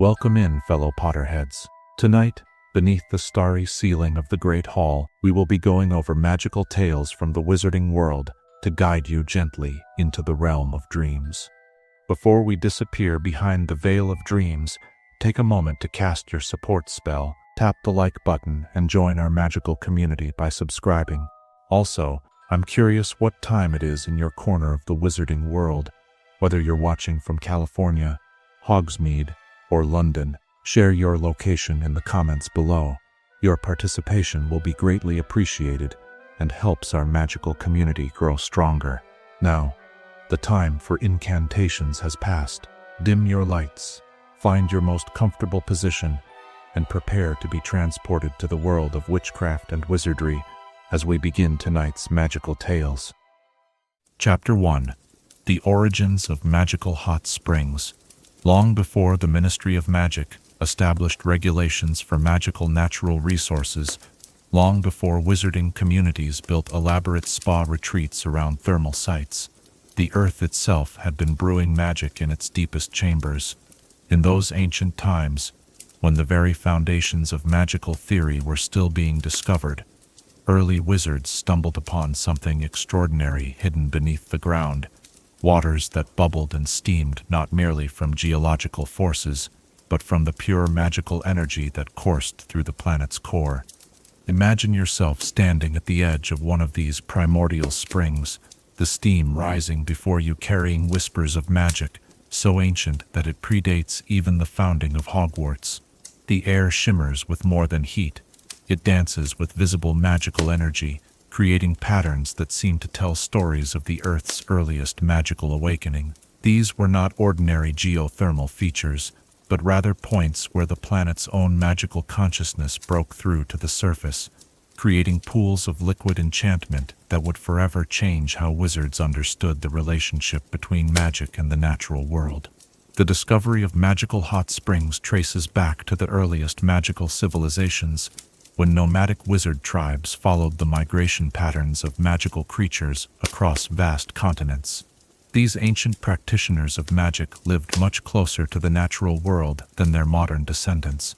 Welcome in, fellow Potterheads. Tonight, beneath the starry ceiling of the Great Hall, we will be going over magical tales from the wizarding world to guide you gently into the realm of dreams. Before we disappear behind the veil of dreams, take a moment to cast your support spell, tap the like button, and join our magical community by subscribing. Also, I'm curious what time it is in your corner of the wizarding world. Whether you're watching from California, Hogsmeade, or London, share your location in the comments below. Your participation will be greatly appreciated and helps our magical community grow stronger. Now, the time for incantations has passed. Dim your lights, find your most comfortable position, and prepare to be transported to the world of witchcraft and wizardry as we begin tonight's magical tales. Chapter 1. The Origins of Magical Hot Springs. Long before the Ministry of Magic established regulations for magical natural resources, long before wizarding communities built elaborate spa retreats around thermal sites, the earth itself had been brewing magic in its deepest chambers. In those ancient times, when the very foundations of magical theory were still being discovered, early wizards stumbled upon something extraordinary hidden beneath the ground. Waters that bubbled and steamed not merely from geological forces, but from the pure magical energy that coursed through the planet's core. Imagine yourself standing at the edge of one of these primordial springs, the steam rising before you carrying whispers of magic, so ancient that it predates even the founding of Hogwarts. The air shimmers with more than heat. It dances with visible magical energy, creating patterns that seem to tell stories of the Earth's earliest magical awakening. These were not ordinary geothermal features, but rather points where the planet's own magical consciousness broke through to the surface, creating pools of liquid enchantment that would forever change how wizards understood the relationship between magic and the natural world. The discovery of magical hot springs traces back to the earliest magical civilizations, when nomadic wizard tribes followed the migration patterns of magical creatures across vast continents. These ancient practitioners of magic lived much closer to the natural world than their modern descendants,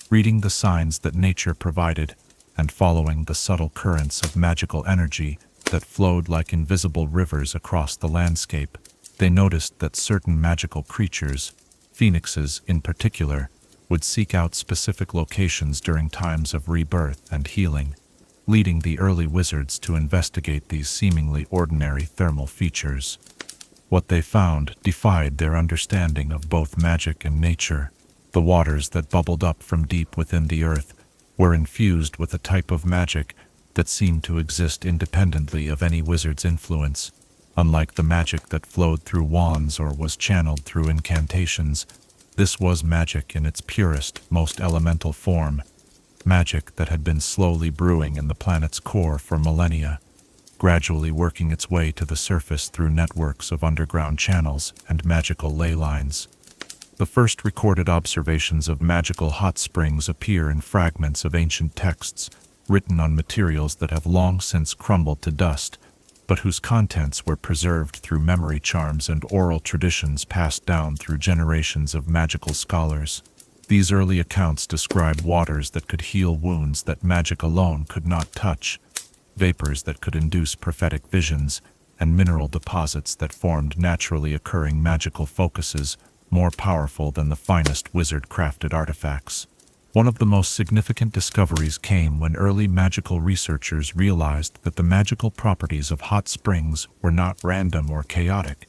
reading the signs that nature provided and following the subtle currents of magical energy that flowed like invisible rivers across the landscape. They noticed that certain magical creatures, phoenixes in particular, would seek out specific locations during times of rebirth and healing, leading the early wizards to investigate these seemingly ordinary thermal features. What they found defied their understanding of both magic and nature. The waters that bubbled up from deep within the earth were infused with a type of magic that seemed to exist independently of any wizard's influence. Unlike the magic that flowed through wands or was channeled through incantations, this was magic in its purest, most elemental form, magic that had been slowly brewing in the planet's core for millennia, gradually working its way to the surface through networks of underground channels and magical ley lines. The first recorded observations of magical hot springs appear in fragments of ancient texts, written on materials that have long since crumbled to dust, but whose contents were preserved through memory charms and oral traditions passed down through generations of magical scholars. These early accounts describe waters that could heal wounds that magic alone could not touch, vapors that could induce prophetic visions, and mineral deposits that formed naturally occurring magical focuses, more powerful than the finest wizard-crafted artifacts. One of the most significant discoveries came when early magical researchers realized that the magical properties of hot springs were not random or chaotic,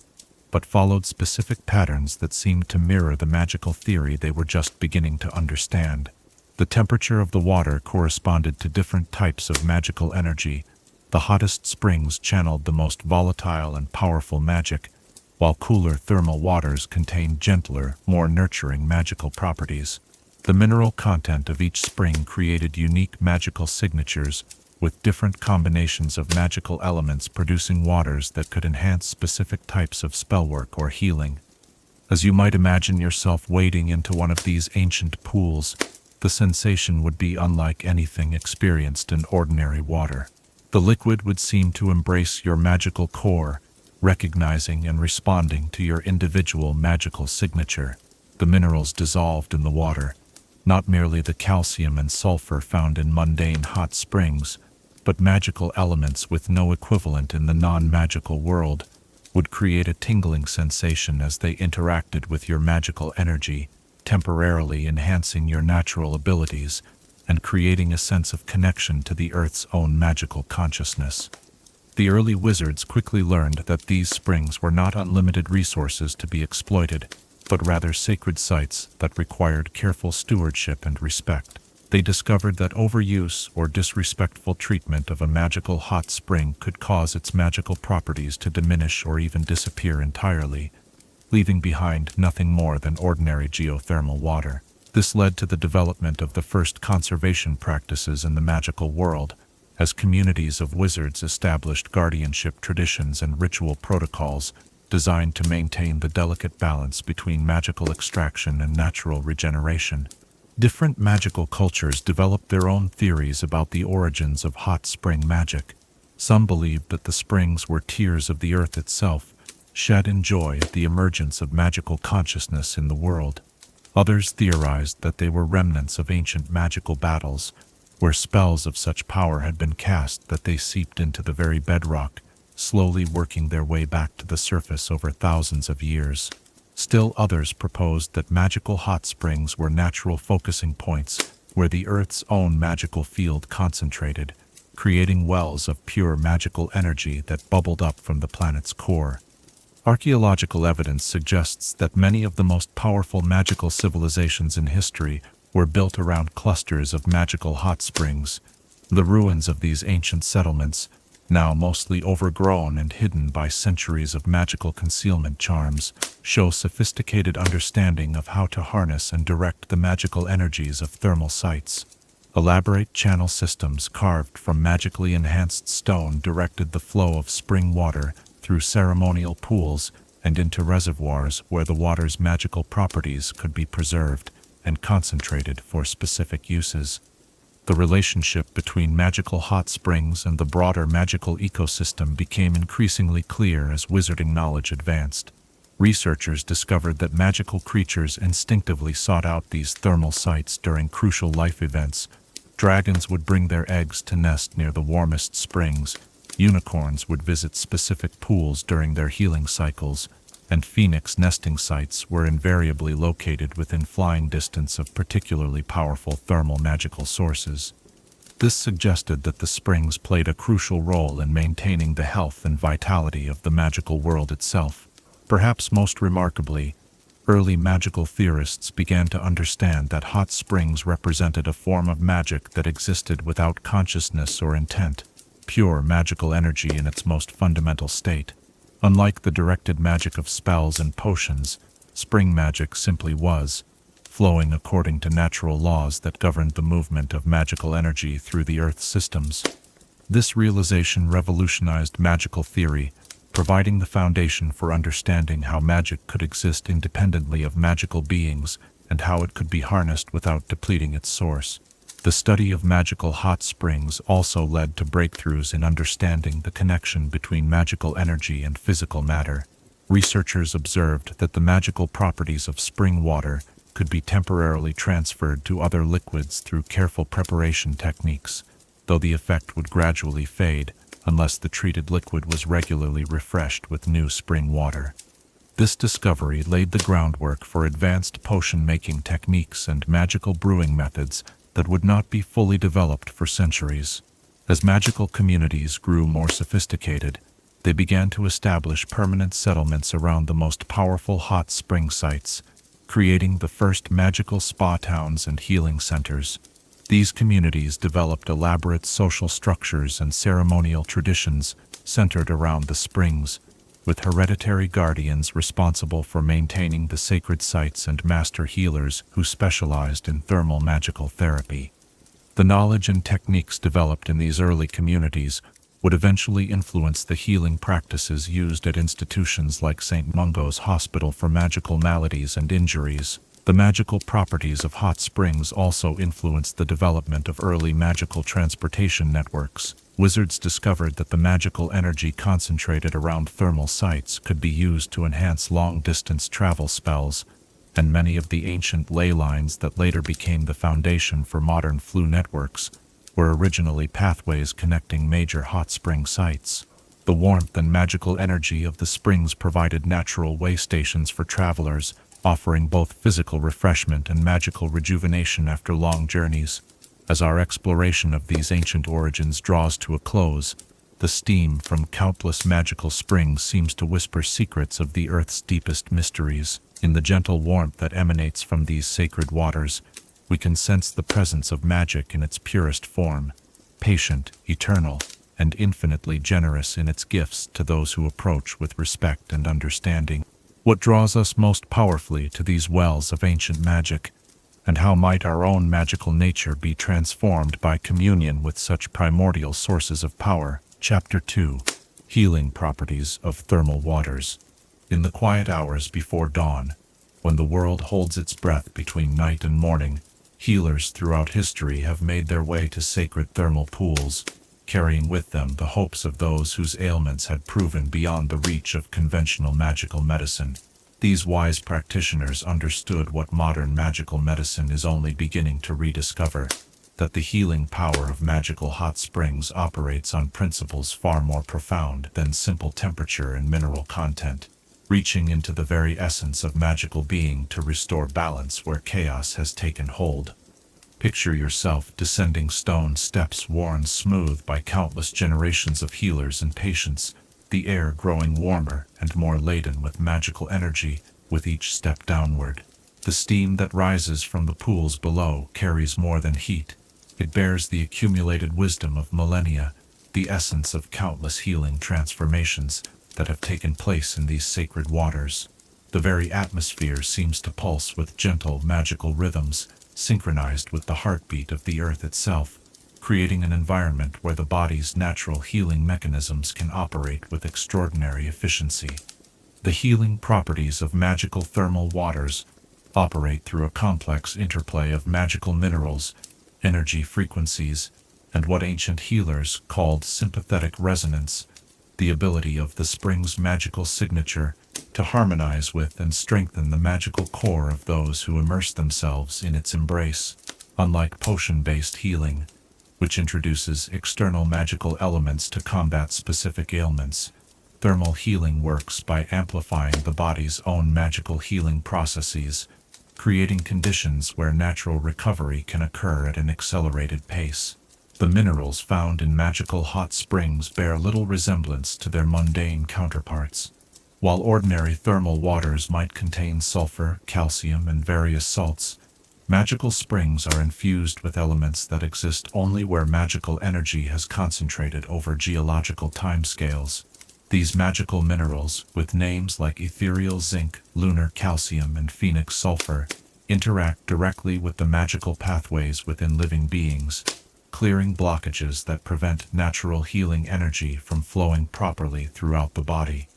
but followed specific patterns that seemed to mirror the magical theory they were just beginning to understand. The temperature of the water corresponded to different types of magical energy. The hottest springs channeled the most volatile and powerful magic, while cooler thermal waters contained gentler, more nurturing magical properties. The mineral content of each spring created unique magical signatures, with different combinations of magical elements producing waters that could enhance specific types of spellwork or healing. As you might imagine yourself wading into one of these ancient pools, the sensation would be unlike anything experienced in ordinary water. The liquid would seem to embrace your magical core, recognizing and responding to your individual magical signature. the minerals dissolved in the water, not merely the calcium and sulfur found in mundane hot springs, but magical elements with no equivalent in the non-magical world, would create a tingling sensation as they interacted with your magical energy, temporarily enhancing your natural abilities and creating a sense of connection to the Earth's own magical consciousness. The early wizards quickly learned that these springs were not unlimited resources to be exploited, but rather sacred sites that required careful stewardship and respect. They discovered that overuse or disrespectful treatment of a magical hot spring could cause its magical properties to diminish or even disappear entirely, leaving behind nothing more than ordinary geothermal water. This led to the development of the first conservation practices in the magical world, as communities of wizards established guardianship traditions and ritual protocols designed to maintain the delicate balance between magical extraction and natural regeneration. Different magical cultures developed their own theories about the origins of hot spring magic. Some believed that the springs were tears of the earth itself, shed in joy at the emergence of magical consciousness in the world. Others theorized that they were remnants of ancient magical battles, where spells of such power had been cast that they seeped into the very bedrock, slowly working their way back to the surface over thousands of years. Still others proposed that magical hot springs were natural focusing points where the Earth's own magical field concentrated, creating wells of pure magical energy that bubbled up from the planet's core. Archaeological evidence suggests that many of the most powerful magical civilizations in history were built around clusters of magical hot springs. The ruins of these ancient settlements, now mostly overgrown and hidden by centuries of magical concealment charms, show sophisticated understanding of how to harness and direct the magical energies of thermal sites. Elaborate channel systems carved from magically enhanced stone directed the flow of spring water through ceremonial pools and into reservoirs where the water's magical properties could be preserved and concentrated for specific uses. The relationship between magical hot springs and the broader magical ecosystem became increasingly clear as wizarding knowledge advanced. Researchers discovered that magical creatures instinctively sought out these thermal sites during crucial life events. Dragons would bring their eggs to nest near the warmest springs, unicorns would visit specific pools during their healing cycles, and phoenix nesting sites were invariably located within flying distance of particularly powerful thermal magical sources. This suggested that the springs played a crucial role in maintaining the health and vitality of the magical world itself. Perhaps most remarkably, early magical theorists began to understand that hot springs represented a form of magic that existed without consciousness or intent, pure magical energy in its most fundamental state. Unlike the directed magic of spells and potions, spring magic simply was, flowing according to natural laws that governed the movement of magical energy through the Earth's systems. This realization revolutionized magical theory, providing the foundation for understanding how magic could exist independently of magical beings and how it could be harnessed without depleting its source. The study of magical hot springs also led to breakthroughs in understanding the connection between magical energy and physical matter. Researchers observed that the magical properties of spring water could be temporarily transferred to other liquids through careful preparation techniques, though the effect would gradually fade unless the treated liquid was regularly refreshed with new spring water. This discovery laid the groundwork for advanced potion-making techniques and magical brewing methods that would not be fully developed for centuries. As magical communities grew more sophisticated, they began to establish permanent settlements around the most powerful hot spring sites, creating the first magical spa towns and healing centers. These communities developed elaborate social structures and ceremonial traditions centered around the springs, with hereditary guardians responsible for maintaining the sacred sites and master healers who specialized in thermal magical therapy. The knowledge and techniques developed in these early communities would eventually influence the healing practices used at institutions like St. Mungo's Hospital for Magical Maladies and Injuries. The magical properties of hot springs also influenced the development of early magical transportation networks. Wizards discovered that the magical energy concentrated around thermal sites could be used to enhance long-distance travel spells, and many of the ancient ley lines that later became the foundation for modern flue networks were originally pathways connecting major hot spring sites. The warmth and magical energy of the springs provided natural way stations for travelers, offering both physical refreshment and magical rejuvenation after long journeys. As our exploration of these ancient origins draws to a close, the steam from countless magical springs seems to whisper secrets of the earth's deepest mysteries. In the gentle warmth that emanates from these sacred waters, we can sense the presence of magic in its purest form, patient, eternal, and infinitely generous in its gifts to those who approach with respect and understanding. What draws us most powerfully to these wells of ancient magic, and how might our own magical nature be transformed by communion with such primordial sources of power? Chapter 2. Healing Properties of Thermal Waters. In the quiet hours before dawn, when the world holds its breath between night and morning, healers throughout history have made their way to sacred thermal pools, carrying with them the hopes of those whose ailments had proven beyond the reach of conventional magical medicine. These wise practitioners understood what modern magical medicine is only beginning to rediscover, that the healing power of magical hot springs operates on principles far more profound than simple temperature and mineral content, reaching into the very essence of magical being to restore balance where chaos has taken hold. Picture yourself descending stone steps worn smooth by countless generations of healers and patients, the air growing warmer and more laden with magical energy with each step downward. The steam that rises from the pools below carries more than heat. It bears the accumulated wisdom of millennia, the essence of countless healing transformations that have taken place in these sacred waters. The very atmosphere seems to pulse with gentle, magical rhythms, synchronized with the heartbeat of the earth itself, creating an environment where the body's natural healing mechanisms can operate with extraordinary efficiency. The healing properties of magical thermal waters operate through a complex interplay of magical minerals, energy frequencies, and what ancient healers called sympathetic resonance, the ability of the spring's magical signature to harmonize with and strengthen the magical core of those who immerse themselves in its embrace. Unlike potion-based healing, which introduces external magical elements to combat specific ailments, thermal healing works by amplifying the body's own magical healing processes, creating conditions where natural recovery can occur at an accelerated pace. The minerals found in magical hot springs bear little resemblance to their mundane counterparts. While ordinary thermal waters might contain sulfur, calcium, and various salts, magical springs are infused with elements that exist only where magical energy has concentrated over geological timescales. These magical minerals, with names like ethereal zinc, lunar calcium, and phoenix sulfur, interact directly with the magical pathways within living beings, clearing blockages that prevent natural healing energy from flowing properly throughout the body.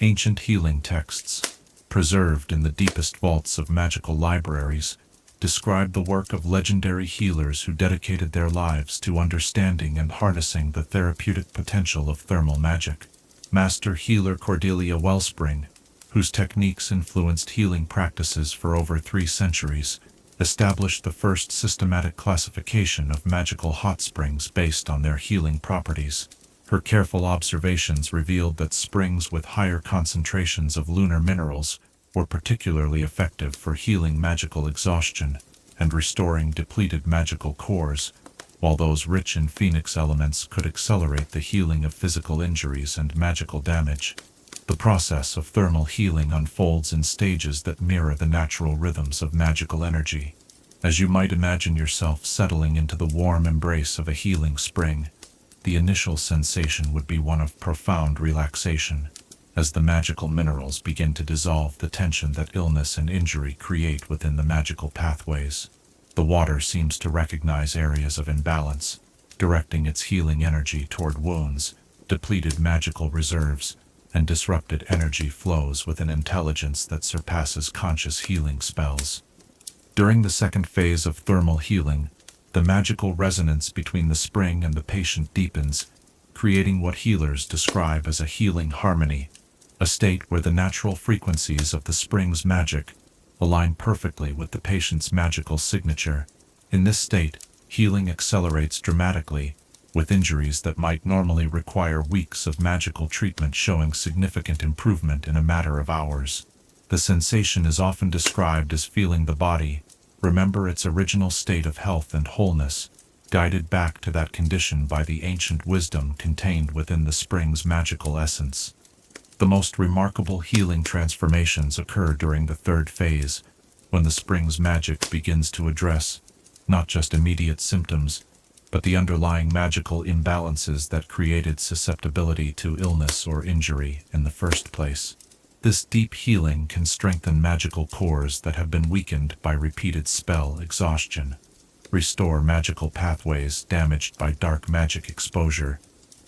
Ancient healing texts, preserved in the deepest vaults of magical libraries, describe the work of legendary healers who dedicated their lives to understanding and harnessing the therapeutic potential of thermal magic. Master healer Cordelia Wellspring, whose techniques influenced healing practices for over 3 centuries, established the first systematic classification of magical hot springs based on their healing properties. Her careful observations revealed that springs with higher concentrations of lunar minerals were particularly effective for healing magical exhaustion and restoring depleted magical cores, while those rich in phoenix elements could accelerate the healing of physical injuries and magical damage. The process of thermal healing unfolds in stages that mirror the natural rhythms of magical energy. As you might imagine yourself settling into the warm embrace of a healing spring, the initial sensation would be one of profound relaxation, as the magical minerals begin to dissolve the tension that illness and injury create within the magical pathways. The water seems to recognize areas of imbalance, directing its healing energy toward wounds, depleted magical reserves, and disrupted energy flows with an intelligence that surpasses conscious healing spells. During the second phase of thermal healing, the magical resonance between the spring and the patient deepens, creating what healers describe as a healing harmony, a state where the natural frequencies of the spring's magic align perfectly with the patient's magical signature. In this state, healing accelerates dramatically, with injuries that might normally require weeks of magical treatment showing significant improvement in a matter of hours. The sensation is often described as feeling the body remember its original state of health and wholeness, guided back to that condition by the ancient wisdom contained within the spring's magical essence. The most remarkable healing transformations occur during the third phase, when the spring's magic begins to address not just immediate symptoms, but the underlying magical imbalances that created susceptibility to illness or injury in the first place. This deep healing can strengthen magical cores that have been weakened by repeated spell exhaustion, restore magical pathways damaged by dark magic exposure,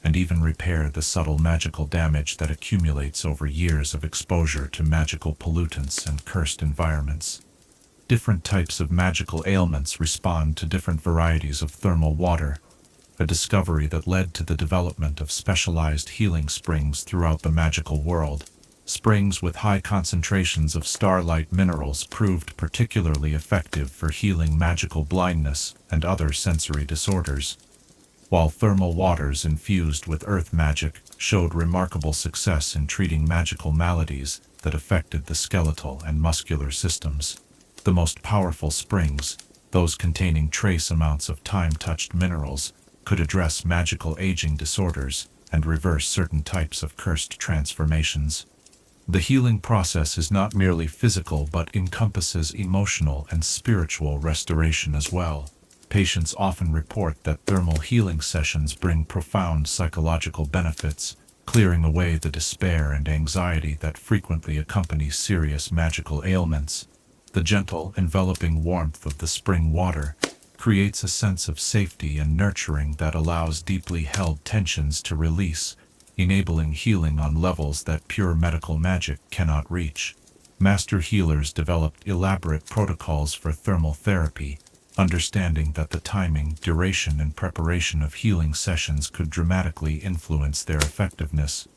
and even repair the subtle magical damage that accumulates over years of exposure to magical pollutants and cursed environments. Different types of magical ailments respond to different varieties of thermal water, a discovery that led to the development of specialized healing springs throughout the magical world. Springs with high concentrations of starlight minerals proved particularly effective for healing magical blindness and other sensory disorders, while thermal waters infused with earth magic showed remarkable success in treating magical maladies that affected the skeletal and muscular systems. The most powerful springs, those containing trace amounts of time-touched minerals, could address magical aging disorders and reverse certain types of cursed transformations. The healing process is not merely physical but encompasses emotional and spiritual restoration as well. Patients often report that thermal healing sessions bring profound psychological benefits, clearing away the despair and anxiety that frequently accompany serious magical ailments. The gentle, enveloping warmth of the spring water creates a sense of safety and nurturing that allows deeply held tensions to release, enabling healing on levels that pure medical magic cannot reach. Master healers developed elaborate protocols for thermal therapy, understanding that the timing, duration, and preparation of healing sessions could dramatically influence their effectiveness.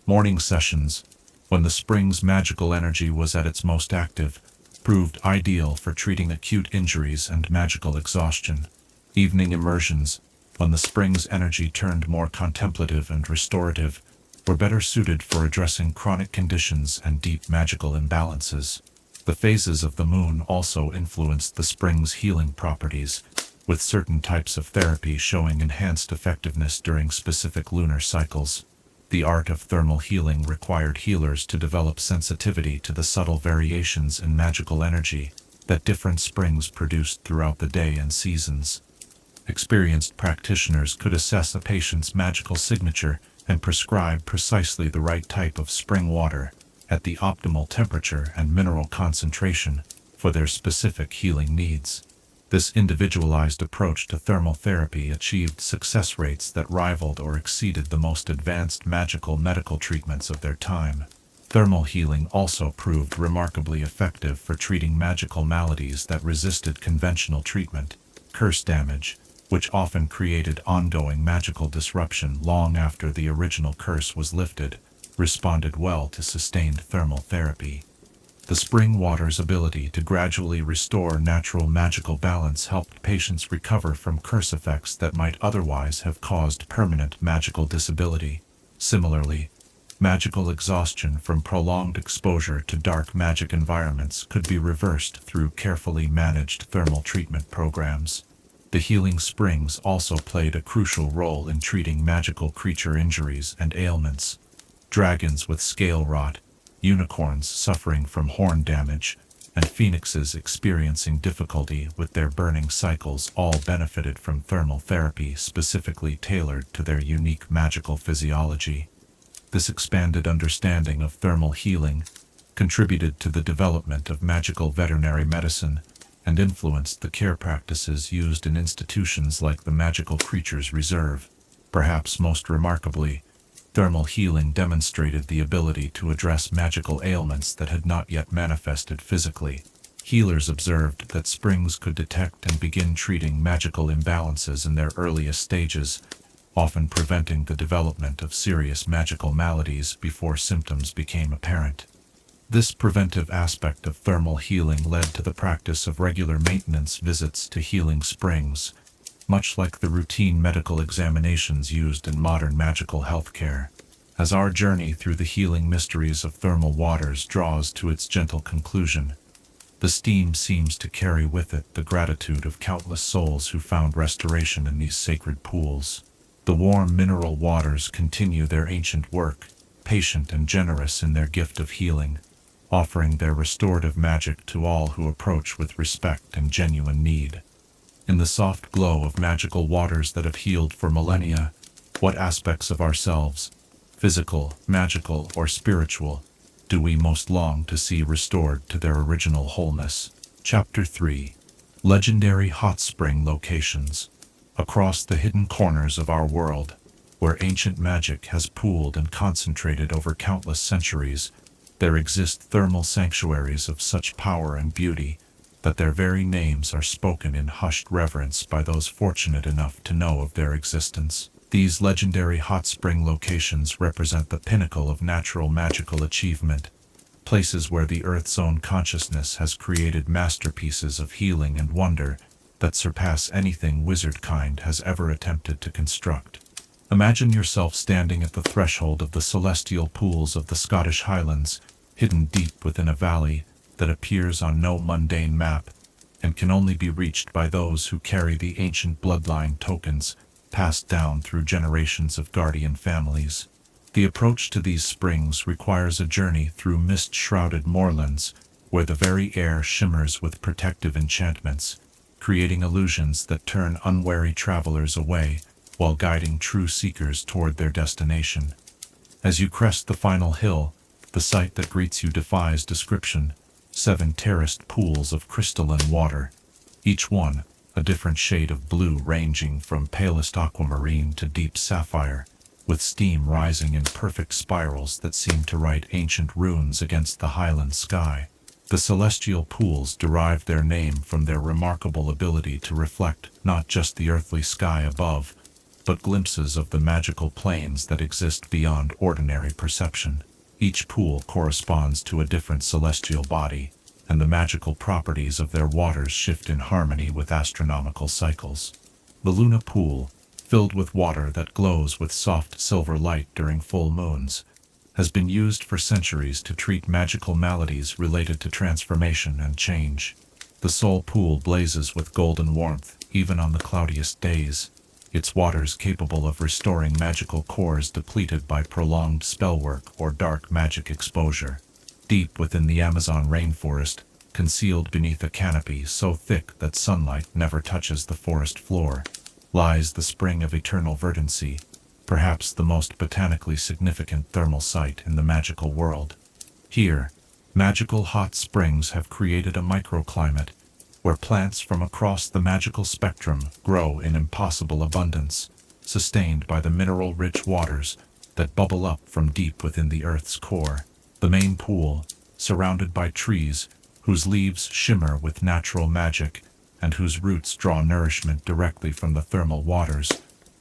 Morning sessions, when the spring's magical energy was at its most active, proved ideal for treating acute injuries and magical exhaustion. Evening immersions, when the spring's energy turned more contemplative and restorative, were better suited for addressing chronic conditions and deep magical imbalances. The phases of the moon also influenced the spring's healing properties, with certain types of therapy showing enhanced effectiveness during specific lunar cycles. The art of thermal healing required healers to develop sensitivity to the subtle variations in magical energy that different springs produced throughout the day and seasons. Experienced practitioners could assess a patient's magical signature and prescribe precisely the right type of spring water at the optimal temperature and mineral concentration for their specific healing needs. This individualized approach to thermal therapy achieved success rates that rivaled or exceeded the most advanced magical medical treatments of their time. Thermal healing also proved remarkably effective for treating magical maladies that resisted conventional treatment. Curse damage, which often created ongoing magical disruption long after the original curse was lifted, responded well to sustained thermal therapy. The spring water's ability to gradually restore natural magical balance helped patients recover from curse effects that might otherwise have caused permanent magical disability. Similarly, magical exhaustion from prolonged exposure to dark magic environments could be reversed through carefully managed thermal treatment programs. The healing springs also played a crucial role in treating magical creature injuries and ailments. Dragons with scale rot, unicorns suffering from horn damage, and phoenixes experiencing difficulty with their burning cycles all benefited from thermal therapy specifically tailored to their unique magical physiology. This expanded understanding of thermal healing contributed to the development of magical veterinary medicine and influenced the care practices used in institutions like the Magical Creatures Reserve. Perhaps most remarkably, thermal healing demonstrated the ability to address magical ailments that had not yet manifested physically. Healers observed that springs could detect and begin treating magical imbalances in their earliest stages, often preventing the development of serious magical maladies before symptoms became apparent. This preventive aspect of thermal healing led to the practice of regular maintenance visits to healing springs, much like the routine medical examinations used in modern magical healthcare. As our journey through the healing mysteries of thermal waters draws to its gentle conclusion, the steam seems to carry with it the gratitude of countless souls who found restoration in these sacred pools. The warm mineral waters continue their ancient work, patient and generous in their gift of healing, offering their restorative magic to all who approach with respect and genuine need. In the soft glow of magical waters that have healed for millennia, what aspects of ourselves, physical, magical, or spiritual, do we most long to see restored to their original wholeness? Chapter 3. Legendary Hot Spring Locations. Across the hidden corners of our world, where ancient magic has pooled and concentrated over countless centuries, there exist thermal sanctuaries of such power and beauty that their very names are spoken in hushed reverence by those fortunate enough to know of their existence. These legendary hot spring locations represent the pinnacle of natural magical achievement, places where the Earth's own consciousness has created masterpieces of healing and wonder that surpass anything wizardkind has ever attempted to construct. Imagine yourself standing at the threshold of the celestial pools of the Scottish Highlands, hidden deep within a valley that appears on no mundane map and can only be reached by those who carry the ancient bloodline tokens passed down through generations of guardian families. The approach to these springs requires a journey through mist-shrouded moorlands, where the very air shimmers with protective enchantments, creating illusions that turn unwary travelers away while guiding true seekers toward their destination. As you crest the final hill, the sight that greets you defies description: 7 terraced pools of crystalline water, each one a different shade of blue ranging from palest aquamarine to deep sapphire, with steam rising in perfect spirals that seem to write ancient runes against the highland sky. The celestial pools derive their name from their remarkable ability to reflect not just the earthly sky above, but glimpses of the magical planes that exist beyond ordinary perception. Each pool corresponds to a different celestial body, and the magical properties of their waters shift in harmony with astronomical cycles. The Luna Pool, filled with water that glows with soft silver light during full moons, has been used for centuries to treat magical maladies related to transformation and change. The Soul Pool blazes with golden warmth even on the cloudiest days, its waters capable of restoring magical cores depleted by prolonged spellwork or dark magic exposure. Deep within the Amazon rainforest, concealed beneath a canopy so thick that sunlight never touches the forest floor, lies the Spring of Eternal Verdancy, perhaps the most botanically significant thermal site in the magical world. Here, magical hot springs have created a microclimate where plants from across the magical spectrum grow in impossible abundance, sustained by the mineral-rich waters that bubble up from deep within the Earth's core. The main pool, surrounded by trees whose leaves shimmer with natural magic and whose roots draw nourishment directly from the thermal waters,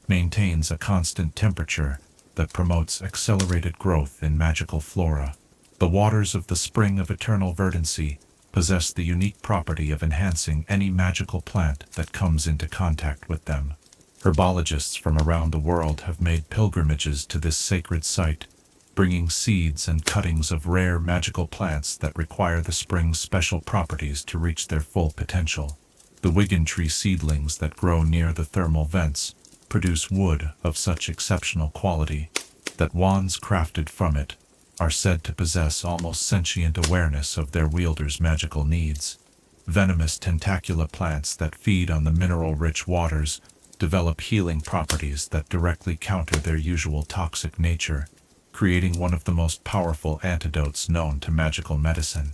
maintains a constant temperature that promotes accelerated growth in magical flora. The waters of the Spring of Eternal Verdancy possess the unique property of enhancing any magical plant that comes into contact with them. Herbologists from around the world have made pilgrimages to this sacred site, bringing seeds and cuttings of rare magical plants that require the spring's special properties to reach their full potential. The Wigan tree seedlings that grow near the thermal vents produce wood of such exceptional quality that wands crafted from it are said to possess almost sentient awareness of their wielder's magical needs. Venomous tentacula plants that feed on the mineral-rich waters develop healing properties that directly counter their usual toxic nature, creating one of the most powerful antidotes known to magical medicine.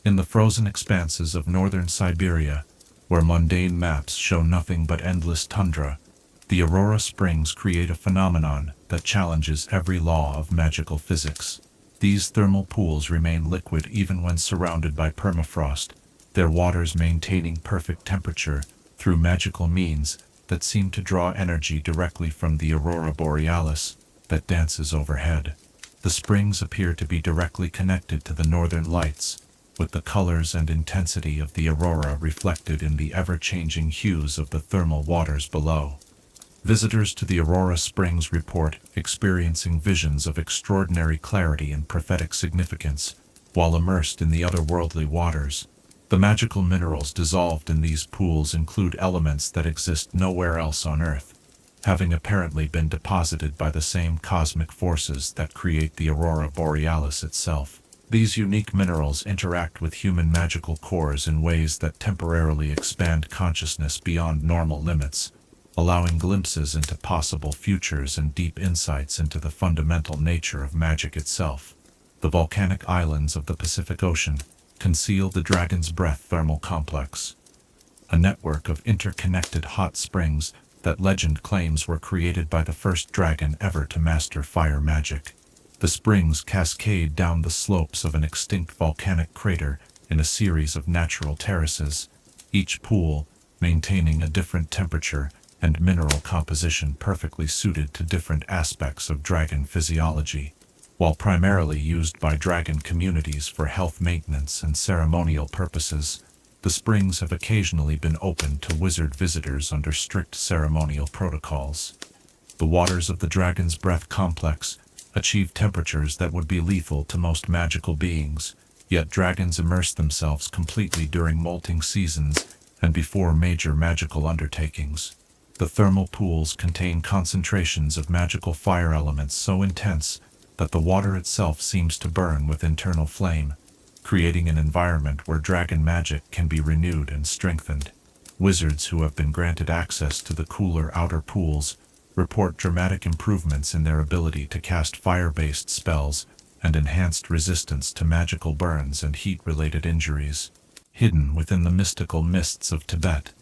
In the frozen expanses of northern Siberia, where mundane maps show nothing but endless tundra, the Aurora Springs create a phenomenon that challenges every law of magical physics. These thermal pools remain liquid even when surrounded by permafrost, their waters maintaining perfect temperature through magical means that seem to draw energy directly from the aurora borealis that dances overhead. The springs appear to be directly connected to the northern lights, with the colors and intensity of the aurora reflected in the ever-changing hues of the thermal waters below. Visitors to the Aurora Springs report experiencing visions of extraordinary clarity and prophetic significance while immersed in the otherworldly waters. The magical minerals dissolved in these pools include elements that exist nowhere else on Earth, having apparently been deposited by the same cosmic forces that create the Aurora Borealis itself. These unique minerals interact with human magical cores in ways that temporarily expand consciousness beyond normal limits, allowing glimpses into possible futures and deep insights into the fundamental nature of magic itself. The volcanic islands of the Pacific Ocean conceal the Dragon's Breath Thermal Complex, a network of interconnected hot springs that legend claims were created by the first dragon ever to master fire magic. The springs cascade down the slopes of an extinct volcanic crater in a series of natural terraces, each pool maintaining a different temperature and mineral composition perfectly suited to different aspects of dragon physiology. While primarily used by dragon communities for health maintenance and ceremonial purposes, the springs have occasionally been opened to wizard visitors under strict ceremonial protocols. The waters of the Dragon's Breath complex achieve temperatures that would be lethal to most magical beings, yet dragons immerse themselves completely during molting seasons and before major magical undertakings. The thermal pools contain concentrations of magical fire elements so intense that the water itself seems to burn with internal flame, creating an environment where dragon magic can be renewed and strengthened. Wizards who have been granted access to the cooler outer pools report dramatic improvements in their ability to cast fire-based spells and enhanced resistance to magical burns and heat-related injuries. Hidden within the mystical mists of Tibet,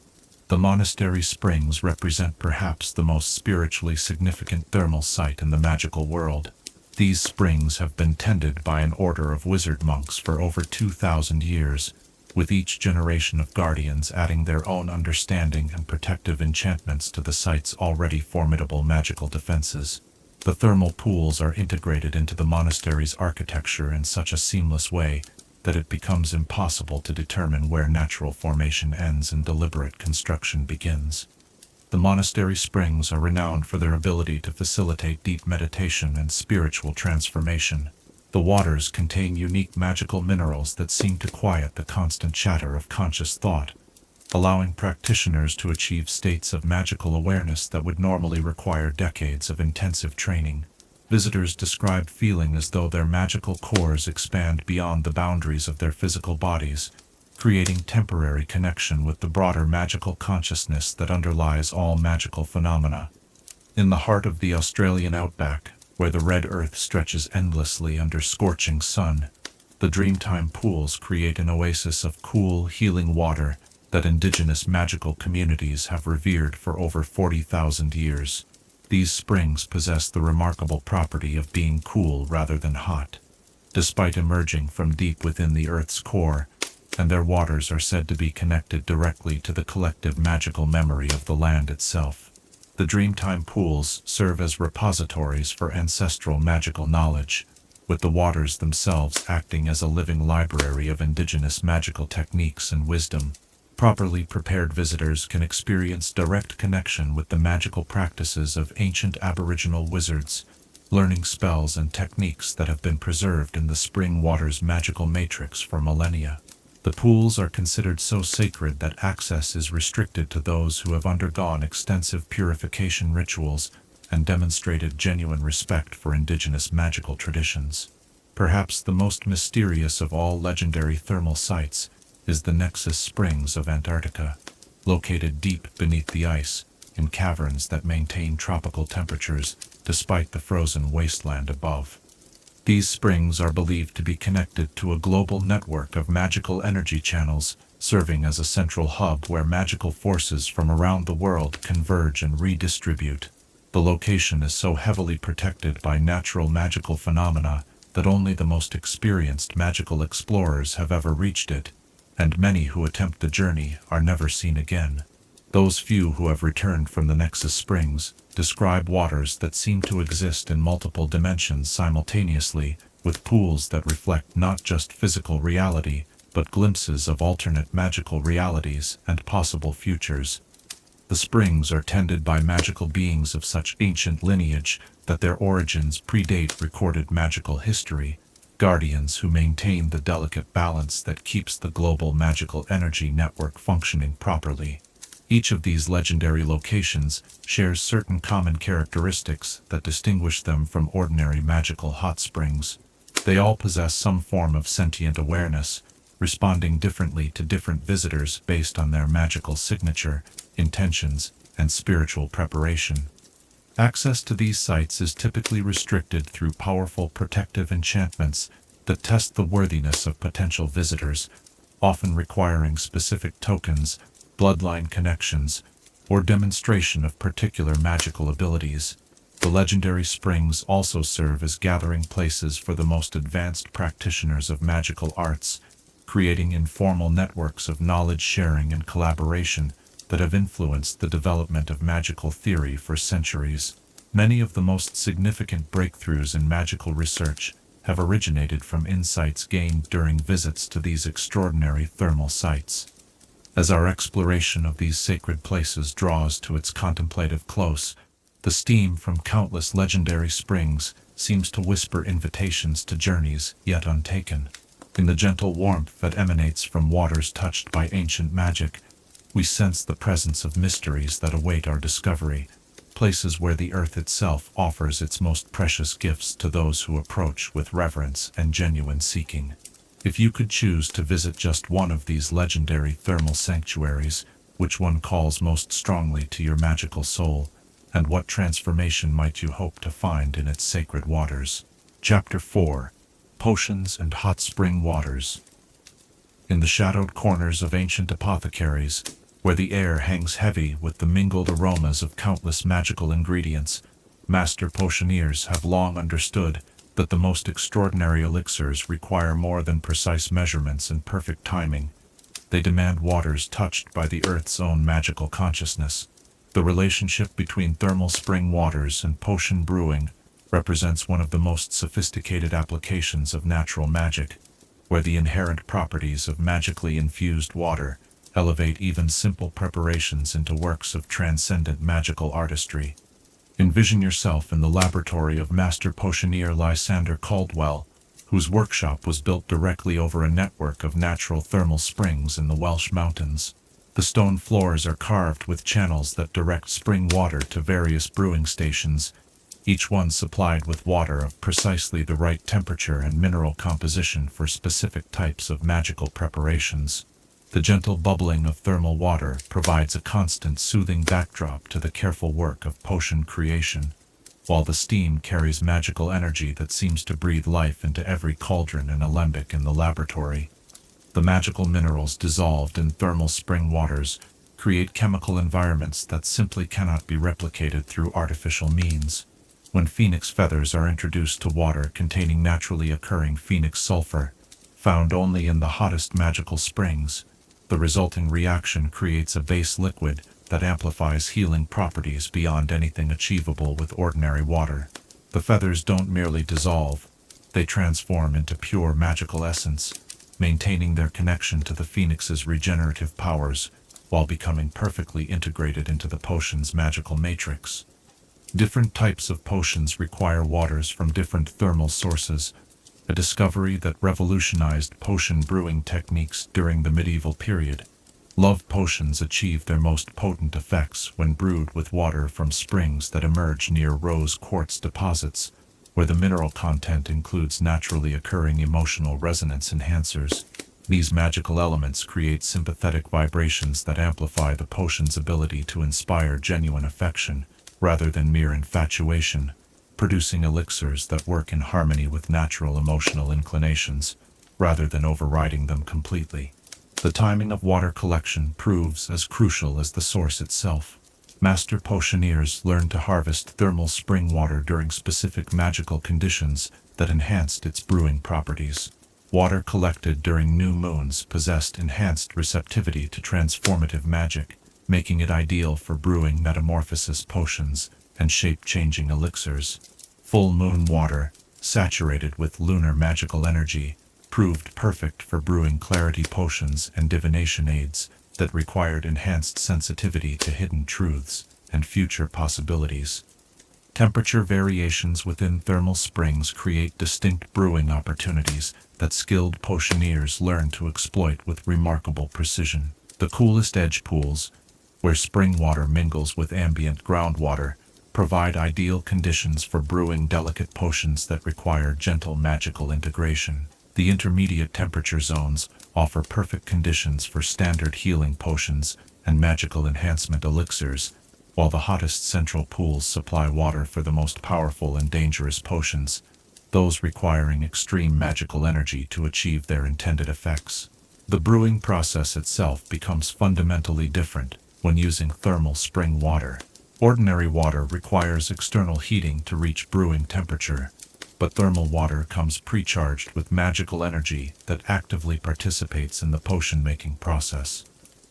the monastery springs represent perhaps the most spiritually significant thermal site in the magical world. These springs have been tended by an order of wizard monks for over 2,000 years, with each generation of guardians adding their own understanding and protective enchantments to the site's already formidable magical defenses. The thermal pools are integrated into the monastery's architecture in such a seamless way that it becomes impossible to determine where natural formation ends and deliberate construction begins. The monastery springs are renowned for their ability to facilitate deep meditation and spiritual transformation. The waters contain unique magical minerals that seem to quiet the constant chatter of conscious thought, allowing practitioners to achieve states of magical awareness that would normally require decades of intensive training. Visitors describe feeling as though their magical cores expand beyond the boundaries of their physical bodies, creating temporary connection with the broader magical consciousness that underlies all magical phenomena. In the heart of the Australian outback, where the red earth stretches endlessly under scorching sun, the Dreamtime pools create an oasis of cool, healing water that indigenous magical communities have revered for over 40,000 years. These springs possess the remarkable property of being cool rather than hot, despite emerging from deep within the Earth's core, and their waters are said to be connected directly to the collective magical memory of the land itself. The Dreamtime pools serve as repositories for ancestral magical knowledge, with the waters themselves acting as a living library of indigenous magical techniques and wisdom. Properly prepared visitors can experience direct connection with the magical practices of ancient Aboriginal wizards, learning spells and techniques that have been preserved in the spring water's magical matrix for millennia. The pools are considered so sacred that access is restricted to those who have undergone extensive purification rituals and demonstrated genuine respect for indigenous magical traditions. Perhaps the most mysterious of all legendary thermal sites is the Nexus Springs of Antarctica, located deep beneath the ice, in caverns that maintain tropical temperatures despite the frozen wasteland above. These springs are believed to be connected to a global network of magical energy channels, serving as a central hub where magical forces from around the world converge and redistribute. The location is so heavily protected by natural magical phenomena that only the most experienced magical explorers have ever reached it, and many who attempt the journey are never seen again. Those few who have returned from the Nexus Springs describe waters that seem to exist in multiple dimensions simultaneously, with pools that reflect not just physical reality, but glimpses of alternate magical realities and possible futures. The springs are tended by magical beings of such ancient lineage that their origins predate recorded magical history, guardians who maintain the delicate balance that keeps the global magical energy network functioning properly. Each of these legendary locations shares certain common characteristics that distinguish them from ordinary magical hot springs. They all possess some form of sentient awareness, responding differently to different visitors based on their magical signature, intentions, and spiritual preparation. Access to these sites is typically restricted through powerful protective enchantments that test the worthiness of potential visitors, often requiring specific tokens, bloodline connections, or demonstration of particular magical abilities. The legendary springs also serve as gathering places for the most advanced practitioners of magical arts, creating informal networks of knowledge sharing and collaboration that have influenced the development of magical theory for centuries. Many of the most significant breakthroughs in magical research have originated from insights gained during visits to these extraordinary thermal sites. As our exploration of these sacred places draws to its contemplative close, the steam from countless legendary springs seems to whisper invitations to journeys yet untaken. In the gentle warmth that emanates from waters touched by ancient magic, we sense the presence of mysteries that await our discovery, places where the earth itself offers its most precious gifts to those who approach with reverence and genuine seeking. If you could choose to visit just one of these legendary thermal sanctuaries, which one calls most strongly to your magical soul, and what transformation might you hope to find in its sacred waters? Chapter 4: Potions and Hot Spring Waters. In the shadowed corners of ancient apothecaries, where the air hangs heavy with the mingled aromas of countless magical ingredients, master potioneers have long understood that the most extraordinary elixirs require more than precise measurements and perfect timing. They demand waters touched by the earth's own magical consciousness. The relationship between thermal spring waters and potion brewing represents one of the most sophisticated applications of natural magic, where the inherent properties of magically infused water elevate even simple preparations into works of transcendent magical artistry. Envision yourself in the laboratory of master potioneer Lysander Caldwell, whose workshop was built directly over a network of natural thermal springs in the Welsh mountains. The stone floors are carved with channels that direct spring water to various brewing stations, each one supplied with water of precisely the right temperature and mineral composition for specific types of magical preparations. The gentle bubbling of thermal water provides a constant soothing backdrop to the careful work of potion creation, while the steam carries magical energy that seems to breathe life into every cauldron and alembic in the laboratory. The magical minerals dissolved in thermal spring waters create chemical environments that simply cannot be replicated through artificial means. When phoenix feathers are introduced to water containing naturally occurring phoenix sulfur, found only in the hottest magical springs, the resulting reaction creates a base liquid that amplifies healing properties beyond anything achievable with ordinary water. The feathers don't merely dissolve, they transform into pure magical essence, maintaining their connection to the phoenix's regenerative powers while becoming perfectly integrated into the potion's magical matrix. Different types of potions require waters from different thermal sources, a discovery that revolutionized potion brewing techniques during the medieval period. Love potions achieve their most potent effects when brewed with water from springs that emerge near rose quartz deposits, where the mineral content includes naturally occurring emotional resonance enhancers. These magical elements create sympathetic vibrations that amplify the potion's ability to inspire genuine affection, rather than mere infatuation, producing elixirs that work in harmony with natural emotional inclinations, rather than overriding them completely. The timing of water collection proves as crucial as the source itself. Master potioneers learned to harvest thermal spring water during specific magical conditions that enhanced its brewing properties. Water collected during new moons possessed enhanced receptivity to transformative magic, making it ideal for brewing metamorphosis potions and shape-changing elixirs. Full moon water, saturated with lunar magical energy, proved perfect for brewing clarity potions and divination aids that required enhanced sensitivity to hidden truths and future possibilities. Temperature variations within thermal springs create distinct brewing opportunities that skilled potioneers learn to exploit with remarkable precision. The coolest edge pools, where spring water mingles with ambient groundwater, provide ideal conditions for brewing delicate potions that require gentle magical integration. The intermediate temperature zones offer perfect conditions for standard healing potions and magical enhancement elixirs, while the hottest central pools supply water for the most powerful and dangerous potions, those requiring extreme magical energy to achieve their intended effects. The brewing process itself becomes fundamentally different when using thermal spring water. Ordinary water requires external heating to reach brewing temperature, but thermal water comes pre-charged with magical energy that actively participates in the potion-making process.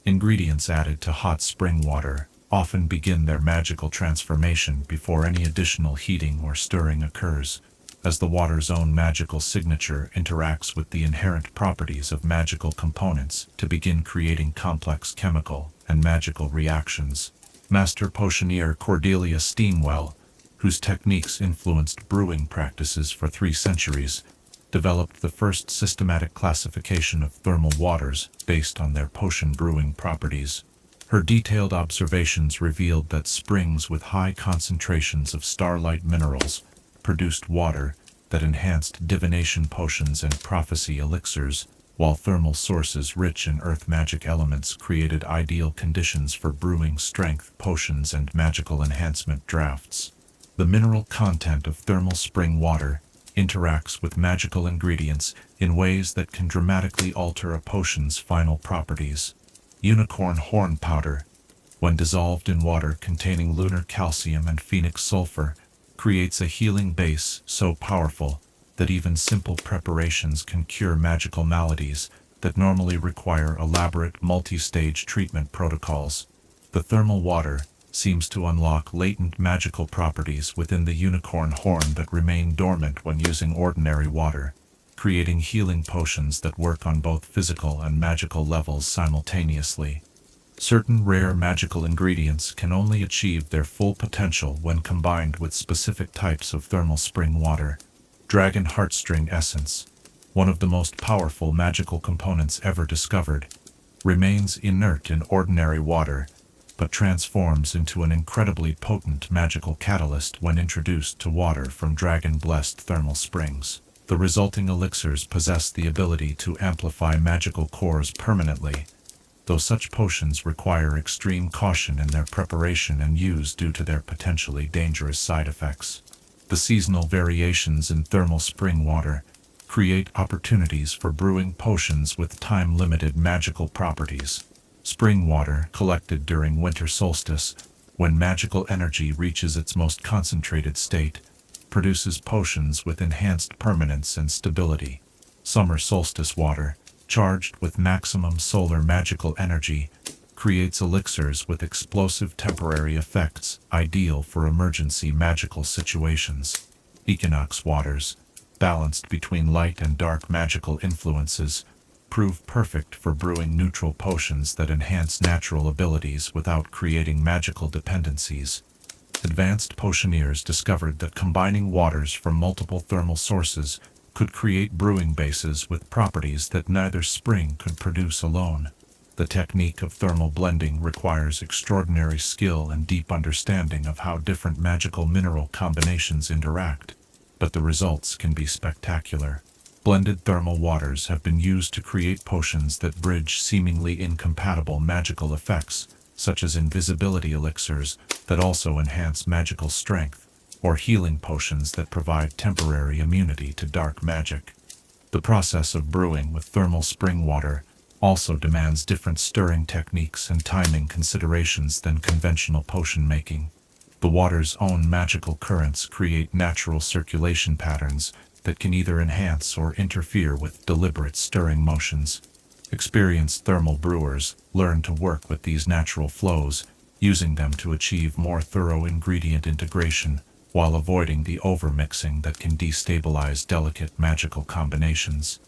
Ingredients added to hot spring water often begin their magical transformation before any additional heating or stirring occurs, as the water's own magical signature interacts with the inherent properties of magical components to begin creating complex chemical and magical reactions. Master potioneer Cordelia Steamwell, whose techniques influenced brewing practices for 3 centuries, developed the first systematic classification of thermal waters based on their potion brewing properties. Her detailed observations revealed that springs with high concentrations of starlight minerals produced water that enhanced divination potions and prophecy elixirs, while thermal sources rich in earth magic elements created ideal conditions for brewing strength potions and magical enhancement drafts. The mineral content of thermal spring water interacts with magical ingredients in ways that can dramatically alter a potion's final properties. Unicorn horn powder, when dissolved in water containing lunar calcium and phoenix sulfur, creates a healing base so powerful that even simple preparations can cure magical maladies that normally require elaborate multi-stage treatment protocols. The thermal water seems to unlock latent magical properties within the unicorn horn that remain dormant when using ordinary water, creating healing potions that work on both physical and magical levels simultaneously. Certain rare magical ingredients can only achieve their full potential when combined with specific types of thermal spring water. Dragon heartstring essence, one of the most powerful magical components ever discovered, remains inert in ordinary water, but transforms into an incredibly potent magical catalyst when introduced to water from dragon-blessed thermal springs. The resulting elixirs possess the ability to amplify magical cores permanently, though such potions require extreme caution in their preparation and use due to their potentially dangerous side effects. The seasonal variations in thermal spring water create opportunities for brewing potions with time-limited magical properties. Spring water, collected during winter solstice, when magical energy reaches its most concentrated state, produces potions with enhanced permanence and stability. Summer solstice water, charged with maximum solar magical energy, creates elixirs with explosive temporary effects, ideal for emergency magical situations. Equinox waters, balanced between light and dark magical influences, prove perfect for brewing neutral potions that enhance natural abilities without creating magical dependencies. Advanced potioneers discovered that combining waters from multiple thermal sources could create brewing bases with properties that neither spring could produce alone. The technique of thermal blending requires extraordinary skill and deep understanding of how different magical mineral combinations interact, but the results can be spectacular. Blended thermal waters have been used to create potions that bridge seemingly incompatible magical effects, such as invisibility elixirs that also enhance magical strength, or healing potions that provide temporary immunity to dark magic. The process of brewing with thermal spring water also demands different stirring techniques and timing considerations than conventional potion making. The water's own magical currents create natural circulation patterns that can either enhance or interfere with deliberate stirring motions. Experienced thermal brewers learn to work with these natural flows, using them to achieve more thorough ingredient integration while avoiding the overmixing that can destabilize delicate magical combinations.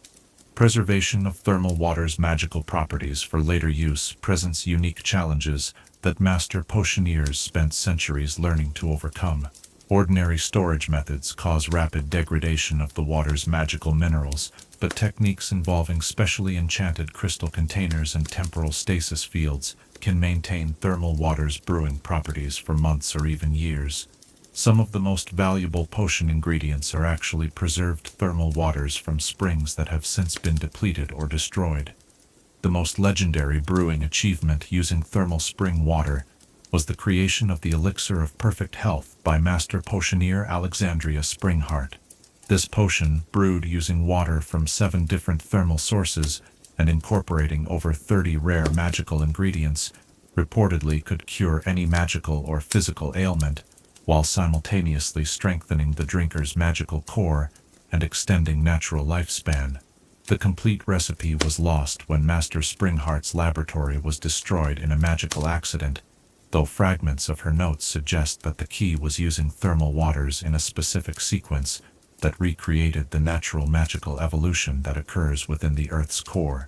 Preservation of thermal water's magical properties for later use presents unique challenges that master potioneers spent centuries learning to overcome. Ordinary storage methods cause rapid degradation of the water's magical minerals, but techniques involving specially enchanted crystal containers and temporal stasis fields can maintain thermal water's brewing properties for months or even years. Some of the most valuable potion ingredients are actually preserved thermal waters from springs that have since been depleted or destroyed. The most legendary brewing achievement using thermal spring water was the creation of the Elixir of Perfect Health by Master Potioneer Alexandria Springheart. This potion, brewed using water from 7 different thermal sources and incorporating over 30 rare magical ingredients, reportedly could cure any magical or physical ailment, while simultaneously strengthening the drinker's magical core and extending natural lifespan. The complete recipe was lost when Master Springheart's laboratory was destroyed in a magical accident, though fragments of her notes suggest that the key was using thermal waters in a specific sequence that recreated the natural magical evolution that occurs within the Earth's core.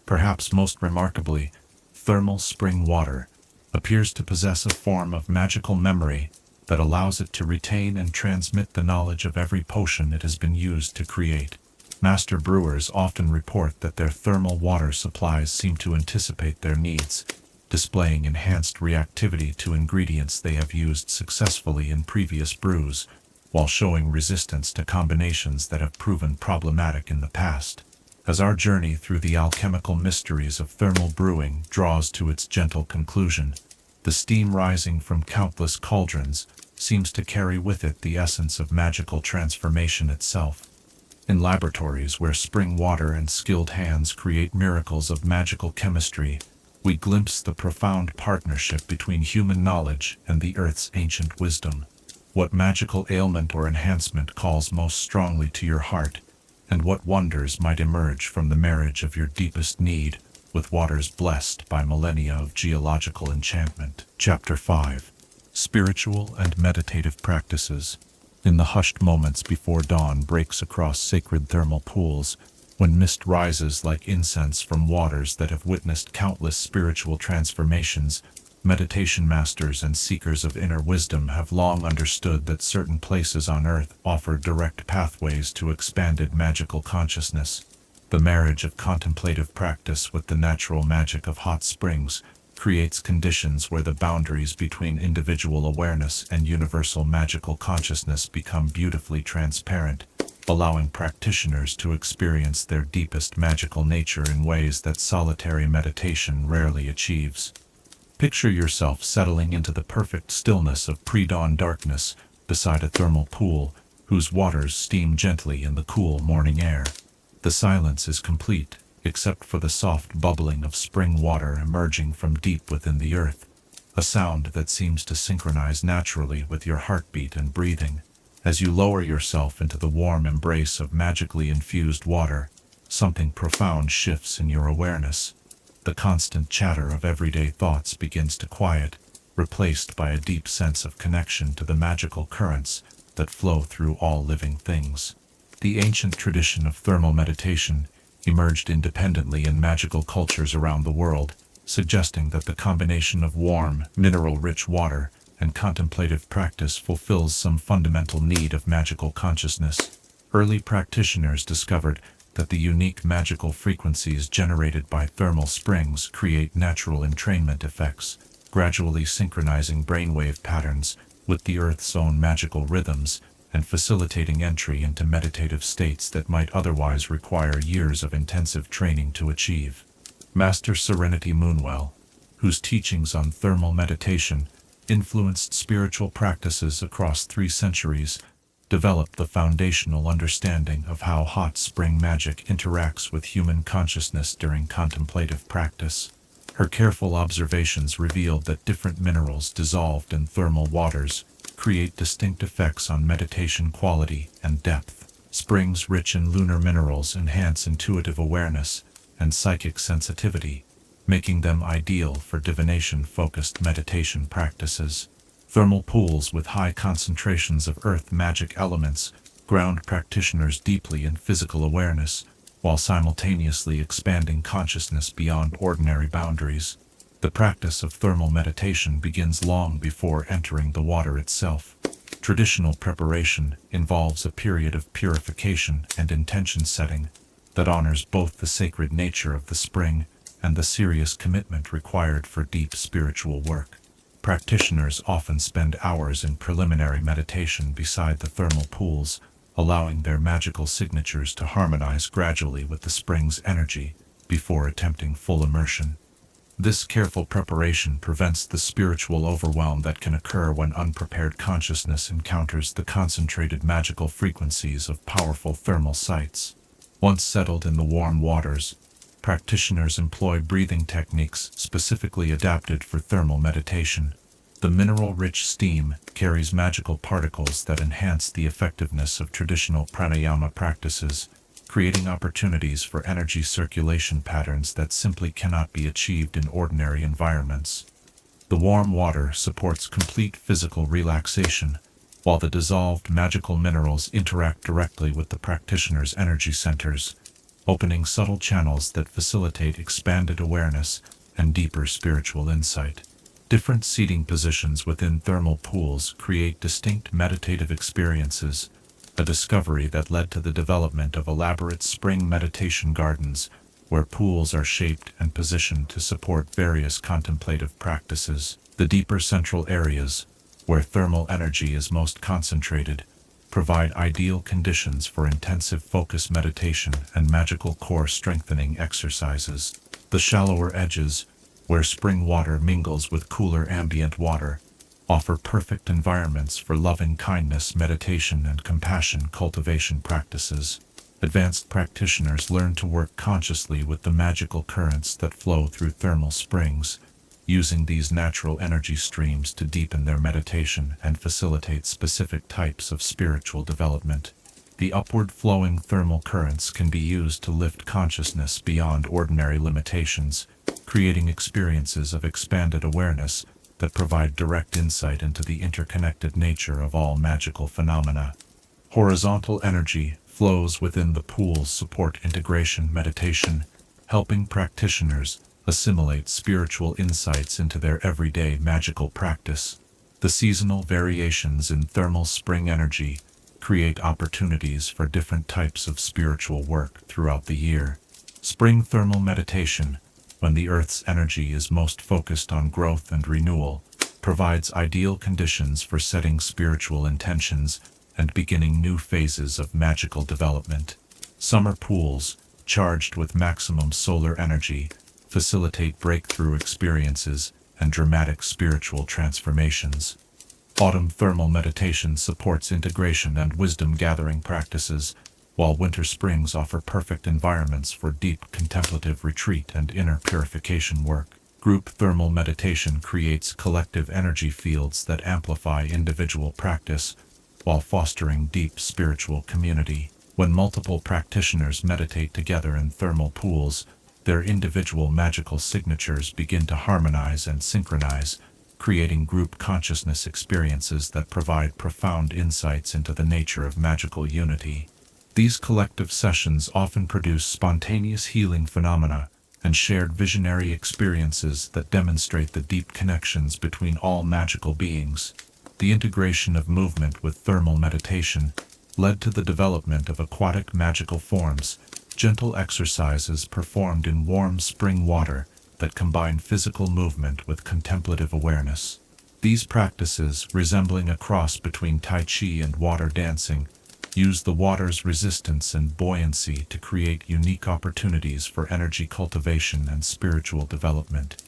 Perhaps most remarkably, thermal spring water appears to possess a form of magical memory that allows it to retain and transmit the knowledge of every potion it has been used to create. Master brewers often report that their thermal water supplies seem to anticipate their needs, displaying enhanced reactivity to ingredients they have used successfully in previous brews, while showing resistance to combinations that have proven problematic in the past. As our journey through the alchemical mysteries of thermal brewing draws to its gentle conclusion, the steam rising from countless cauldrons seems to carry with it the essence of magical transformation itself. In laboratories where spring water and skilled hands create miracles of magical chemistry, we glimpse the profound partnership between human knowledge and the Earth's ancient wisdom. What magical ailment or enhancement calls most strongly to your heart, and what wonders might emerge from the marriage of your deepest need with waters blessed by millennia of geological enchantment. Chapter 5. Spiritual and Meditative Practices. In the hushed moments before dawn breaks across sacred thermal pools, when mist rises like incense from waters that have witnessed countless spiritual transformations, meditation masters and seekers of inner wisdom have long understood that certain places on Earth offer direct pathways to expanded magical consciousness. The marriage of contemplative practice with the natural magic of hot springs creates conditions where the boundaries between individual awareness and universal magical consciousness become beautifully transparent, allowing practitioners to experience their deepest magical nature in ways that solitary meditation rarely achieves. Picture yourself settling into the perfect stillness of pre-dawn darkness beside a thermal pool whose waters steam gently in the cool morning air. The silence is complete, except for the soft bubbling of spring water emerging from deep within the earth, a sound that seems to synchronize naturally with your heartbeat and breathing. As you lower yourself into the warm embrace of magically infused water, something profound shifts in your awareness. The constant chatter of everyday thoughts begins to quiet, replaced by a deep sense of connection to the magical currents that flow through all living things. The ancient tradition of thermal meditation emerged independently in magical cultures around the world, suggesting that the combination of warm, mineral-rich water and contemplative practice fulfills some fundamental need of magical consciousness. Early practitioners discovered that the unique magical frequencies generated by thermal springs create natural entrainment effects, gradually synchronizing brainwave patterns with the Earth's own magical rhythms and facilitating entry into meditative states that might otherwise require years of intensive training to achieve. Master Serenity Moonwell, whose teachings on thermal meditation influenced spiritual practices across 3 centuries, developed the foundational understanding of how hot spring magic interacts with human consciousness during contemplative practice. Her careful observations revealed that different minerals dissolved in thermal waters create distinct effects on meditation quality and depth. Springs rich in lunar minerals enhance intuitive awareness, and psychic sensitivity, making them ideal for divination-focused meditation practices. Thermal pools with high concentrations of earth magic elements ground practitioners deeply in physical awareness, while simultaneously expanding consciousness beyond ordinary boundaries. The practice of thermal meditation begins long before entering the water itself. Traditional preparation involves a period of purification and intention setting that honors both the sacred nature of the spring and the serious commitment required for deep spiritual work. Practitioners often spend hours in preliminary meditation beside the thermal pools, allowing their magical signatures to harmonize gradually with the spring's energy before attempting full immersion. This careful preparation prevents the spiritual overwhelm that can occur when unprepared consciousness encounters the concentrated magical frequencies of powerful thermal sites. Once settled in the warm waters, practitioners employ breathing techniques specifically adapted for thermal meditation. The mineral-rich steam carries magical particles that enhance the effectiveness of traditional pranayama practices, creating opportunities for energy circulation patterns that simply cannot be achieved in ordinary environments. The warm water supports complete physical relaxation, while the dissolved magical minerals interact directly with the practitioner's energy centers, opening subtle channels that facilitate expanded awareness and deeper spiritual insight. Different seating positions within thermal pools create distinct meditative experiences, a discovery that led to the development of elaborate spring meditation gardens, where pools are shaped and positioned to support various contemplative practices. The deeper central areas, where thermal energy is most concentrated, provide ideal conditions for intensive focus meditation and magical core strengthening exercises. The shallower edges, where spring water mingles with cooler ambient water, offer perfect environments for loving-kindness meditation and compassion cultivation practices. Advanced practitioners learn to work consciously with the magical currents that flow through thermal springs, using these natural energy streams to deepen their meditation and facilitate specific types of spiritual development. The upward-flowing thermal currents can be used to lift consciousness beyond ordinary limitations, creating experiences of expanded awareness that provide direct insight into the interconnected nature of all magical phenomena. Horizontal energy flows within the pools support integration meditation, helping practitioners assimilate spiritual insights into their everyday magical practice. The seasonal variations in thermal spring energy create opportunities for different types of spiritual work throughout the year. Spring thermal meditation, when the Earth's energy is most focused on growth and renewal, provides ideal conditions for setting spiritual intentions and beginning new phases of magical development. Summer pools, charged with maximum solar energy, facilitate breakthrough experiences and dramatic spiritual transformations. Autumn thermal meditation supports integration and wisdom-gathering practices, while winter springs offer perfect environments for deep contemplative retreat and inner purification work. Group thermal meditation creates collective energy fields that amplify individual practice, while fostering deep spiritual community. When multiple practitioners meditate together in thermal pools, their individual magical signatures begin to harmonize and synchronize, creating group consciousness experiences that provide profound insights into the nature of magical unity. These collective sessions often produce spontaneous healing phenomena and shared visionary experiences that demonstrate the deep connections between all magical beings. The integration of movement with thermal meditation led to the development of aquatic magical forms, gentle exercises performed in warm spring water that combine physical movement with contemplative awareness. These practices, resembling a cross between Tai Chi and water dancing, use the water's resistance and buoyancy to create unique opportunities for energy cultivation and spiritual development.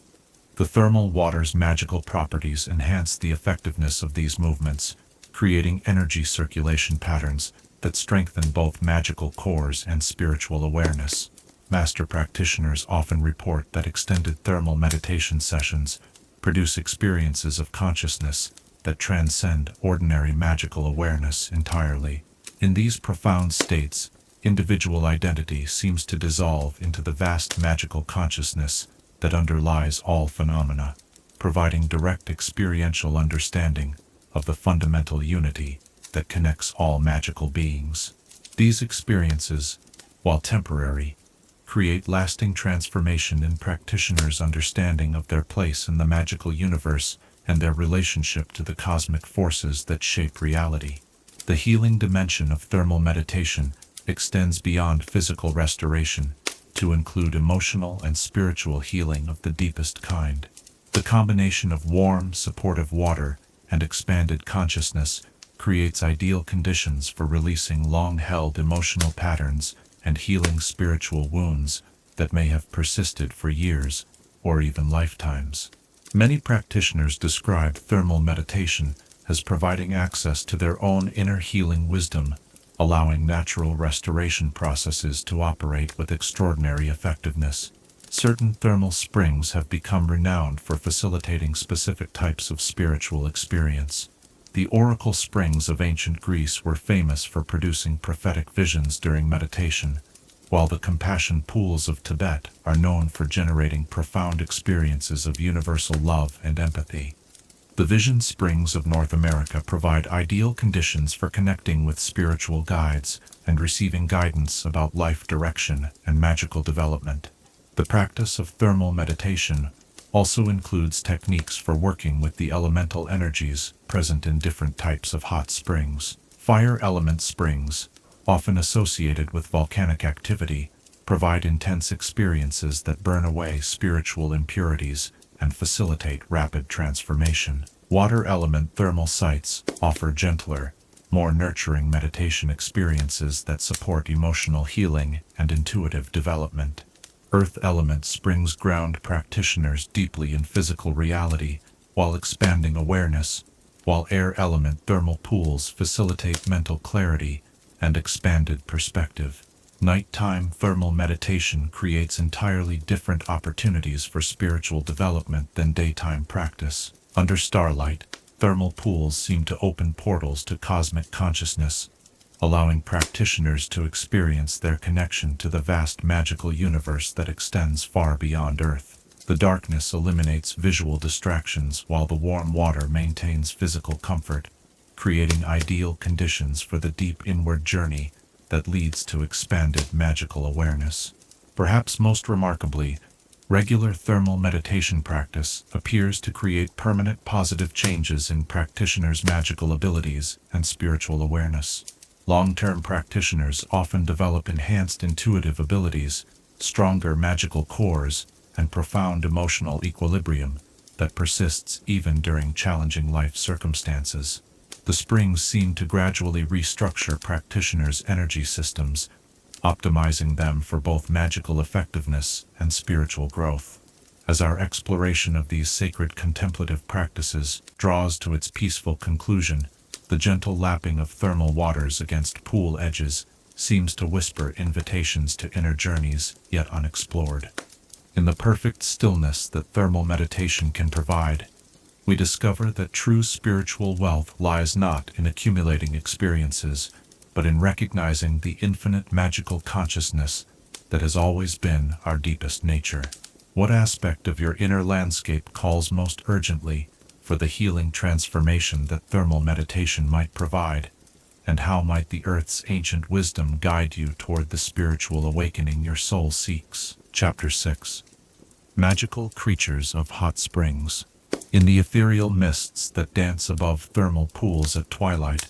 The thermal water's magical properties enhance the effectiveness of these movements, creating energy circulation patterns that strengthen both magical cores and spiritual awareness. Master practitioners often report that extended thermal meditation sessions produce experiences of consciousness that transcend ordinary magical awareness entirely. In these profound states, individual identity seems to dissolve into the vast magical consciousness that underlies all phenomena, providing direct experiential understanding of the fundamental unity that connects all magical beings. These experiences, while temporary, create lasting transformation in practitioners' understanding of their place in the magical universe and their relationship to the cosmic forces that shape reality. The healing dimension of thermal meditation extends beyond physical restoration to include emotional and spiritual healing of the deepest kind. The combination of warm, supportive water and expanded consciousness creates ideal conditions for releasing long-held emotional patterns and healing spiritual wounds that may have persisted for years or even lifetimes. Many practitioners describe thermal meditation as providing access to their own inner healing wisdom, allowing natural restoration processes to operate with extraordinary effectiveness. Certain thermal springs have become renowned for facilitating specific types of spiritual experience. The oracle springs of ancient Greece were famous for producing prophetic visions during meditation, while the compassion pools of Tibet are known for generating profound experiences of universal love and empathy. The vision springs of North America provide ideal conditions for connecting with spiritual guides and receiving guidance about life direction and magical development. The practice of thermal meditation also includes techniques for working with the elemental energies present in different types of hot springs. Fire element springs, often associated with volcanic activity, provide intense experiences that burn away spiritual impurities and facilitate rapid transformation. Water element thermal sites offer gentler, more nurturing meditation experiences that support emotional healing and intuitive development. Earth element springs ground practitioners deeply in physical reality while expanding awareness, while air element thermal pools facilitate mental clarity and expanded perspective. Nighttime thermal meditation creates entirely different opportunities for spiritual development than daytime practice. Under starlight, thermal pools seem to open portals to cosmic consciousness, allowing practitioners to experience their connection to the vast magical universe that extends far beyond Earth. The darkness eliminates visual distractions while the warm water maintains physical comfort, creating ideal conditions for the deep inward journey that leads to expanded magical awareness. Perhaps most remarkably, regular thermal meditation practice appears to create permanent positive changes in practitioners' magical abilities and spiritual awareness. Long-term practitioners often develop enhanced intuitive abilities, stronger magical cores, and profound emotional equilibrium that persists even during challenging life circumstances. The springs seem to gradually restructure practitioners' energy systems, optimizing them for both magical effectiveness and spiritual growth. As our exploration of these sacred contemplative practices draws to its peaceful conclusion, the gentle lapping of thermal waters against pool edges seems to whisper invitations to inner journeys yet unexplored. In the perfect stillness that thermal meditation can provide, we discover that true spiritual wealth lies not in accumulating experiences, but in recognizing the infinite magical consciousness that has always been our deepest nature. What aspect of your inner landscape calls most urgently for the healing transformation that thermal meditation might provide, and how might the Earth's ancient wisdom guide you toward the spiritual awakening your soul seeks? Chapter 6. Magical Creatures of Hot Springs. In the ethereal mists that dance above thermal pools at twilight,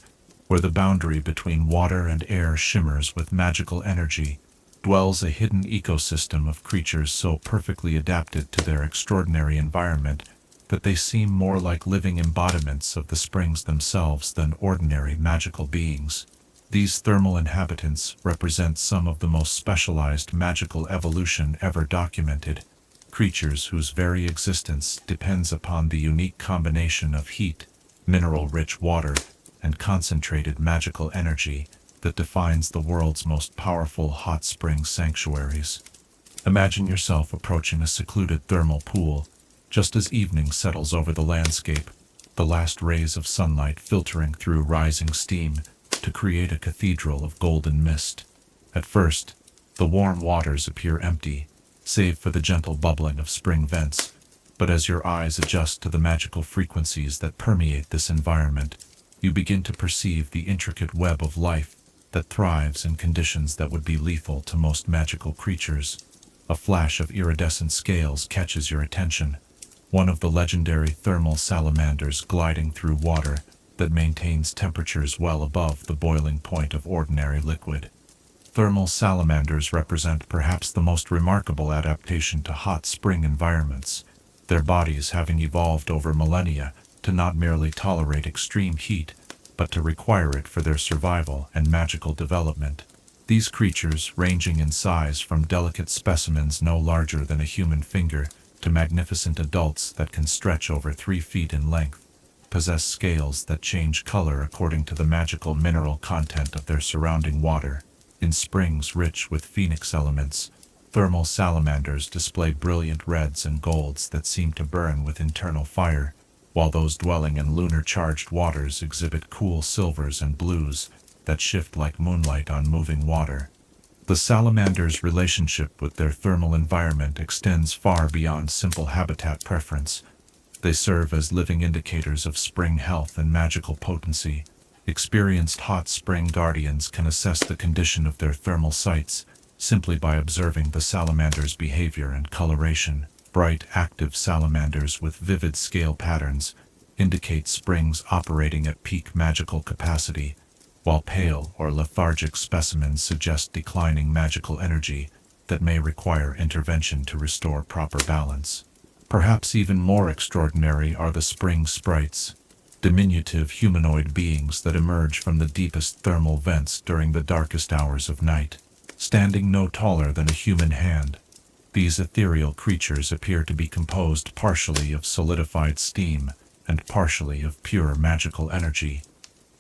where the boundary between water and air shimmers with magical energy, dwells a hidden ecosystem of creatures so perfectly adapted to their extraordinary environment that they seem more like living embodiments of the springs themselves than ordinary magical beings. These thermal inhabitants represent some of the most specialized magical evolution ever documented, creatures whose very existence depends upon the unique combination of heat, mineral-rich water, and concentrated magical energy that defines the world's most powerful hot spring sanctuaries. Imagine yourself approaching a secluded thermal pool, just as evening settles over the landscape, the last rays of sunlight filtering through rising steam to create a cathedral of golden mist. At first, the warm waters appear empty, save for the gentle bubbling of spring vents, but as your eyes adjust to the magical frequencies that permeate this environment, you begin to perceive the intricate web of life that thrives in conditions that would be lethal to most magical creatures. A flash of iridescent scales catches your attention, one of the legendary thermal salamanders gliding through water that maintains temperatures well above the boiling point of ordinary liquid. Thermal salamanders represent perhaps the most remarkable adaptation to hot spring environments, their bodies having evolved over millennia to not merely tolerate extreme heat, but to require it for their survival and magical development. These creatures, ranging in size from delicate specimens no larger than a human finger to magnificent adults that can stretch over 3 feet in length, possess scales that change color according to the magical mineral content of their surrounding water. In springs rich with phoenix elements, thermal salamanders display brilliant reds and golds that seem to burn with internal fire, while those dwelling in lunar-charged waters exhibit cool silvers and blues that shift like moonlight on moving water. The salamander's relationship with their thermal environment extends far beyond simple habitat preference. They serve as living indicators of spring health and magical potency. Experienced hot spring guardians can assess the condition of their thermal sites simply by observing the salamander's behavior and coloration. Bright, active salamanders with vivid scale patterns indicate springs operating at peak magical capacity, while pale or lethargic specimens suggest declining magical energy that may require intervention to restore proper balance. Perhaps even more extraordinary are the spring sprites, diminutive humanoid beings that emerge from the deepest thermal vents during the darkest hours of night, standing no taller than a human hand. These ethereal creatures appear to be composed partially of solidified steam and partially of pure magical energy,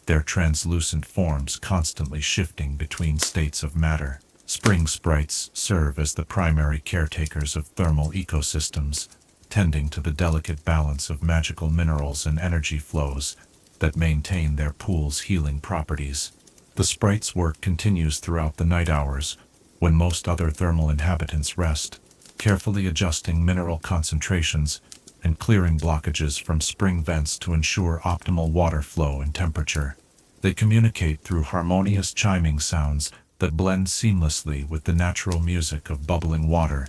their translucent forms constantly shifting between states of matter. Spring sprites serve as the primary caretakers of thermal ecosystems, tending to the delicate balance of magical minerals and energy flows that maintain their pool's healing properties. The sprite's work continues throughout the night hours, when most other thermal inhabitants rest, carefully adjusting mineral concentrations and clearing blockages from spring vents to ensure optimal water flow and temperature. They communicate through harmonious chiming sounds that blend seamlessly with the natural music of bubbling water,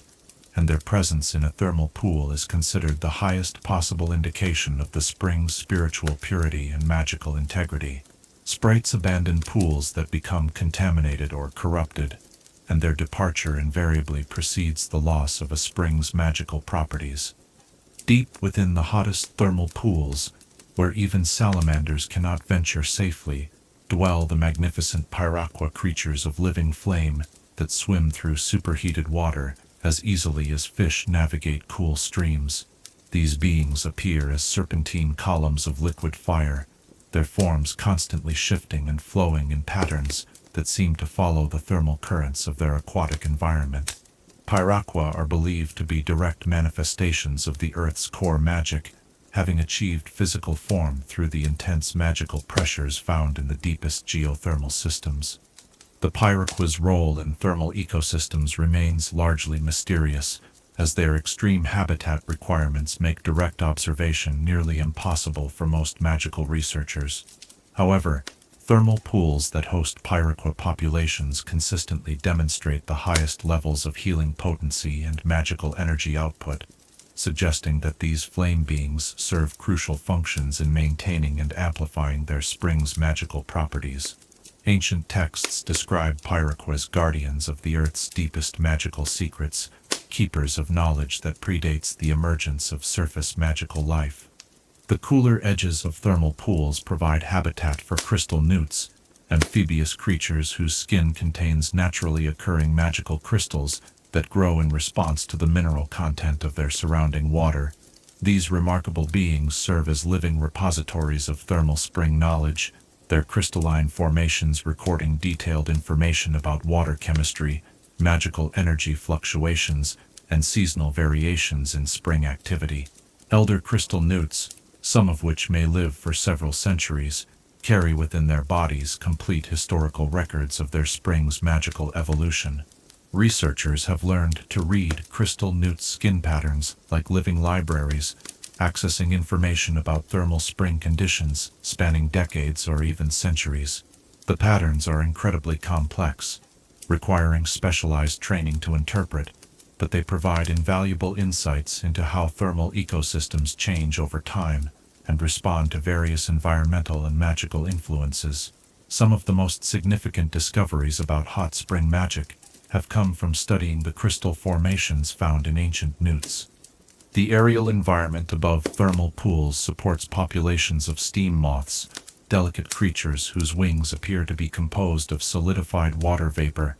and their presence in a thermal pool is considered the highest possible indication of the spring's spiritual purity and magical integrity. Sprites abandon pools that become contaminated or corrupted, and their departure invariably precedes the loss of a spring's magical properties. Deep within the hottest thermal pools, where even salamanders cannot venture safely, dwell the magnificent pyraqua creatures of living flame that swim through superheated water as easily as fish navigate cool streams. These beings appear as serpentine columns of liquid fire, their forms constantly shifting and flowing in patterns that seem to follow the thermal currents of their aquatic environment. Pyraqua are believed to be direct manifestations of the Earth's core magic, having achieved physical form through the intense magical pressures found in the deepest geothermal systems. The pyraqua's role in thermal ecosystems remains largely mysterious, as their extreme habitat requirements make direct observation nearly impossible for most magical researchers. However, thermal pools that host pyraqua populations consistently demonstrate the highest levels of healing potency and magical energy output, suggesting that these flame beings serve crucial functions in maintaining and amplifying their spring's magical properties. Ancient texts describe pyraqua as guardians of the Earth's deepest magical secrets, keepers of knowledge that predates the emergence of surface magical life. The cooler edges of thermal pools provide habitat for crystal newts, amphibious creatures whose skin contains naturally occurring magical crystals that grow in response to the mineral content of their surrounding water. These remarkable beings serve as living repositories of thermal spring knowledge, their crystalline formations recording detailed information about water chemistry, magical energy fluctuations, and seasonal variations in spring activity. Elder crystal newts, some of which may live for several centuries, carry within their bodies complete historical records of their spring's magical evolution. Researchers have learned to read crystal newt's skin patterns like living libraries, accessing information about thermal spring conditions spanning decades or even centuries. The patterns are incredibly complex, requiring specialized training to interpret, but they provide invaluable insights into how thermal ecosystems change over time and respond to various environmental and magical influences. Some of the most significant discoveries about hot spring magic have come from studying the crystal formations found in ancient newts. The aerial environment above thermal pools supports populations of steam moths, delicate creatures whose wings appear to be composed of solidified water vapor,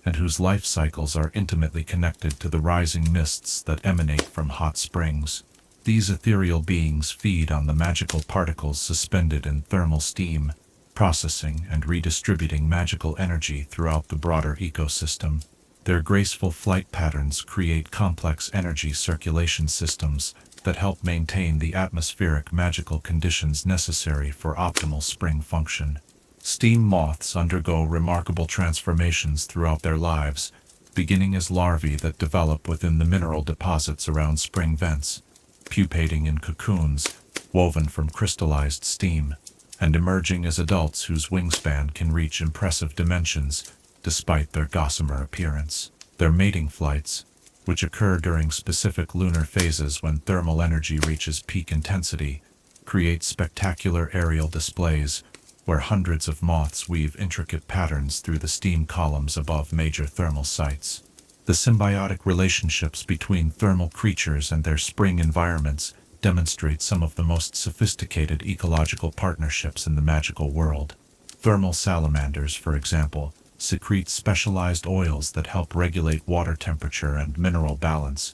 and whose life cycles are intimately connected to the rising mists that emanate from hot springs. These ethereal beings feed on the magical particles suspended in thermal steam, processing and redistributing magical energy throughout the broader ecosystem. Their graceful flight patterns create complex energy circulation systems that help maintain the atmospheric magical conditions necessary for optimal spring function. Steam moths undergo remarkable transformations throughout their lives, beginning as larvae that develop within the mineral deposits around spring vents, pupating in cocoons woven from crystallized steam, and emerging as adults whose wingspan can reach impressive dimensions despite their gossamer appearance. Their mating flights, which occur during specific lunar phases when thermal energy reaches peak intensity, create spectacular aerial displays where hundreds of moths weave intricate patterns through the steam columns above major thermal sites. The symbiotic relationships between thermal creatures and their spring environments demonstrate some of the most sophisticated ecological partnerships in the magical world. Thermal salamanders, for example, secrete specialized oils that help regulate water temperature and mineral balance,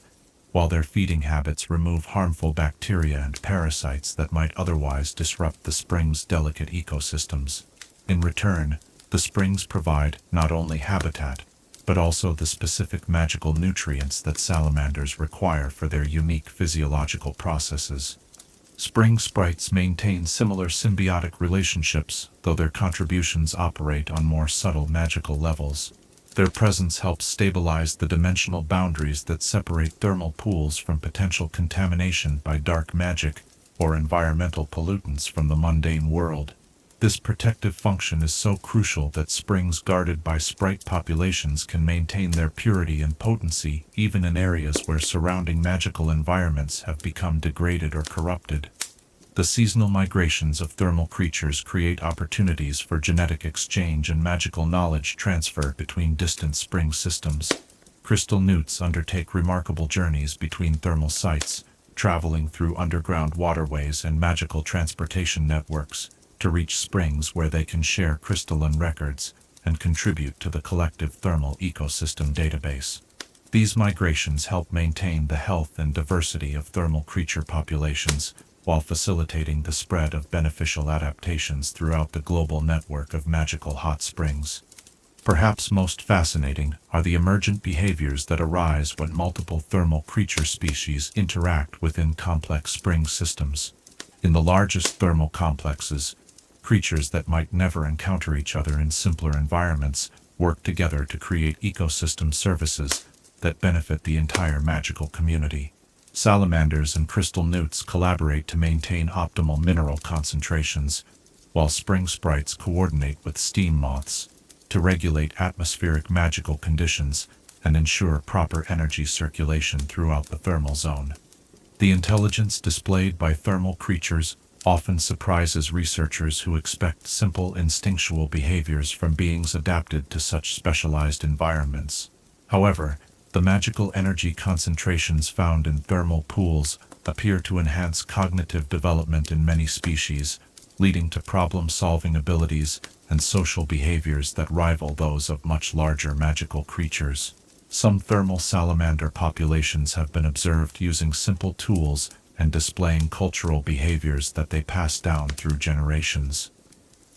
while their feeding habits remove harmful bacteria and parasites that might otherwise disrupt the spring's delicate ecosystems. In return, the springs provide not only habitat, but also the specific magical nutrients that salamanders require for their unique physiological processes. Spring sprites maintain similar symbiotic relationships, though their contributions operate on more subtle magical levels. Their presence helps stabilize the dimensional boundaries that separate thermal pools from potential contamination by dark magic or environmental pollutants from the mundane world. This protective function is so crucial that springs guarded by sprite populations can maintain their purity and potency even in areas where surrounding magical environments have become degraded or corrupted. The seasonal migrations of thermal creatures create opportunities for genetic exchange and magical knowledge transfer between distant spring systems. Crystal newts undertake remarkable journeys between thermal sites, traveling through underground waterways and magical transportation networks to reach springs where they can share crystalline records and contribute to the collective thermal ecosystem database. These migrations help maintain the health and diversity of thermal creature populations, while facilitating the spread of beneficial adaptations throughout the global network of magical hot springs. Perhaps most fascinating are the emergent behaviors that arise when multiple thermal creature species interact within complex spring systems. In the largest thermal complexes, creatures that might never encounter each other in simpler environments work together to create ecosystem services that benefit the entire magical community. Salamanders and crystal newts collaborate to maintain optimal mineral concentrations, while spring sprites coordinate with steam moths to regulate atmospheric magical conditions and ensure proper energy circulation throughout the thermal zone. The intelligence displayed by thermal creatures often surprises researchers who expect simple instinctual behaviors from beings adapted to such specialized environments. However, the magical energy concentrations found in thermal pools appear to enhance cognitive development in many species, leading to problem-solving abilities and social behaviors that rival those of much larger magical creatures. Some thermal salamander populations have been observed using simple tools and displaying cultural behaviors that they pass down through generations.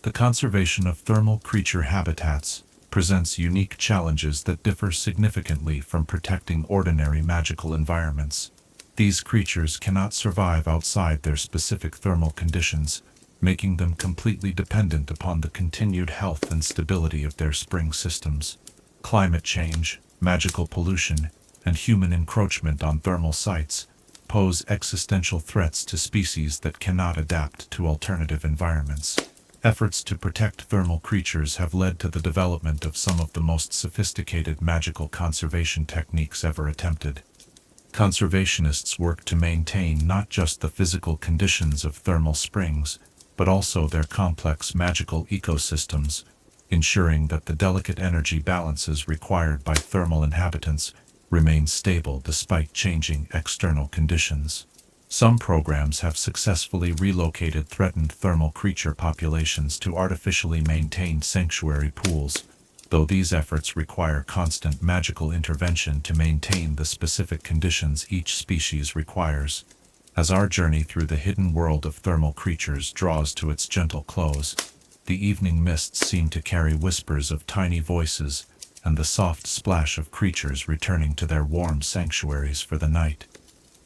The conservation of thermal creature habitats presents unique challenges that differ significantly from protecting ordinary magical environments. These creatures cannot survive outside their specific thermal conditions, making them completely dependent upon the continued health and stability of their spring systems. Climate change, magical pollution, and human encroachment on thermal sites pose existential threats to species that cannot adapt to alternative environments. Efforts to protect thermal creatures have led to the development of some of the most sophisticated magical conservation techniques ever attempted. Conservationists work to maintain not just the physical conditions of thermal springs, but also their complex magical ecosystems, ensuring that the delicate energy balances required by thermal inhabitants remain stable despite changing external conditions. Some programs have successfully relocated threatened thermal creature populations to artificially maintained sanctuary pools, though these efforts require constant magical intervention to maintain the specific conditions each species requires. As our journey through the hidden world of thermal creatures draws to its gentle close, the evening mists seem to carry whispers of tiny voices and the soft splash of creatures returning to their warm sanctuaries for the night.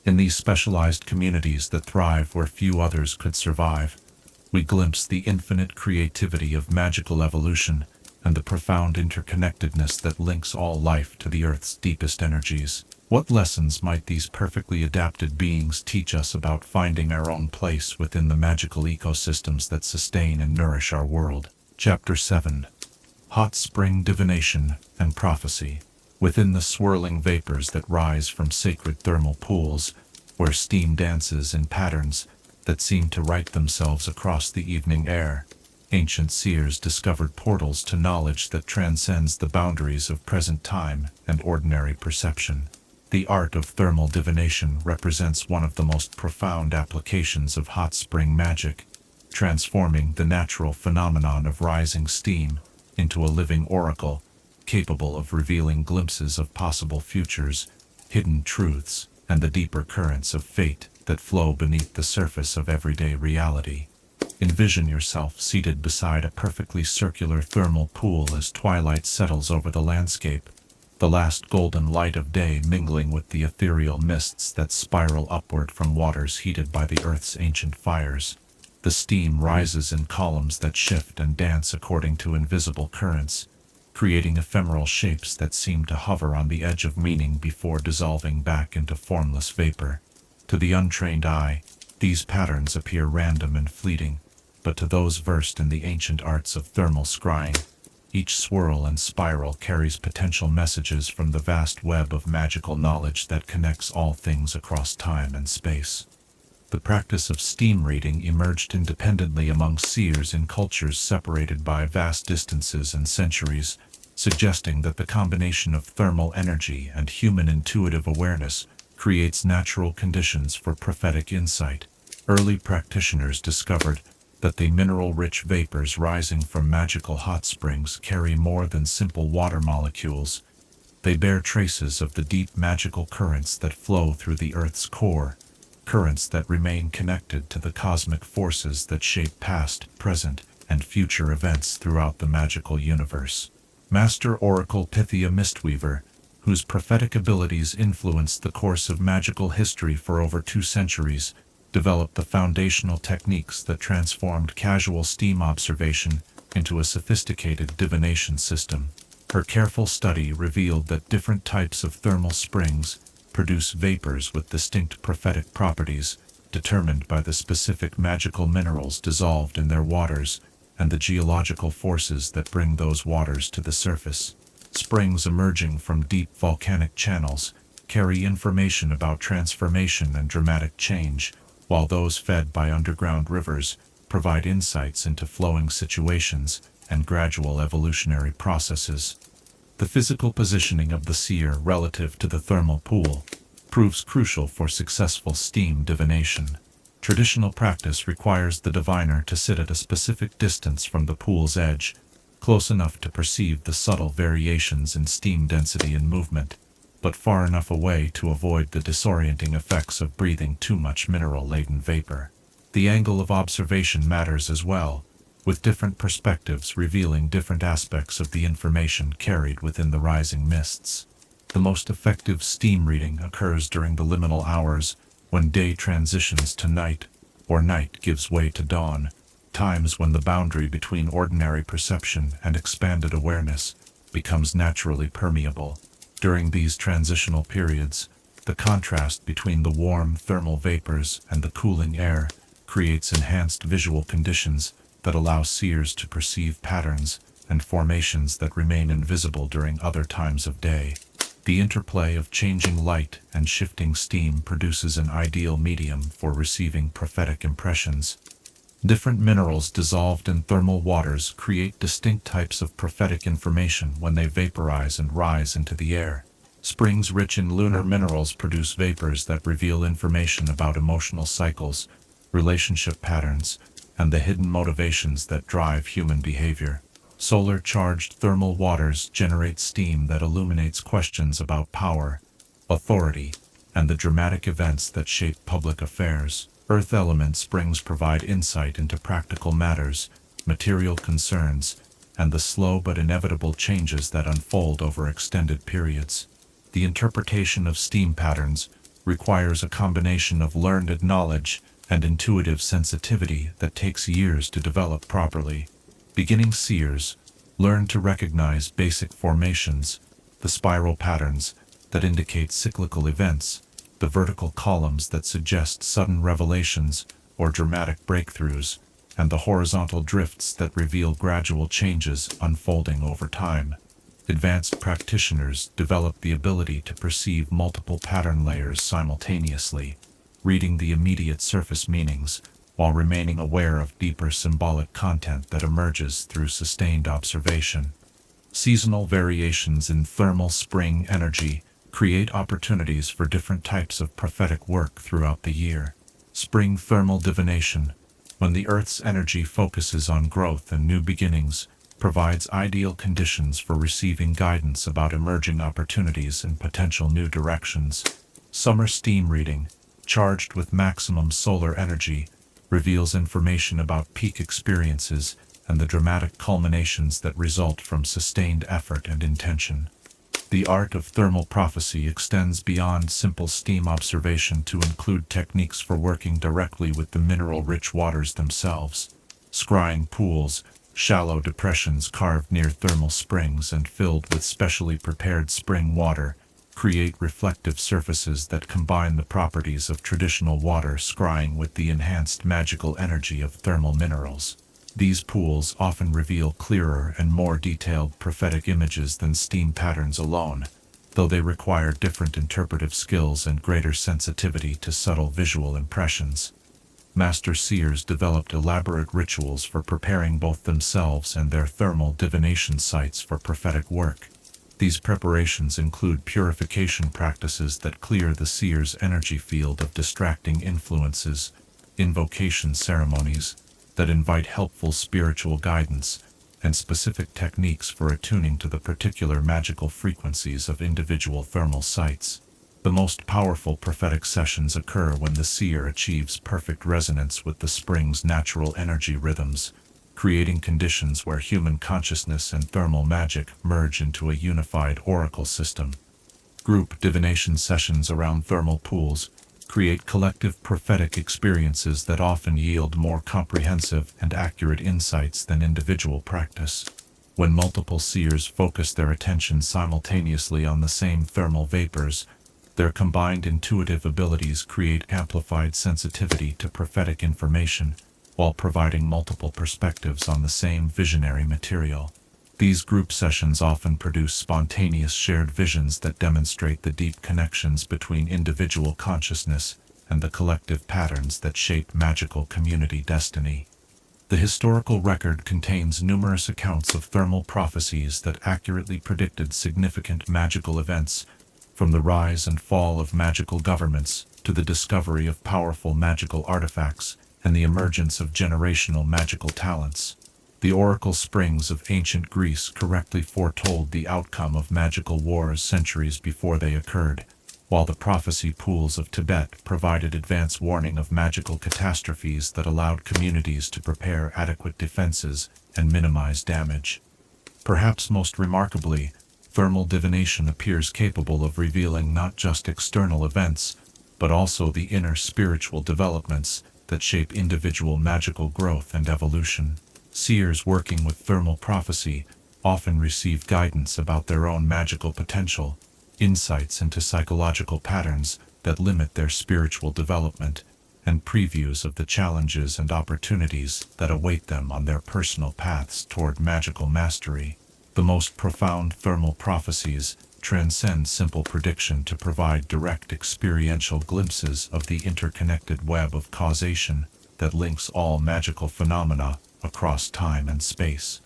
In these specialized communities that thrive where few others could survive, we glimpse the infinite creativity of magical evolution and the profound interconnectedness that links all life to the Earth's deepest energies. What lessons might these perfectly adapted beings teach us about finding our own place within the magical ecosystems that sustain and nourish our world? Chapter 7. Hot Spring Divination and Prophecy. Within the swirling vapors that rise from sacred thermal pools, where steam dances in patterns that seem to write themselves across the evening air, ancient seers discovered portals to knowledge that transcends the boundaries of present time and ordinary perception. The art of thermal divination represents one of the most profound applications of hot spring magic, transforming the natural phenomenon of rising steam into a living oracle, capable of revealing glimpses of possible futures, hidden truths, and the deeper currents of fate that flow beneath the surface of everyday reality. Envision yourself seated beside a perfectly circular thermal pool as twilight settles over the landscape, the last golden light of day mingling with the ethereal mists that spiral upward from waters heated by the Earth's ancient fires. The steam rises in columns that shift and dance according to invisible currents, creating ephemeral shapes that seem to hover on the edge of meaning before dissolving back into formless vapor. To the untrained eye, these patterns appear random and fleeting, but to those versed in the ancient arts of thermal scrying, each swirl and spiral carries potential messages from the vast web of magical knowledge that connects all things across time and space. The practice of steam reading emerged independently among seers in cultures separated by vast distances and centuries, suggesting that the combination of thermal energy and human intuitive awareness creates natural conditions for prophetic insight. Early practitioners discovered that the mineral-rich vapors rising from magical hot springs carry more than simple water molecules. They bear traces of the deep magical currents that flow through the Earth's core, currents that remain connected to the cosmic forces that shape past, present, and future events throughout the magical universe. Master Oracle Pythia Mistweaver, whose prophetic abilities influenced the course of magical history for over 2 centuries, developed the foundational techniques that transformed casual steam observation into a sophisticated divination system. Her careful study revealed that different types of thermal springs produce vapors with distinct prophetic properties, determined by the specific magical minerals dissolved in their waters and the geological forces that bring those waters to the surface. Springs emerging from deep volcanic channels carry information about transformation and dramatic change, while those fed by underground rivers provide insights into flowing situations and gradual evolutionary processes. The physical positioning of the seer relative to the thermal pool proves crucial for successful steam divination. Traditional practice requires the diviner to sit at a specific distance from the pool's edge, close enough to perceive the subtle variations in steam density and movement, but far enough away to avoid the disorienting effects of breathing too much mineral-laden vapor. The angle of observation matters as well, with different perspectives revealing different aspects of the information carried within the rising mists. The most effective steam reading occurs during the liminal hours, when day transitions to night, or night gives way to dawn, times when the boundary between ordinary perception and expanded awareness becomes naturally permeable. During these transitional periods, the contrast between the warm thermal vapors and the cooling air creates enhanced visual conditions that allow seers to perceive patterns and formations that remain invisible during other times of day. The interplay of changing light and shifting steam produces an ideal medium for receiving prophetic impressions. Different minerals dissolved in thermal waters create distinct types of prophetic information when they vaporize and rise into the air. Springs rich in lunar minerals produce vapors that reveal information about emotional cycles, relationship patterns, and the hidden motivations that drive human behavior. Solar-charged thermal waters generate steam that illuminates questions about power, authority, and the dramatic events that shape public affairs. Earth element springs provide insight into practical matters, material concerns, and the slow but inevitable changes that unfold over extended periods. The interpretation of steam patterns requires a combination of learned knowledge and intuitive sensitivity that takes years to develop properly. Beginning seers learn to recognize basic formations, the spiral patterns that indicate cyclical events, the vertical columns that suggest sudden revelations or dramatic breakthroughs, and the horizontal drifts that reveal gradual changes unfolding over time. Advanced practitioners develop the ability to perceive multiple pattern layers simultaneously, reading the immediate surface meanings while remaining aware of deeper symbolic content that emerges through sustained observation. Seasonal variations in thermal spring energy create opportunities for different types of prophetic work throughout the year. Spring thermal divination, when the Earth's energy focuses on growth and new beginnings, provides ideal conditions for receiving guidance about emerging opportunities and potential new directions. Summer steam reading, charged with maximum solar energy, reveals information about peak experiences and the dramatic culminations that result from sustained effort and intention. The art of thermal prophecy extends beyond simple steam observation to include techniques for working directly with the mineral-rich waters themselves. Scrying pools, shallow depressions carved near thermal springs and filled with specially prepared spring water, create reflective surfaces that combine the properties of traditional water scrying with the enhanced magical energy of thermal minerals. These pools often reveal clearer and more detailed prophetic images than steam patterns alone, though they require different interpretive skills and greater sensitivity to subtle visual impressions. Master seers developed elaborate rituals for preparing both themselves and their thermal divination sites for prophetic work. These preparations include purification practices that clear the seer's energy field of distracting influences, invocation ceremonies that invite helpful spiritual guidance, and specific techniques for attuning to the particular magical frequencies of individual thermal sites. The most powerful prophetic sessions occur when the seer achieves perfect resonance with the spring's natural energy rhythms, creating conditions where human consciousness and thermal magic merge into a unified oracle system. Group divination sessions around thermal pools create collective prophetic experiences that often yield more comprehensive and accurate insights than individual practice. When multiple seers focus their attention simultaneously on the same thermal vapors, their combined intuitive abilities create amplified sensitivity to prophetic information, while providing multiple perspectives on the same visionary material. These group sessions often produce spontaneous shared visions that demonstrate the deep connections between individual consciousness and the collective patterns that shape magical community destiny. The historical record contains numerous accounts of thermal prophecies that accurately predicted significant magical events, from the rise and fall of magical governments to the discovery of powerful magical artifacts and the emergence of generational magical talents. The oracle springs of ancient Greece correctly foretold the outcome of magical wars centuries before they occurred, while the prophecy pools of Tibet provided advance warning of magical catastrophes that allowed communities to prepare adequate defenses and minimize damage. Perhaps most remarkably, thermal divination appears capable of revealing not just external events, but also the inner spiritual developments that shape individual magical growth and evolution. Seers working with thermal prophecy often receive guidance about their own magical potential, insights into psychological patterns that limit their spiritual development, and previews of the challenges and opportunities that await them on their personal paths toward magical mastery. The most profound thermal prophecies transcend simple prediction to provide direct experiential glimpses of the interconnected web of causation that links all magical phenomena across time and space.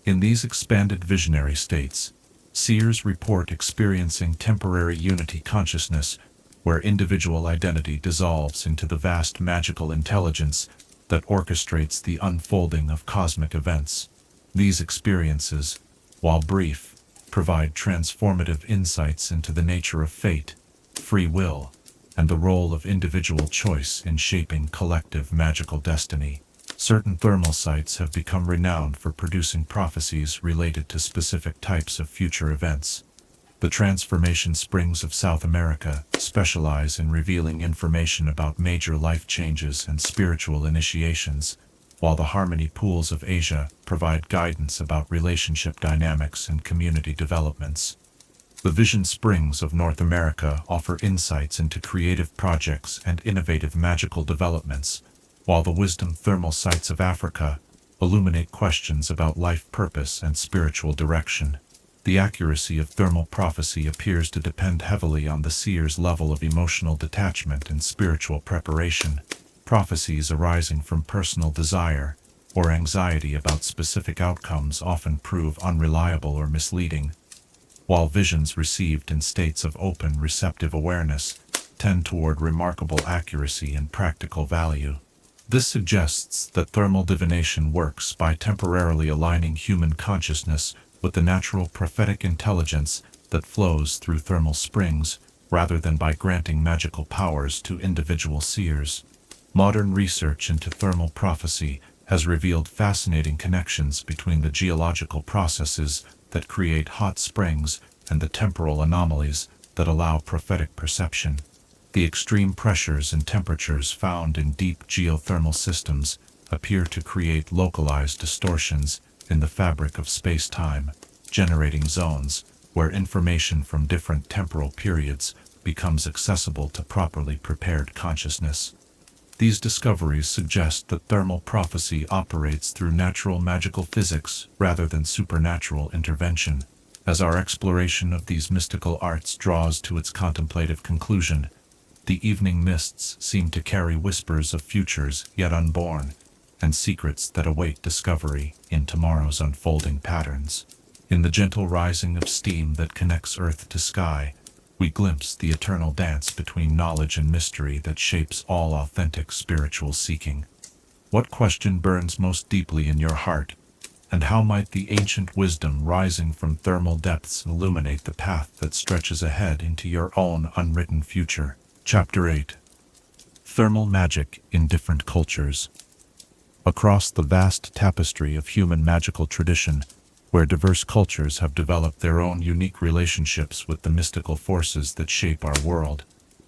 In these expanded visionary states, seers report experiencing temporary unity consciousness, where individual identity dissolves into the vast magical intelligence that orchestrates the unfolding of cosmic events. These experiences, while brief, provide transformative insights into the nature of fate, free will, and the role of individual choice in shaping collective magical destiny. Certain thermal sites have become renowned for producing prophecies related to specific types of future events. The transformation springs of South America specialize in revealing information about major life changes and spiritual initiations, while the harmony pools of Asia provide guidance about relationship dynamics and community developments. The vision springs of North America offer insights into creative projects and innovative magical developments, while the wisdom thermal sites of Africa illuminate questions about life purpose and spiritual direction. The accuracy of thermal prophecy appears to depend heavily on the seer's level of emotional detachment and spiritual preparation. Prophecies arising from personal desire or anxiety about specific outcomes often prove unreliable or misleading, while visions received in states of open, receptive awareness tend toward remarkable accuracy and practical value. This suggests that thermal divination works by temporarily aligning human consciousness with the natural prophetic intelligence that flows through thermal springs, rather than by granting magical powers to individual seers. Modern research into thermal prophecy has revealed fascinating connections between the geological processes that create hot springs and the temporal anomalies that allow prophetic perception. The extreme pressures and temperatures found in deep geothermal systems appear to create localized distortions in the fabric of space-time, generating zones where information from different temporal periods becomes accessible to properly prepared consciousness. These discoveries suggest that thermal prophecy operates through natural magical physics rather than supernatural intervention. As our exploration of these mystical arts draws to its contemplative conclusion, the evening mists seem to carry whispers of futures yet unborn, and secrets that await discovery in tomorrow's unfolding patterns. In the gentle rising of steam that connects earth to sky, we glimpse the eternal dance between knowledge and mystery that shapes all authentic spiritual seeking. What question burns most deeply in your heart, and how might the ancient wisdom rising from thermal depths illuminate the path that stretches ahead into your own unwritten future? Chapter 8. Thermal Magic in Different Cultures. Across the vast tapestry of human magical tradition, where diverse cultures have developed their own unique relationships with the mystical forces that shape our world,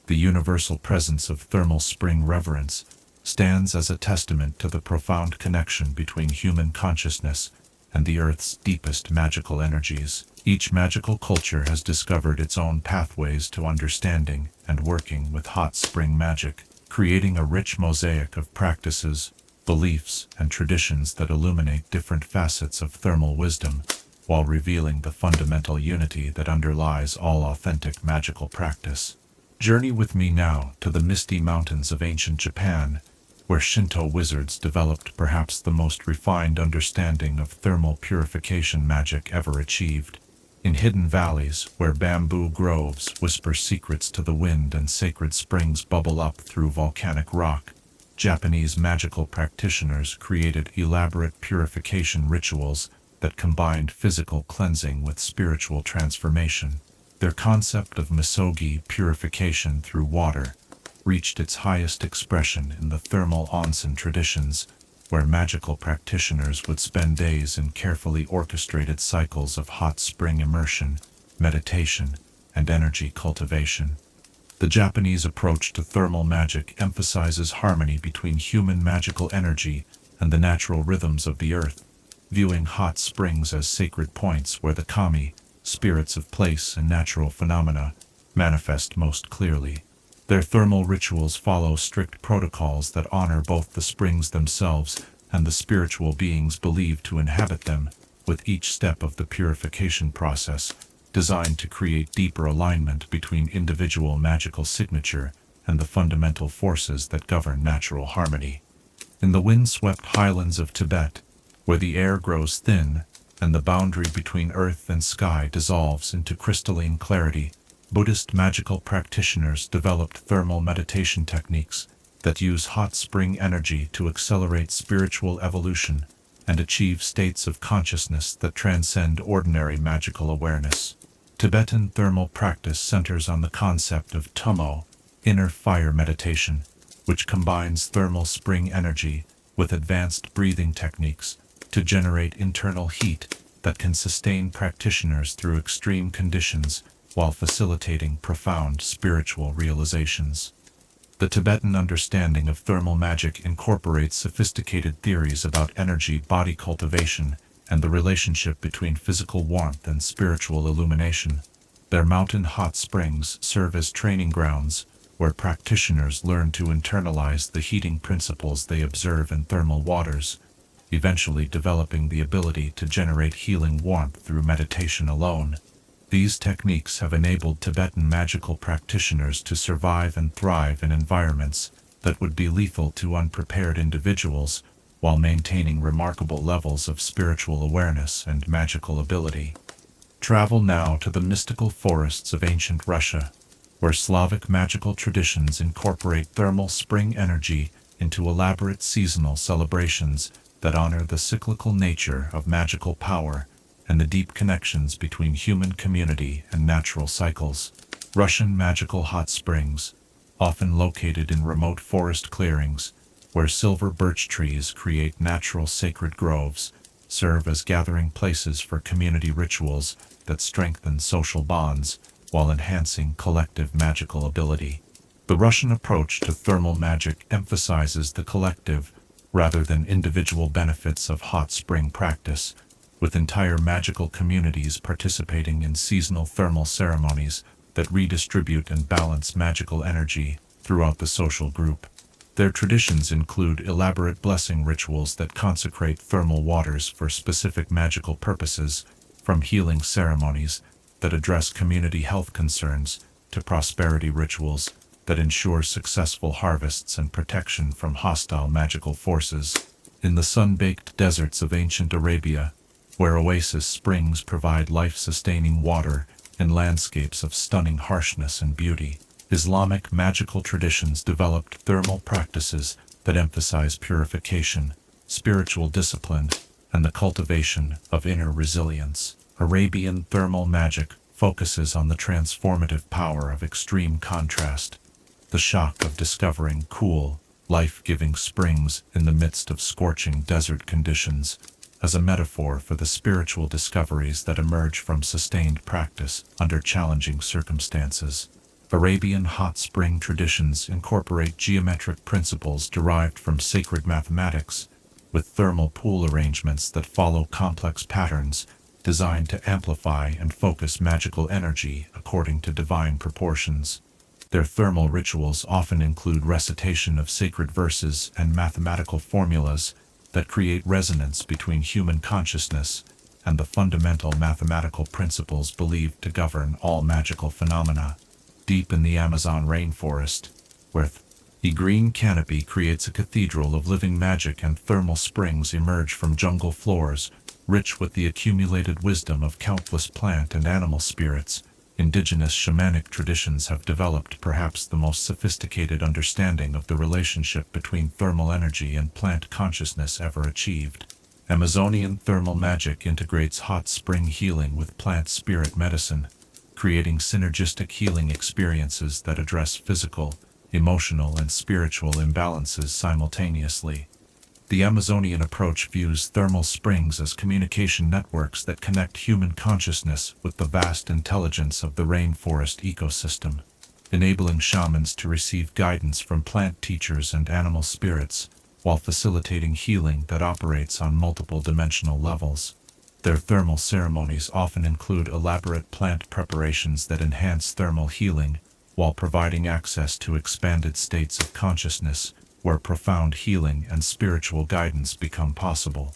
the universal presence of thermal spring reverence stands as a testament to the profound connection between human consciousness and the Earth's deepest magical energies. Each magical culture has discovered its own pathways to understanding and working with hot spring magic, creating a rich mosaic of practices, beliefs, and traditions that illuminate different facets of thermal wisdom, while revealing the fundamental unity that underlies all authentic magical practice. Journey with me now to the misty mountains of ancient Japan, where Shinto wizards developed perhaps the most refined understanding of thermal purification magic ever achieved. In hidden valleys, where bamboo groves whisper secrets to the wind and sacred springs bubble up through volcanic rock, Japanese magical practitioners created elaborate purification rituals that combined physical cleansing with spiritual transformation. Their concept of misogi, purification through water, reached its highest expression in the thermal onsen traditions, where magical practitioners would spend days in carefully orchestrated cycles of hot spring immersion, meditation, and energy cultivation. The Japanese approach to thermal magic emphasizes harmony between human magical energy and the natural rhythms of the earth, viewing hot springs as sacred points where the kami, spirits of place and natural phenomena, manifest most clearly. Their thermal rituals follow strict protocols that honor both the springs themselves and the spiritual beings believed to inhabit them, with each step of the purification process designed to create deeper alignment between individual magical signature and the fundamental forces that govern natural harmony. In the wind-swept highlands of Tibet, where the air grows thin and the boundary between earth and sky dissolves into crystalline clarity, Buddhist magical practitioners developed thermal meditation techniques that use hot spring energy to accelerate spiritual evolution and achieve states of consciousness that transcend ordinary magical awareness. Tibetan thermal practice centers on the concept of tummo, inner fire meditation, which combines thermal spring energy with advanced breathing techniques to generate internal heat that can sustain practitioners through extreme conditions while facilitating profound spiritual realizations. The Tibetan understanding of thermal magic incorporates sophisticated theories about energy-body cultivation and the relationship between physical warmth and spiritual illumination. Their mountain hot springs serve as training grounds where practitioners learn to internalize the heating principles they observe in thermal waters, eventually developing the ability to generate healing warmth through meditation alone. These techniques have enabled Tibetan magical practitioners to survive and thrive in environments that would be lethal to unprepared individuals while maintaining remarkable levels of spiritual awareness and magical ability. Travel now to the mystical forests of ancient Russia, where Slavic magical traditions incorporate thermal spring energy into elaborate seasonal celebrations that honor the cyclical nature of magical power and the deep connections between human community and natural cycles. Russian magical hot springs, often located in remote forest clearings, where silver birch trees create natural sacred groves, serve as gathering places for community rituals that strengthen social bonds while enhancing collective magical ability. The Russian approach to thermal magic emphasizes the collective rather than individual benefits of hot spring practice, with entire magical communities participating in seasonal thermal ceremonies that redistribute and balance magical energy throughout the social group. Their traditions include elaborate blessing rituals that consecrate thermal waters for specific magical purposes, from healing ceremonies that address community health concerns to prosperity rituals that ensure successful harvests and protection from hostile magical forces. In the sun-baked deserts of ancient Arabia, where oasis springs provide life-sustaining water in landscapes of stunning harshness and beauty, Islamic magical traditions developed thermal practices that emphasize purification, spiritual discipline, and the cultivation of inner resilience. Arabian thermal magic focuses on the transformative power of extreme contrast, the shock of discovering cool, life-giving springs in the midst of scorching desert conditions, as a metaphor for the spiritual discoveries that emerge from sustained practice under challenging circumstances. Arabian hot spring traditions incorporate geometric principles derived from sacred mathematics, with thermal pool arrangements that follow complex patterns designed to amplify and focus magical energy according to divine proportions. Their thermal rituals often include recitation of sacred verses and mathematical formulas that create resonance between human consciousness and the fundamental mathematical principles believed to govern all magical phenomena. Deep in the Amazon rainforest, where the green canopy creates a cathedral of living magic and thermal springs emerge from jungle floors, rich with the accumulated wisdom of countless plant and animal spirits, indigenous shamanic traditions have developed perhaps the most sophisticated understanding of the relationship between thermal energy and plant consciousness ever achieved. Amazonian thermal magic integrates hot spring healing with plant spirit medicine, creating synergistic healing experiences that address physical, emotional, and spiritual imbalances simultaneously. The Amazonian approach views thermal springs as communication networks that connect human consciousness with the vast intelligence of the rainforest ecosystem. enabling shamans to receive guidance from plant teachers and animal spirits, while facilitating healing that operates on multiple dimensional levels. Their thermal ceremonies often include elaborate plant preparations that enhance thermal healing, while providing access to expanded states of consciousness, where profound healing and spiritual guidance become possible.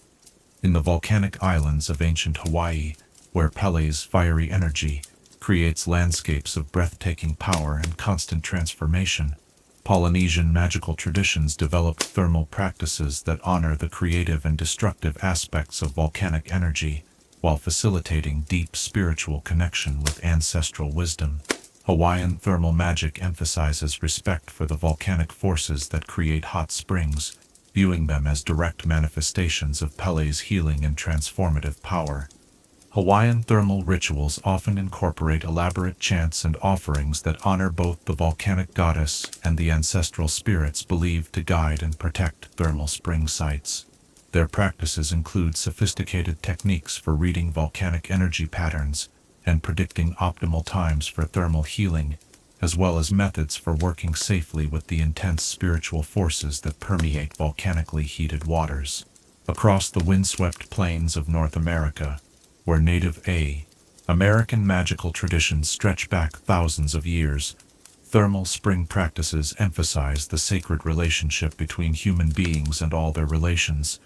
In the volcanic islands of ancient Hawaii, where Pele's fiery energy creates landscapes of breathtaking power and constant transformation, Polynesian magical traditions developed thermal practices that honor the creative and destructive aspects of volcanic energy, while facilitating deep spiritual connection with ancestral wisdom. Hawaiian thermal magic emphasizes respect for the volcanic forces that create hot springs, viewing them as direct manifestations of Pele's healing and transformative power. Hawaiian thermal rituals often incorporate elaborate chants and offerings that honor both the volcanic goddess and the ancestral spirits believed to guide and protect thermal spring sites. Their practices include sophisticated techniques for reading volcanic energy patterns and predicting optimal times for thermal healing, as well as methods for working safely with the intense spiritual forces that permeate volcanically heated waters. Across the windswept plains of North America, where Native American magical traditions stretch back thousands of years, thermal spring practices emphasize the sacred relationship between human beings and all their relations,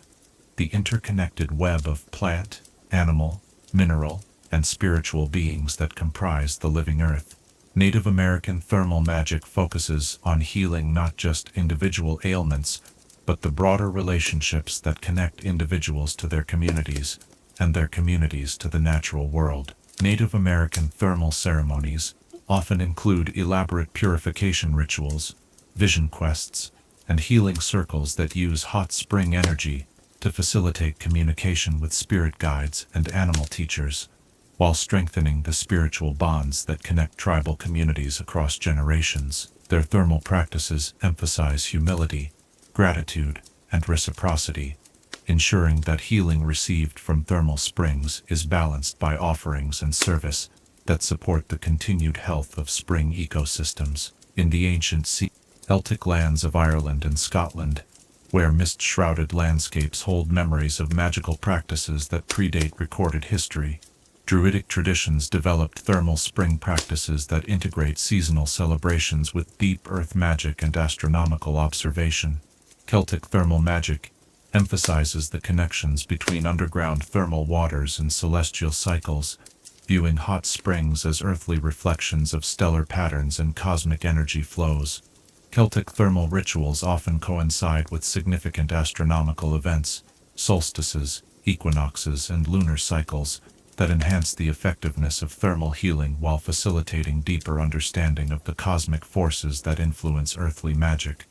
the interconnected web of plant, animal, mineral, and spiritual beings that comprise the living earth. Native American thermal magic focuses on healing not just individual ailments, but the broader relationships that connect individuals to their communities, and their communities to the natural world. Native American thermal ceremonies often include elaborate purification rituals, vision quests, and healing circles that use hot spring energy to facilitate communication with spirit guides and animal teachers, while strengthening the spiritual bonds that connect tribal communities across generations. Their thermal practices emphasize humility, gratitude, and reciprocity, ensuring that healing received from thermal springs is balanced by offerings and service that support the continued health of spring ecosystems. In the ancient Celtic lands of Ireland and Scotland, where mist-shrouded landscapes hold memories of magical practices that predate recorded history, Druidic traditions developed thermal spring practices that integrate seasonal celebrations with deep earth magic and astronomical observation. Celtic thermal magic emphasizes the connections between underground thermal waters and celestial cycles, viewing hot springs as earthly reflections of stellar patterns and cosmic energy flows. Celtic thermal rituals often coincide with significant astronomical events, solstices, equinoxes, and lunar cycles that enhance the effectiveness of thermal healing while facilitating deeper understanding of the cosmic forces that influence earthly magic.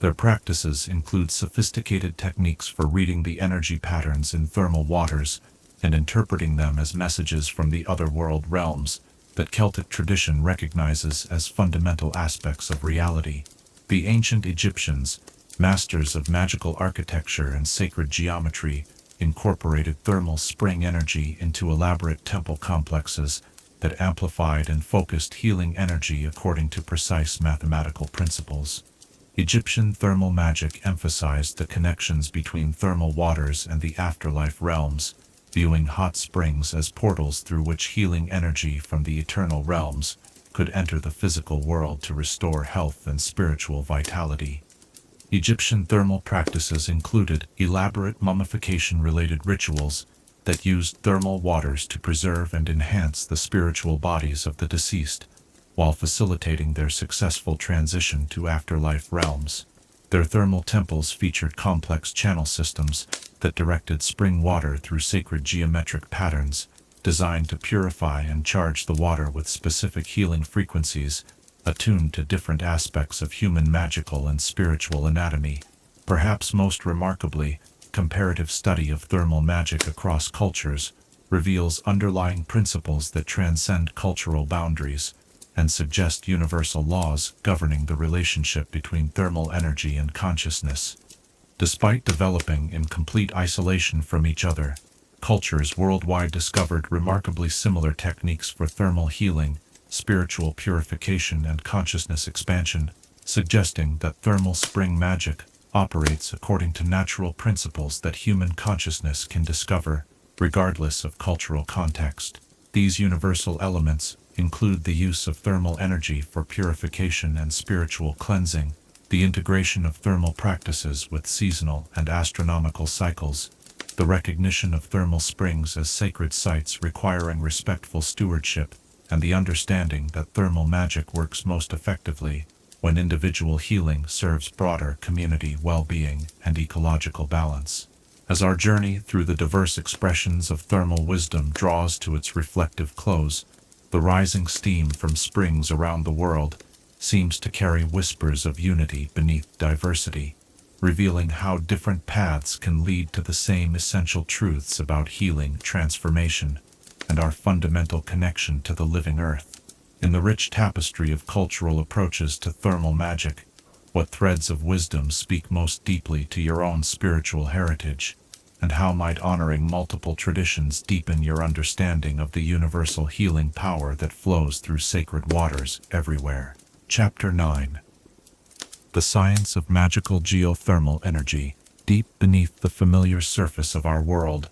Their practices include sophisticated techniques for reading the energy patterns in thermal waters and interpreting them as messages from the otherworld realms that Celtic tradition recognizes as fundamental aspects of reality. The ancient Egyptians, masters of magical architecture and sacred geometry, incorporated thermal spring energy into elaborate temple complexes that amplified and focused healing energy according to precise mathematical principles. Egyptian thermal magic emphasized the connections between thermal waters and the afterlife realms, viewing hot springs as portals through which healing energy from the eternal realms could enter the physical world to restore health and spiritual vitality. Egyptian thermal practices included elaborate mummification-related rituals that used thermal waters to preserve and enhance the spiritual bodies of the deceased, while facilitating their successful transition to afterlife realms. Their thermal temples featured complex channel systems that directed spring water through sacred geometric patterns, designed to purify and charge the water with specific healing frequencies, attuned to different aspects of human magical and spiritual anatomy. Perhaps most remarkably, comparative study of thermal magic across cultures reveals underlying principles that transcend cultural boundaries and suggest universal laws governing the relationship between thermal energy and consciousness. Despite developing in complete isolation from each other, cultures worldwide discovered remarkably similar techniques for thermal healing spiritual purification and consciousness expansion, suggesting that thermal spring magic operates according to natural principles that human consciousness can discover, regardless of cultural context. These universal elements include the use of thermal energy for purification and spiritual cleansing, the integration of thermal practices with seasonal and astronomical cycles, the recognition of thermal springs as sacred sites requiring respectful stewardship, and the understanding that thermal magic works most effectively when individual healing serves broader community well-being and ecological balance. As our journey through the diverse expressions of thermal wisdom draws to its reflective close, the rising steam from springs around the world seems to carry whispers of unity beneath diversity, revealing how different paths can lead to the same essential truths about healing, transformation, and our fundamental connection to the living earth. In the rich tapestry of cultural approaches to thermal magic, what threads of wisdom speak most deeply to your own spiritual heritage, and how might honoring multiple traditions deepen your understanding of the universal healing power that flows through sacred waters everywhere? Chapter 9. The Science of Magical Geothermal Energy. Deep beneath the familiar surface of our world,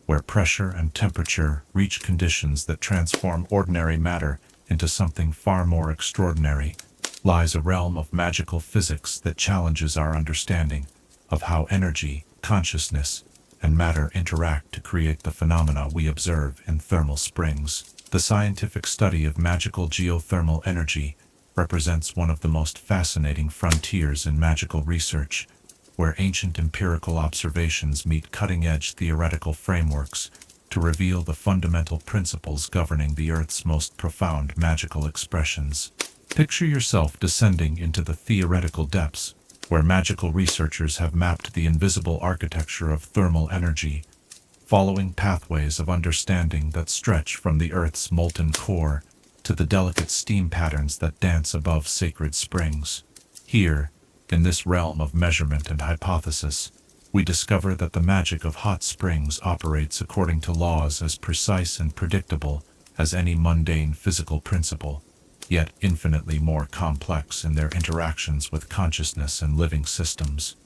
where pressure and temperature reach conditions that transform ordinary matter into something far more extraordinary, lies a realm of magical physics that challenges our understanding of how energy, consciousness, and matter interact to create the phenomena we observe in thermal springs. The scientific study of magical geothermal energy represents one of the most fascinating frontiers in magical research, where ancient empirical observations meet cutting-edge theoretical frameworks to reveal the fundamental principles governing the Earth's most profound magical expressions. Picture yourself descending into the theoretical depths, where magical researchers have mapped the invisible architecture of thermal energy, following pathways of understanding that stretch from the Earth's molten core to the delicate steam patterns that dance above sacred springs. Here, in this realm of measurement and hypothesis, we discover that the magic of hot springs operates according to laws as precise and predictable as any mundane physical principle, yet infinitely more complex in their interactions with consciousness and living systems.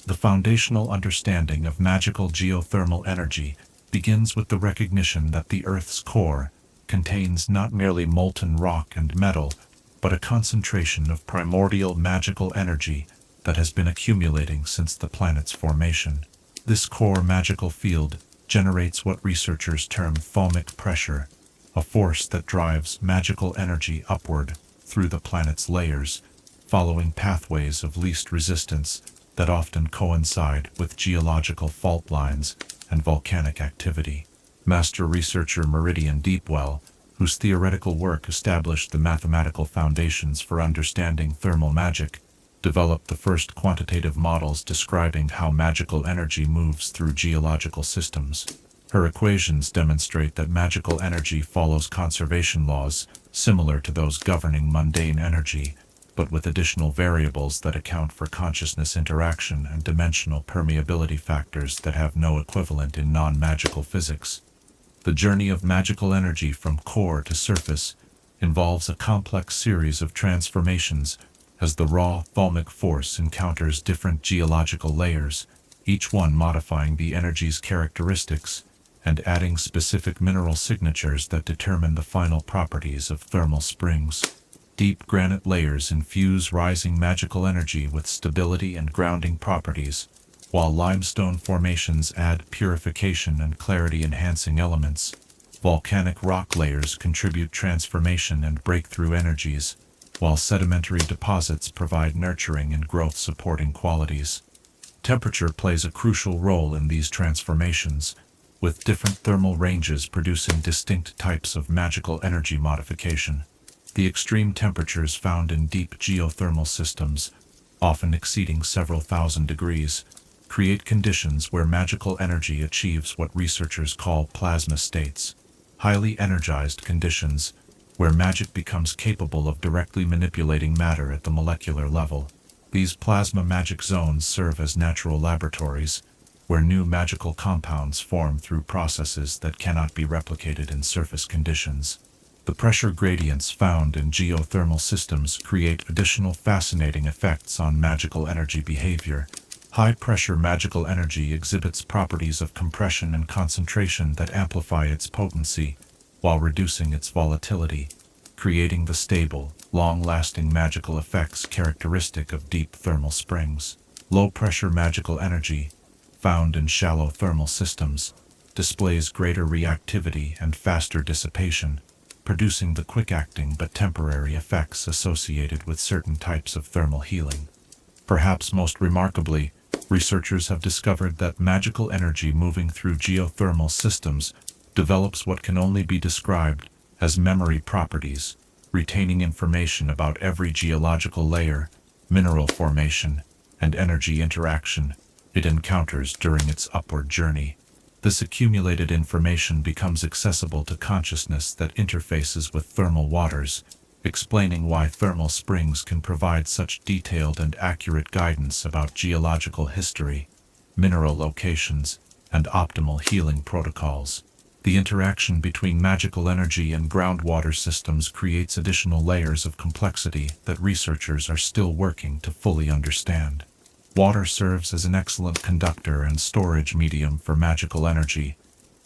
The foundational understanding of magical geothermal energy begins with the recognition that the Earth's core contains not merely molten rock and metal, but a concentration of primordial magical energy that has been accumulating since the planet's formation. This core magical field generates what researchers term thalmic pressure, a force that drives magical energy upward through the planet's layers, following pathways of least resistance that often coincide with geological fault lines and volcanic activity. Master researcher Meridian Deepwell, whose theoretical work established the mathematical foundations for understanding thermal magic, developed the first quantitative models describing how magical energy moves through geological systems. Her equations demonstrate that magical energy follows conservation laws similar to those governing mundane energy, but with additional variables that account for consciousness interaction and dimensional permeability factors that have no equivalent in non-magical physics. The journey of magical energy from core to surface involves a complex series of transformations as the raw thalmic force encounters different geological layers, each one modifying the energy's characteristics and adding specific mineral signatures that determine the final properties of thermal springs. Deep granite layers infuse rising magical energy with stability and grounding properties, while limestone formations add purification and clarity-enhancing elements. Volcanic rock layers contribute transformation and breakthrough energies, while sedimentary deposits provide nurturing and growth-supporting qualities. Temperature plays a crucial role in these transformations, with different thermal ranges producing distinct types of magical energy modification. The extreme temperatures found in deep geothermal systems, often exceeding several thousand degrees, create conditions where magical energy achieves what researchers call plasma states, highly energized conditions where magic becomes capable of directly manipulating matter at the molecular level. These plasma magic zones serve as natural laboratories, where new magical compounds form through processes that cannot be replicated in surface conditions. The pressure gradients found in geothermal systems create additional fascinating effects on magical energy behavior. High-pressure magical energy exhibits properties of compression and concentration that amplify its potency, while reducing its volatility, creating the stable, long-lasting magical effects characteristic of deep thermal springs. Low-pressure magical energy, found in shallow thermal systems, displays greater reactivity and faster dissipation, producing the quick-acting but temporary effects associated with certain types of thermal healing. Perhaps most remarkably, researchers have discovered that magical energy moving through geothermal systems develops what can only be described as memory properties, retaining information about every geological layer, mineral formation, and energy interaction it encounters during its upward journey. This accumulated information becomes accessible to consciousness that interfaces with thermal waters, explaining why thermal springs can provide such detailed and accurate guidance about geological history, mineral locations, and optimal healing protocols. The interaction between magical energy and groundwater systems creates additional layers of complexity that researchers are still working to fully understand. Water serves as an excellent conductor and storage medium for magical energy,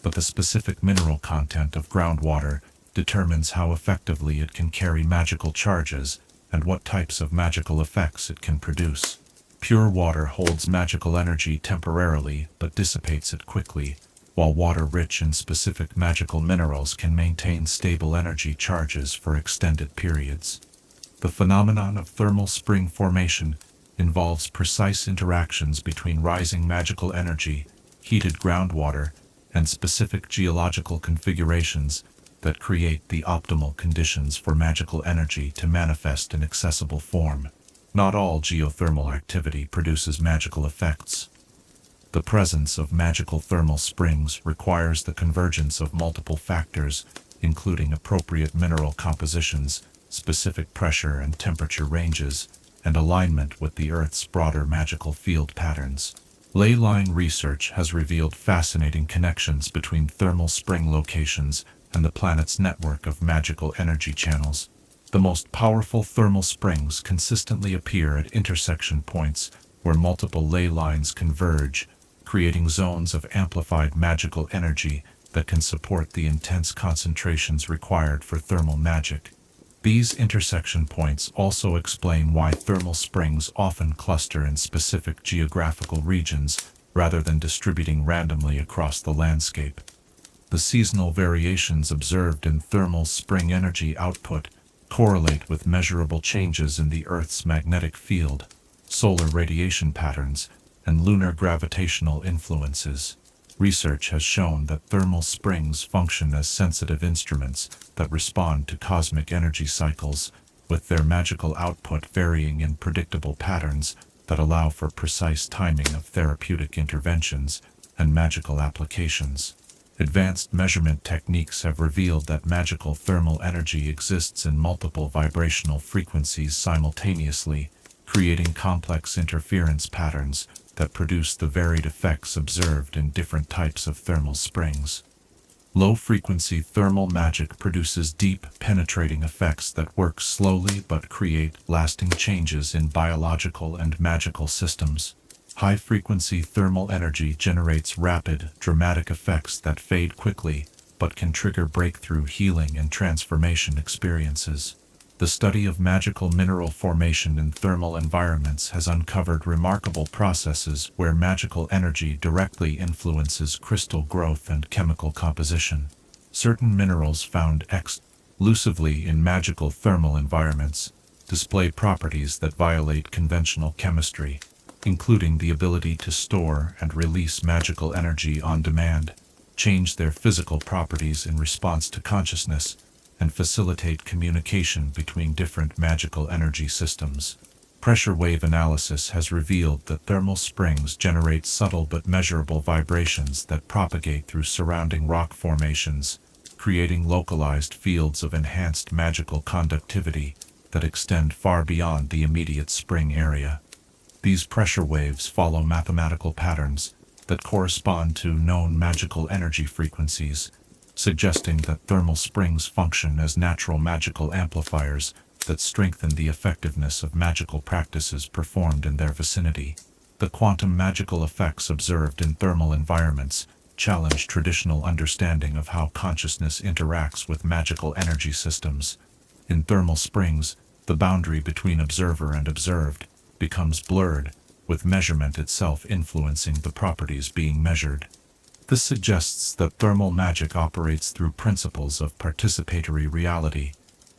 but the specific mineral content of groundwater determines how effectively it can carry magical charges and what types of magical effects it can produce. Pure water holds magical energy temporarily but dissipates it quickly, while water rich in specific magical minerals can maintain stable energy charges for extended periods. The phenomenon of thermal spring formation involves precise interactions between rising magical energy, heated groundwater, and specific geological configurations that create the optimal conditions for magical energy to manifest in accessible form. Not all geothermal activity produces magical effects. The presence of magical thermal springs requires the convergence of multiple factors, including appropriate mineral compositions, specific pressure and temperature ranges, and alignment with the Earth's broader magical field patterns. Ley-line research has revealed fascinating connections between thermal spring locations and the planet's network of magical energy channels. The most powerful thermal springs consistently appear at intersection points where multiple ley lines converge, creating zones of amplified magical energy that can support the intense concentrations required for thermal magic. These intersection points also explain why thermal springs often cluster in specific geographical regions rather than distributing randomly across the landscape. The seasonal variations observed in thermal spring energy output correlate with measurable changes in the Earth's magnetic field, solar radiation patterns, and lunar gravitational influences. Research has shown that thermal springs function as sensitive instruments that respond to cosmic energy cycles, with their magical output varying in predictable patterns that allow for precise timing of therapeutic interventions and magical applications. Advanced measurement techniques have revealed that magical thermal energy exists in multiple vibrational frequencies simultaneously, creating complex interference patterns that produce the varied effects observed in different types of thermal springs. Low-frequency thermal magic produces deep, penetrating effects that work slowly but create lasting changes in biological and magical systems. High-frequency thermal energy generates rapid, dramatic effects that fade quickly, but can trigger breakthrough healing and transformation experiences. The study of magical mineral formation in thermal environments has uncovered remarkable processes where magical energy directly influences crystal growth and chemical composition. Certain minerals found exclusively in magical thermal environments display properties that violate conventional chemistry, including the ability to store and release magical energy on demand, change their physical properties in response to consciousness, and facilitate communication between different magical energy systems. Pressure wave analysis has revealed that thermal springs generate subtle but measurable vibrations that propagate through surrounding rock formations, creating localized fields of enhanced magical conductivity that extend far beyond the immediate spring area. These pressure waves follow mathematical patterns that correspond to known magical energy frequencies, suggesting that thermal springs function as natural magical amplifiers that strengthen the effectiveness of magical practices performed in their vicinity. The quantum magical effects observed in thermal environments challenge traditional understanding of how consciousness interacts with magical energy systems. In thermal springs, the boundary between observer and observed becomes blurred, with measurement itself influencing the properties being measured. This suggests that thermal magic operates through principles of participatory reality,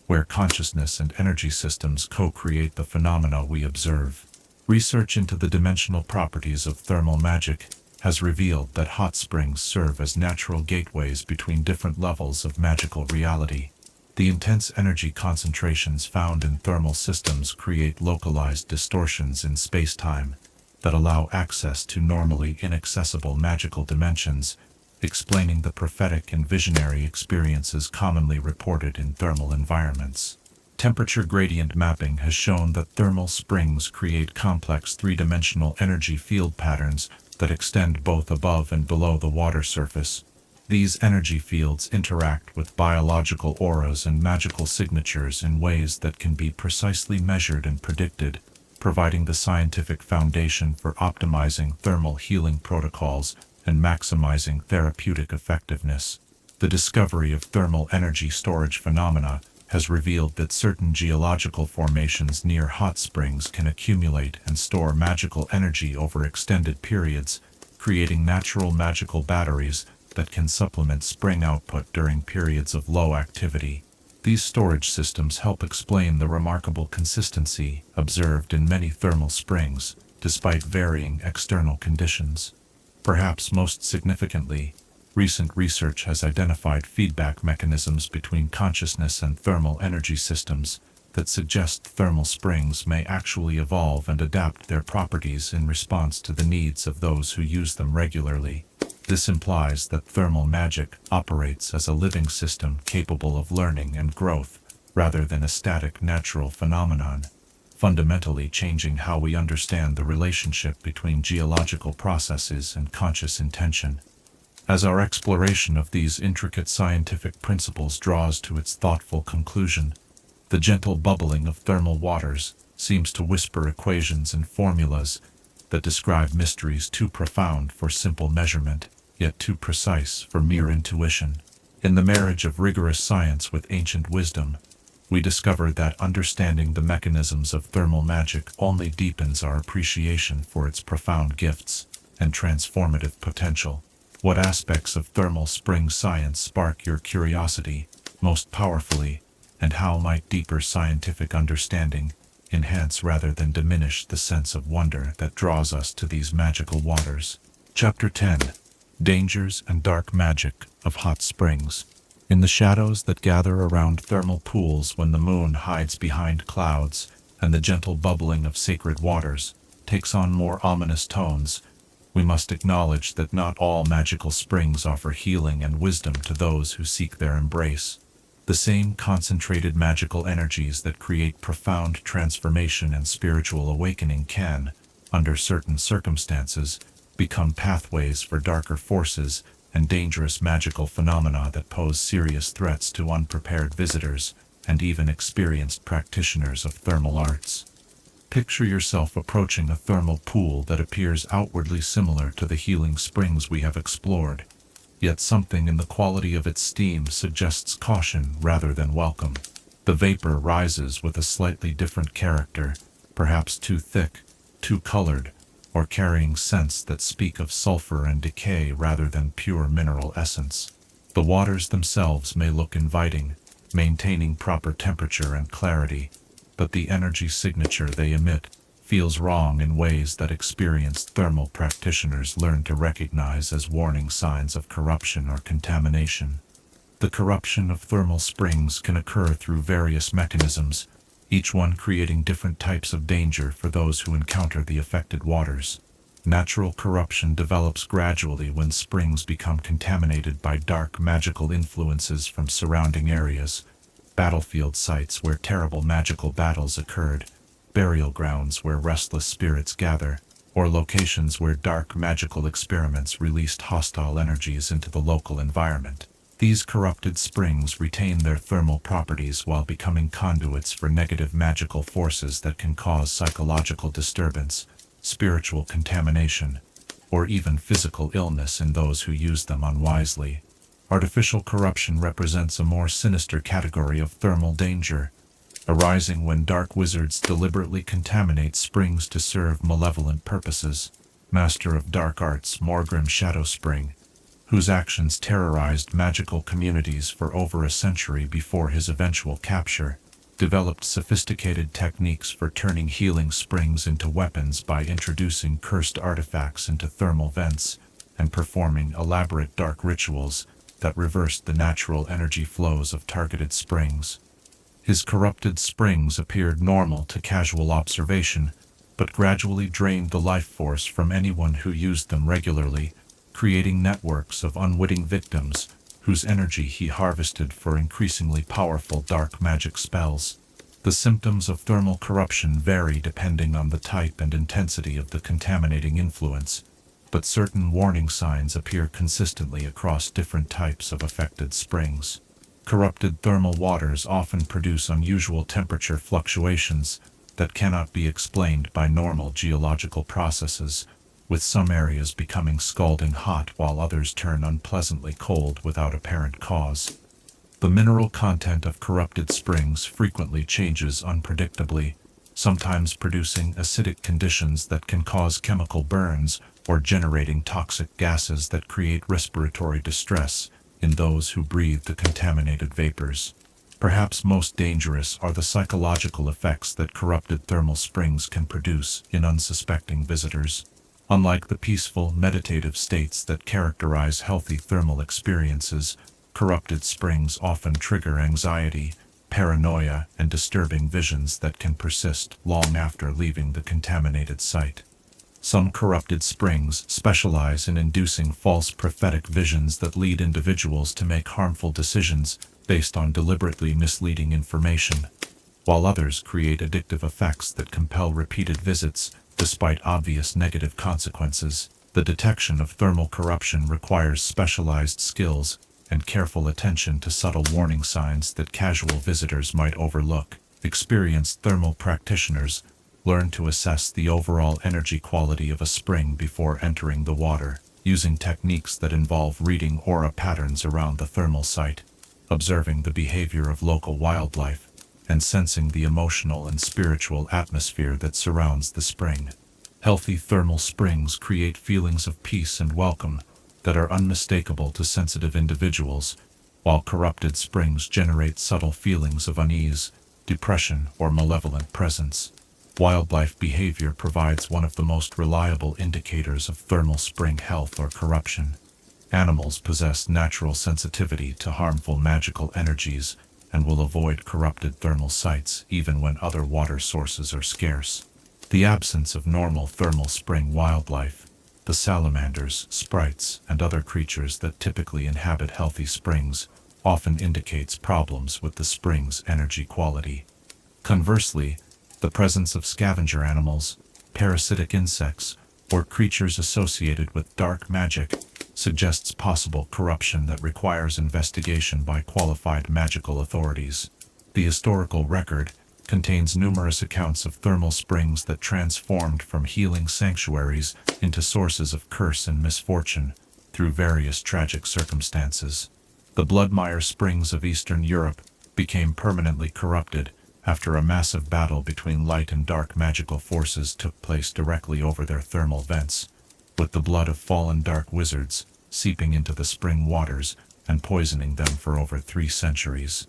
where consciousness and energy systems co-create the phenomena we observe. Research into the dimensional properties of thermal magic has revealed that hot springs serve as natural gateways between different levels of magical reality. The intense energy concentrations found in thermal systems create localized distortions in space-time that allow access to normally inaccessible magical dimensions, explaining the prophetic and visionary experiences commonly reported in thermal environments. Temperature gradient mapping has shown that thermal springs create complex three-dimensional energy field patterns that extend both above and below the water surface. These energy fields interact with biological auras and magical signatures in ways that can be precisely measured and predicted, providing the scientific foundation for optimizing thermal healing protocols and maximizing therapeutic effectiveness. The discovery of thermal energy storage phenomena has revealed that certain geological formations near hot springs can accumulate and store magical energy over extended periods, creating natural magical batteries that can supplement spring output during periods of low activity. These storage systems help explain the remarkable consistency observed in many thermal springs, despite varying external conditions. Perhaps most significantly, recent research has identified feedback mechanisms between consciousness and thermal energy systems that suggest thermal springs may actually evolve and adapt their properties in response to the needs of those who use them regularly. This implies that thermal magic operates as a living system capable of learning and growth, rather than a static natural phenomenon, fundamentally changing how we understand the relationship between geological processes and conscious intention. As our exploration of these intricate scientific principles draws to its thoughtful conclusion, the gentle bubbling of thermal waters seems to whisper equations and formulas that describe mysteries too profound for simple measurement, yet too precise for mere intuition. In the marriage of rigorous science with ancient wisdom, we discover that understanding the mechanisms of thermal magic only deepens our appreciation for its profound gifts and transformative potential. What aspects of thermal spring science spark your curiosity most powerfully, and how might deeper scientific understanding enhance rather than diminish the sense of wonder that draws us to these magical waters? Chapter 10. Dangers and Dark Magic of Hot Springs. In the shadows that gather around thermal pools when the moon hides behind clouds and the gentle bubbling of sacred waters takes on more ominous tones, we must acknowledge that not all magical springs offer healing and wisdom to those who seek their embrace. The same concentrated magical energies that create profound transformation and spiritual awakening can, under certain circumstances, become pathways for darker forces and dangerous magical phenomena that pose serious threats to unprepared visitors and even experienced practitioners of thermal arts. Picture yourself approaching a thermal pool that appears outwardly similar to the healing springs we have explored, yet something in the quality of its steam suggests caution rather than welcome. The vapor rises with a slightly different character, perhaps too thick, too colored, or carrying scents that speak of sulfur and decay rather than pure mineral essence. The waters themselves may look inviting, maintaining proper temperature and clarity, but the energy signature they emit feels wrong in ways that experienced thermal practitioners learn to recognize as warning signs of corruption or contamination. The corruption of thermal springs can occur through various mechanisms, each one creating different types of danger for those who encounter the affected waters. Natural corruption develops gradually when springs become contaminated by dark magical influences from surrounding areas, battlefield sites where terrible magical battles occurred, burial grounds where restless spirits gather, or locations where dark magical experiments released hostile energies into the local environment. These corrupted springs retain their thermal properties while becoming conduits for negative magical forces that can cause psychological disturbance, spiritual contamination, or even physical illness in those who use them unwisely. Artificial corruption represents a more sinister category of thermal danger, arising when dark wizards deliberately contaminate springs to serve malevolent purposes. Master of Dark Arts Morgrim Shadowspring, whose actions terrorized magical communities for over a century before his eventual capture, developed sophisticated techniques for turning healing springs into weapons by introducing cursed artifacts into thermal vents and performing elaborate dark rituals that reversed the natural energy flows of targeted springs. His corrupted springs appeared normal to casual observation, but gradually drained the life force from anyone who used them regularly, creating networks of unwitting victims whose energy he harvested for increasingly powerful dark magic spells. The symptoms of thermal corruption vary depending on the type and intensity of the contaminating influence, but certain warning signs appear consistently across different types of affected springs. Corrupted thermal waters often produce unusual temperature fluctuations that cannot be explained by normal geological processes, with some areas becoming scalding hot while others turn unpleasantly cold without apparent cause. The mineral content of corrupted springs frequently changes unpredictably, sometimes producing acidic conditions that can cause chemical burns or generating toxic gases that create respiratory distress in those who breathe the contaminated vapors. Perhaps most dangerous are the psychological effects that corrupted thermal springs can produce in unsuspecting visitors. Unlike the peaceful, meditative states that characterize healthy thermal experiences, corrupted springs often trigger anxiety, paranoia, and disturbing visions that can persist long after leaving the contaminated site. Some corrupted springs specialize in inducing false prophetic visions that lead individuals to make harmful decisions based on deliberately misleading information, while others create addictive effects that compel repeated visits despite obvious negative consequences. The detection of thermal corruption requires specialized skills and careful attention to subtle warning signs that casual visitors might overlook. Experienced thermal practitioners learn to assess the overall energy quality of a spring before entering the water, using techniques that involve reading aura patterns around the thermal site, observing the behavior of local wildlife, and sensing the emotional and spiritual atmosphere that surrounds the spring. Healthy thermal springs create feelings of peace and welcome that are unmistakable to sensitive individuals, while corrupted springs generate subtle feelings of unease, depression, or malevolent presence. Wildlife behavior provides one of the most reliable indicators of thermal spring health or corruption. Animals possess natural sensitivity to harmful magical energies and will avoid corrupted thermal sites even when other water sources are scarce. The absence of normal thermal spring wildlife, the salamanders, sprites, and other creatures that typically inhabit healthy springs, often indicates problems with the spring's energy quality. Conversely, the presence of scavenger animals, parasitic insects, or creatures associated with dark magic suggests possible corruption that requires investigation by qualified magical authorities. The historical record contains numerous accounts of thermal springs that transformed from healing sanctuaries into sources of curse and misfortune through various tragic circumstances. The Bloodmire Springs of Eastern Europe became permanently corrupted after a massive battle between light and dark magical forces took place directly over their thermal vents, with the blood of fallen dark wizards seeping into the spring waters and poisoning them for over 3 centuries.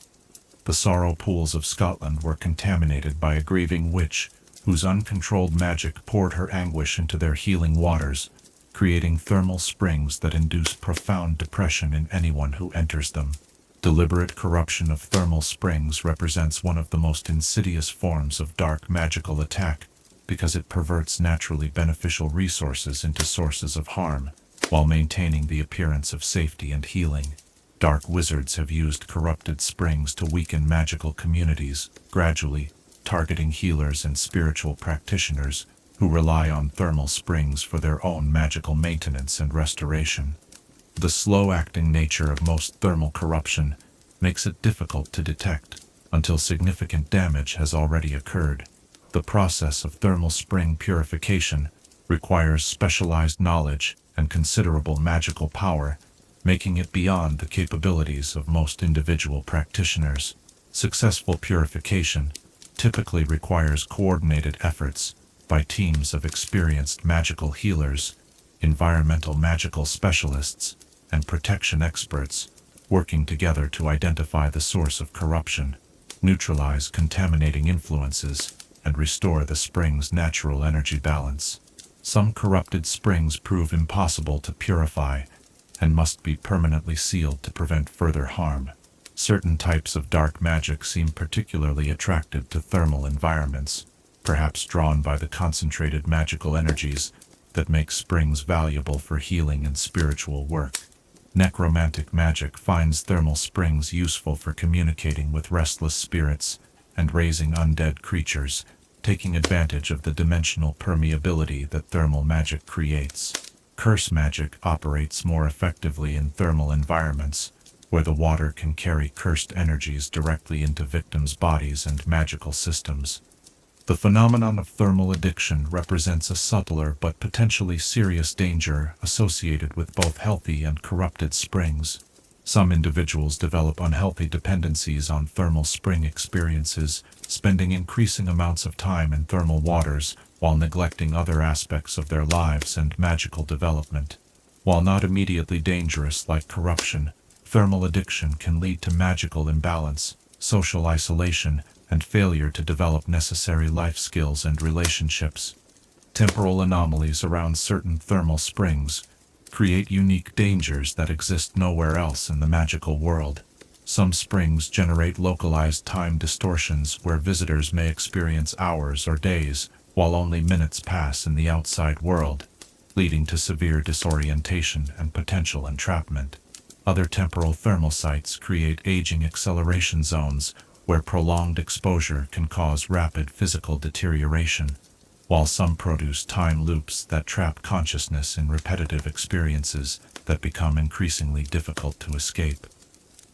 The Sorrow Pools of Scotland were contaminated by a grieving witch whose uncontrolled magic poured her anguish into their healing waters, creating thermal springs that induce profound depression in anyone who enters them. Deliberate corruption of thermal springs represents one of the most insidious forms of dark magical attack because it perverts naturally beneficial resources into sources of harm, while maintaining the appearance of safety and healing. Dark wizards have used corrupted springs to weaken magical communities, gradually targeting healers and spiritual practitioners who rely on thermal springs for their own magical maintenance and restoration. The slow-acting nature of most thermal corruption makes it difficult to detect until significant damage has already occurred. The process of thermal spring purification requires specialized knowledge and considerable magical power, making it beyond the capabilities of most individual practitioners. Successful purification typically requires coordinated efforts by teams of experienced magical healers, environmental magical specialists, and protection experts, working together to identify the source of corruption, neutralize contaminating influences, and restore the spring's natural energy balance. Some corrupted springs prove impossible to purify and must be permanently sealed to prevent further harm. Certain types of dark magic seem particularly attractive to thermal environments, perhaps drawn by the concentrated magical energies that make springs valuable for healing and spiritual work. Necromantic magic finds thermal springs useful for communicating with restless spirits and raising undead creatures, taking advantage of the dimensional permeability that thermal magic creates. Curse magic operates more effectively in thermal environments, where the water can carry cursed energies directly into victims' bodies and magical systems. The phenomenon of thermal addiction represents a subtler but potentially serious danger associated with both healthy and corrupted springs. Some individuals develop unhealthy dependencies on thermal spring experiences, spending increasing amounts of time in thermal waters while neglecting other aspects of their lives and magical development. While not immediately dangerous like corruption, thermal addiction can lead to magical imbalance, social isolation, and failure to develop necessary life skills and relationships. Temporal anomalies around certain thermal springs create unique dangers that exist nowhere else in the magical world. Some springs generate localized time distortions where visitors may experience hours or days, while only minutes pass in the outside world, leading to severe disorientation and potential entrapment. Other temporal thermal sites create aging acceleration zones where prolonged exposure can cause rapid physical deterioration, while some produce time loops that trap consciousness in repetitive experiences that become increasingly difficult to escape.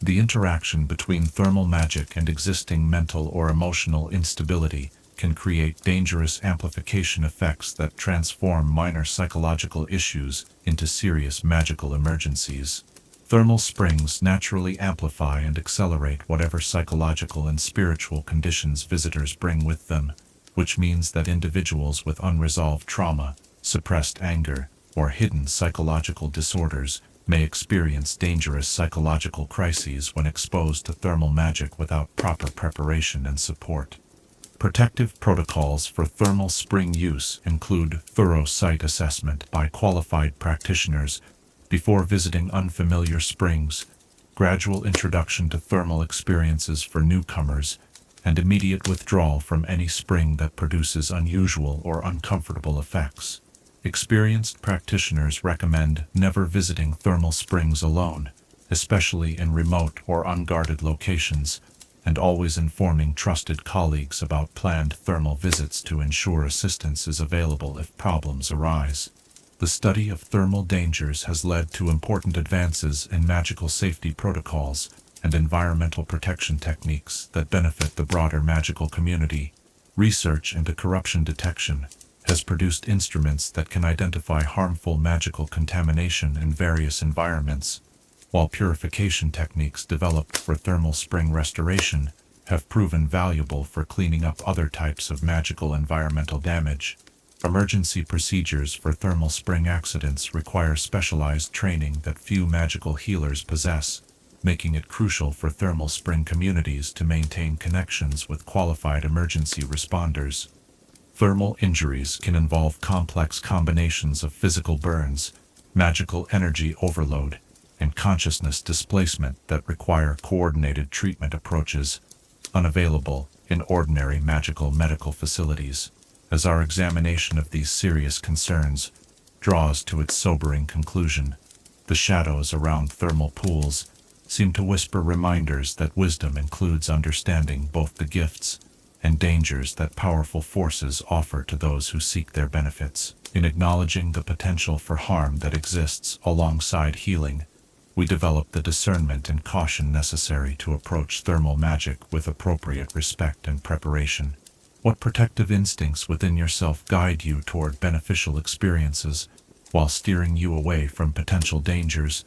The interaction between thermal magic and existing mental or emotional instability can create dangerous amplification effects that transform minor psychological issues into serious magical emergencies. Thermal springs naturally amplify and accelerate whatever psychological and spiritual conditions visitors bring with them, which means that individuals with unresolved trauma, suppressed anger, or hidden psychological disorders may experience dangerous psychological crises when exposed to thermal magic without proper preparation and support. Protective protocols for thermal spring use include thorough site assessment by qualified practitioners before visiting unfamiliar springs, gradual introduction to thermal experiences for newcomers, and immediate withdrawal from any spring that produces unusual or uncomfortable effects. Experienced practitioners recommend never visiting thermal springs alone, especially in remote or unguarded locations, and always informing trusted colleagues about planned thermal visits to ensure assistance is available if problems arise. The study of thermal dangers has led to important advances in magical safety protocols and environmental protection techniques that benefit the broader magical community. Research into corruption detection has produced instruments that can identify harmful magical contamination in various environments, while purification techniques developed for thermal spring restoration have proven valuable for cleaning up other types of magical environmental damage. Emergency procedures for thermal spring accidents require specialized training that few magical healers possess, making it crucial for thermal spring communities to maintain connections with qualified emergency responders. Thermal injuries can involve complex combinations of physical burns, magical energy overload, and consciousness displacement that require coordinated treatment approaches, unavailable in ordinary magical medical facilities. As our examination of these serious concerns draws to its sobering conclusion, the shadows around thermal pools seem to whisper reminders that wisdom includes understanding both the gifts and dangers that powerful forces offer to those who seek their benefits. In acknowledging the potential for harm that exists alongside healing, we develop the discernment and caution necessary to approach thermal magic with appropriate respect and preparation. What protective instincts within yourself guide you toward beneficial experiences while steering you away from potential dangers?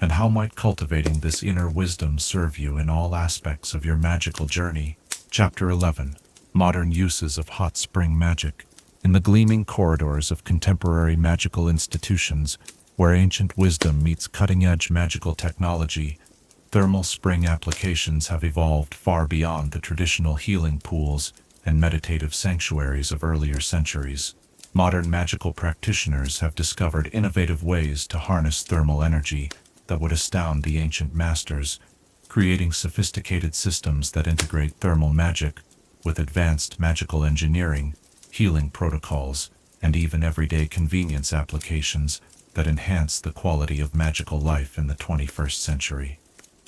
And how might cultivating this inner wisdom serve you in all aspects of your magical journey? Chapter 11. Modern Uses of Hot Spring Magic. In the gleaming corridors of contemporary magical institutions, where ancient wisdom meets cutting-edge magical technology, thermal spring applications have evolved far beyond the traditional healing pools and meditative sanctuaries of earlier centuries. Modern magical practitioners have discovered innovative ways to harness thermal energy that would astound the ancient masters, creating sophisticated systems that integrate thermal magic with advanced magical engineering, healing protocols, and even everyday convenience applications that enhance the quality of magical life in the 21st century.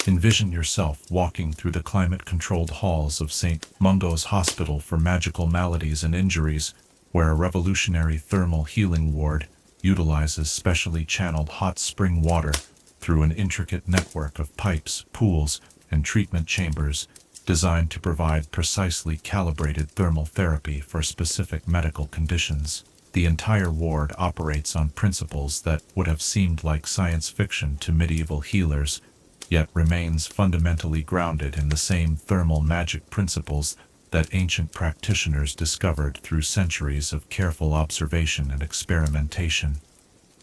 Envision yourself walking through the climate-controlled halls of St. Mungo's Hospital for Magical Maladies and Injuries, where a revolutionary thermal healing ward utilizes specially channeled hot spring water through an intricate network of pipes, pools, and treatment chambers designed to provide precisely calibrated thermal therapy for specific medical conditions. The entire ward operates on principles that would have seemed like science fiction to medieval healers, yet remains fundamentally grounded in the same thermal magic principles that ancient practitioners discovered through centuries of careful observation and experimentation.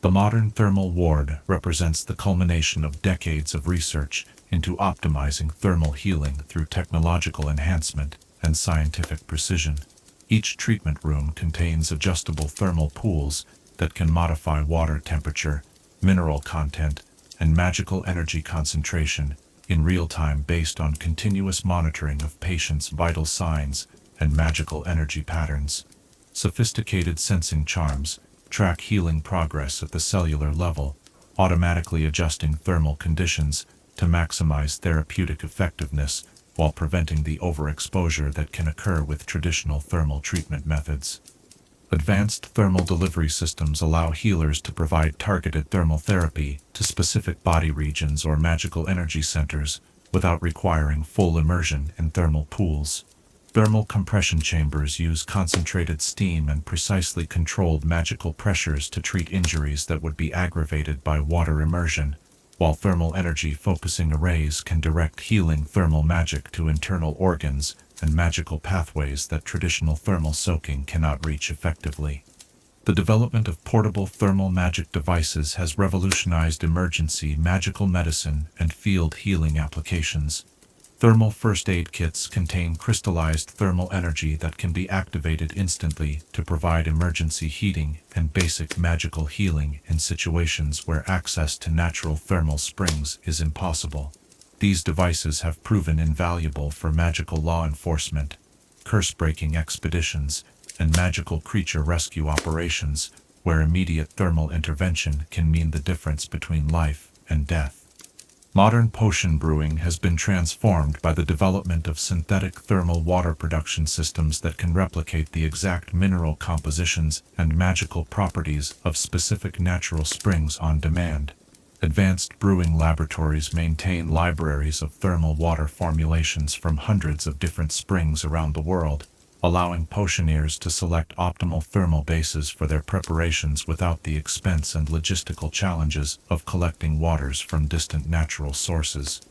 The modern thermal ward represents the culmination of decades of research into optimizing thermal healing through technological enhancement and scientific precision. Each treatment room contains adjustable thermal pools that can modify water temperature, mineral content, and magical energy concentration in real time based on continuous monitoring of patients' vital signs and magical energy patterns. Sophisticated sensing charms track healing progress at the cellular level, automatically adjusting thermal conditions to maximize therapeutic effectiveness while preventing the overexposure that can occur with traditional thermal treatment methods. Advanced thermal delivery systems allow healers to provide targeted thermal therapy to specific body regions or magical energy centers without requiring full immersion in thermal pools. Thermal compression chambers use concentrated steam and precisely controlled magical pressures to treat injuries that would be aggravated by water immersion, while thermal energy focusing arrays can direct healing thermal magic to internal organs and magical pathways that traditional thermal soaking cannot reach effectively. The development of portable thermal magic devices has revolutionized emergency magical medicine and field healing applications. Thermal first aid kits contain crystallized thermal energy that can be activated instantly to provide emergency heating and basic magical healing in situations where access to natural thermal springs is impossible. These devices have proven invaluable for magical law enforcement, curse-breaking expeditions, and magical creature rescue operations, where immediate thermal intervention can mean the difference between life and death. Modern potion brewing has been transformed by the development of synthetic thermal water production systems that can replicate the exact mineral compositions and magical properties of specific natural springs on demand. Advanced brewing laboratories maintain libraries of thermal water formulations from hundreds of different springs around the world, allowing potioneers to select optimal thermal bases for their preparations without the expense and logistical challenges of collecting waters from distant natural sources.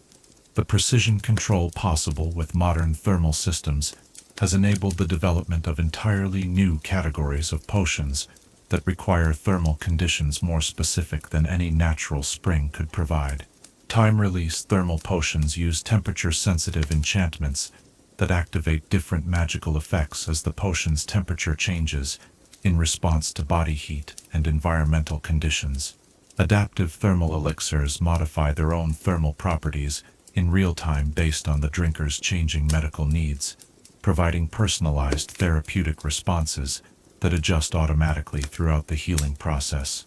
The precision control possible with modern thermal systems has enabled the development of entirely new categories of potions that require thermal conditions more specific than any natural spring could provide. Time-release thermal potions use temperature-sensitive enchantments that activate different magical effects as the potion's temperature changes in response to body heat and environmental conditions. Adaptive thermal elixirs modify their own thermal properties in real time based on the drinker's changing medical needs, providing personalized therapeutic responses that adjust automatically throughout the healing process.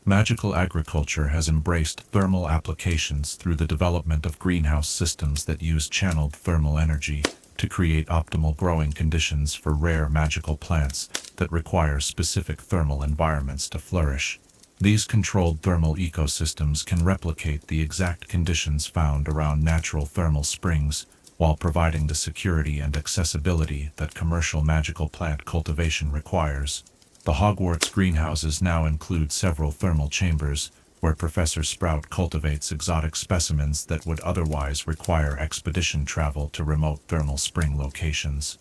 Magical agriculture has embraced thermal applications through the development of greenhouse systems that use channeled thermal energy to create optimal growing conditions for rare magical plants that require specific thermal environments to flourish. These controlled thermal ecosystems can replicate the exact conditions found around natural thermal springs, while providing the security and accessibility that commercial magical plant cultivation requires. The Hogwarts greenhouses now include several thermal chambers, where Professor Sprout cultivates exotic specimens that would otherwise require expedition travel to remote thermal spring locations.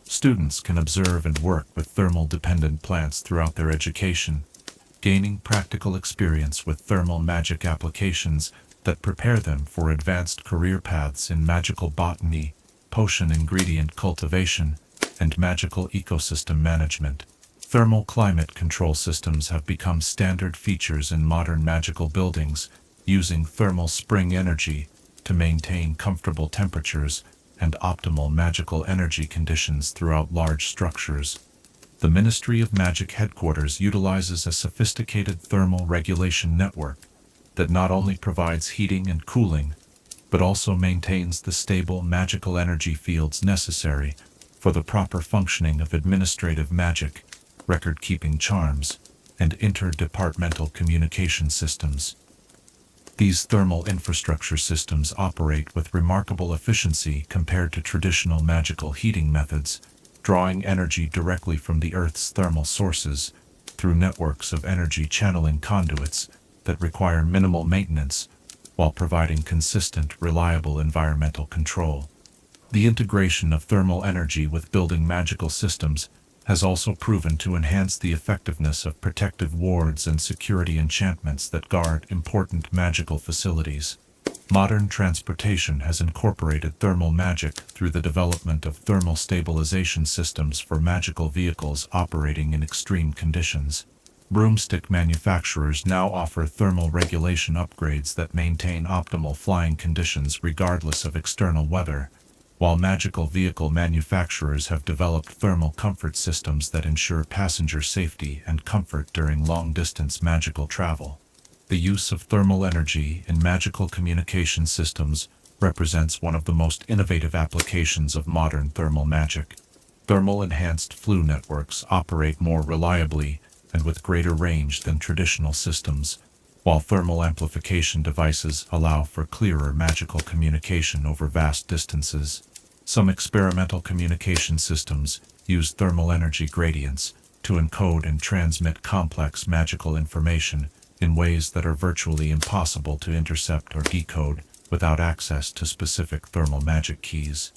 Students can observe and work with thermal-dependent plants throughout their education, gaining practical experience with thermal magic applications that prepare them for advanced career paths in magical botany, potion ingredient cultivation, and magical ecosystem management. Thermal climate control systems have become standard features in modern magical buildings, using thermal spring energy to maintain comfortable temperatures and optimal magical energy conditions throughout large structures. The Ministry of Magic headquarters utilizes a sophisticated thermal regulation network that not only provides heating and cooling, but also maintains the stable magical energy fields necessary for the proper functioning of administrative magic, record-keeping charms, and interdepartmental communication systems. These thermal infrastructure systems operate with remarkable efficiency compared to traditional magical heating methods, drawing energy directly from the Earth's thermal sources through networks of energy channeling conduits that require minimal maintenance while providing consistent, reliable environmental control. The integration of thermal energy with building magical systems has also proven to enhance the effectiveness of protective wards and security enchantments that guard important magical facilities. Modern transportation has incorporated thermal magic through the development of thermal stabilization systems for magical vehicles operating in extreme conditions. Broomstick manufacturers now offer thermal regulation upgrades that maintain optimal flying conditions regardless of external weather, while magical vehicle manufacturers have developed thermal comfort systems that ensure passenger safety and comfort during long-distance magical travel. The use of thermal energy in magical communication systems represents one of the most innovative applications of modern thermal magic. Thermal-enhanced flue networks operate more reliably and with greater range than traditional systems, while thermal amplification devices allow for clearer magical communication over vast distances. Some experimental communication systems use thermal energy gradients to encode and transmit complex magical information in ways that are virtually impossible to intercept or decode without access to specific thermal magic keys.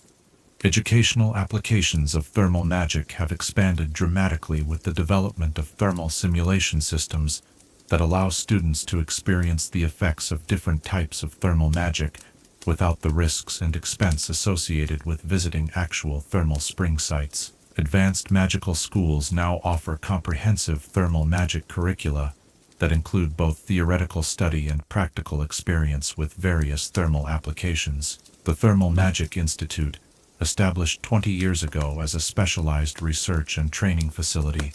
Educational applications of thermal magic have expanded dramatically with the development of thermal simulation systems that allow students to experience the effects of different types of thermal magic without the risks and expense associated with visiting actual thermal spring sites. Advanced magical schools now offer comprehensive thermal magic curricula that include both theoretical study and practical experience with various thermal applications. The Thermal Magic Institute, established 20 years ago as a specialized research and training facility,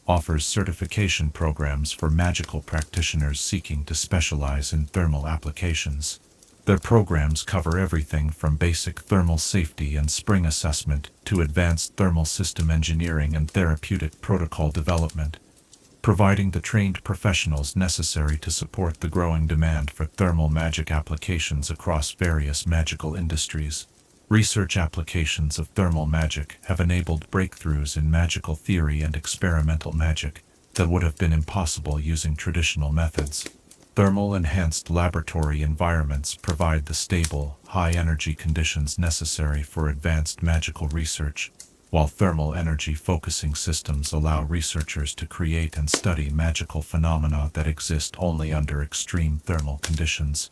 offers certification programs for magical practitioners seeking to specialize in thermal applications. Their programs cover everything from basic thermal safety and spring assessment to advanced thermal system engineering and therapeutic protocol development, providing the trained professionals necessary to support the growing demand for thermal magic applications across various magical industries. Research applications of thermal magic have enabled breakthroughs in magical theory and experimental magic that would have been impossible using traditional methods. Thermal-enhanced laboratory environments provide the stable, high-energy conditions necessary for advanced magical research, while thermal energy focusing systems allow researchers to create and study magical phenomena that exist only under extreme thermal conditions.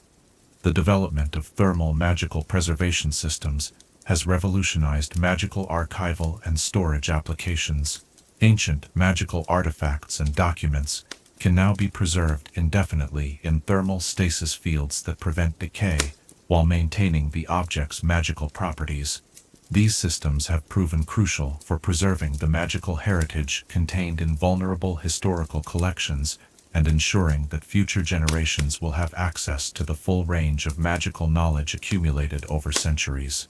The development of thermal magical preservation systems has revolutionized magical archival and storage applications. Ancient magical artifacts and documents can now be preserved indefinitely in thermal stasis fields that prevent decay while maintaining the object's magical properties. These systems have proven crucial for preserving the magical heritage contained in vulnerable historical collections and ensuring that future generations will have access to the full range of magical knowledge accumulated over centuries.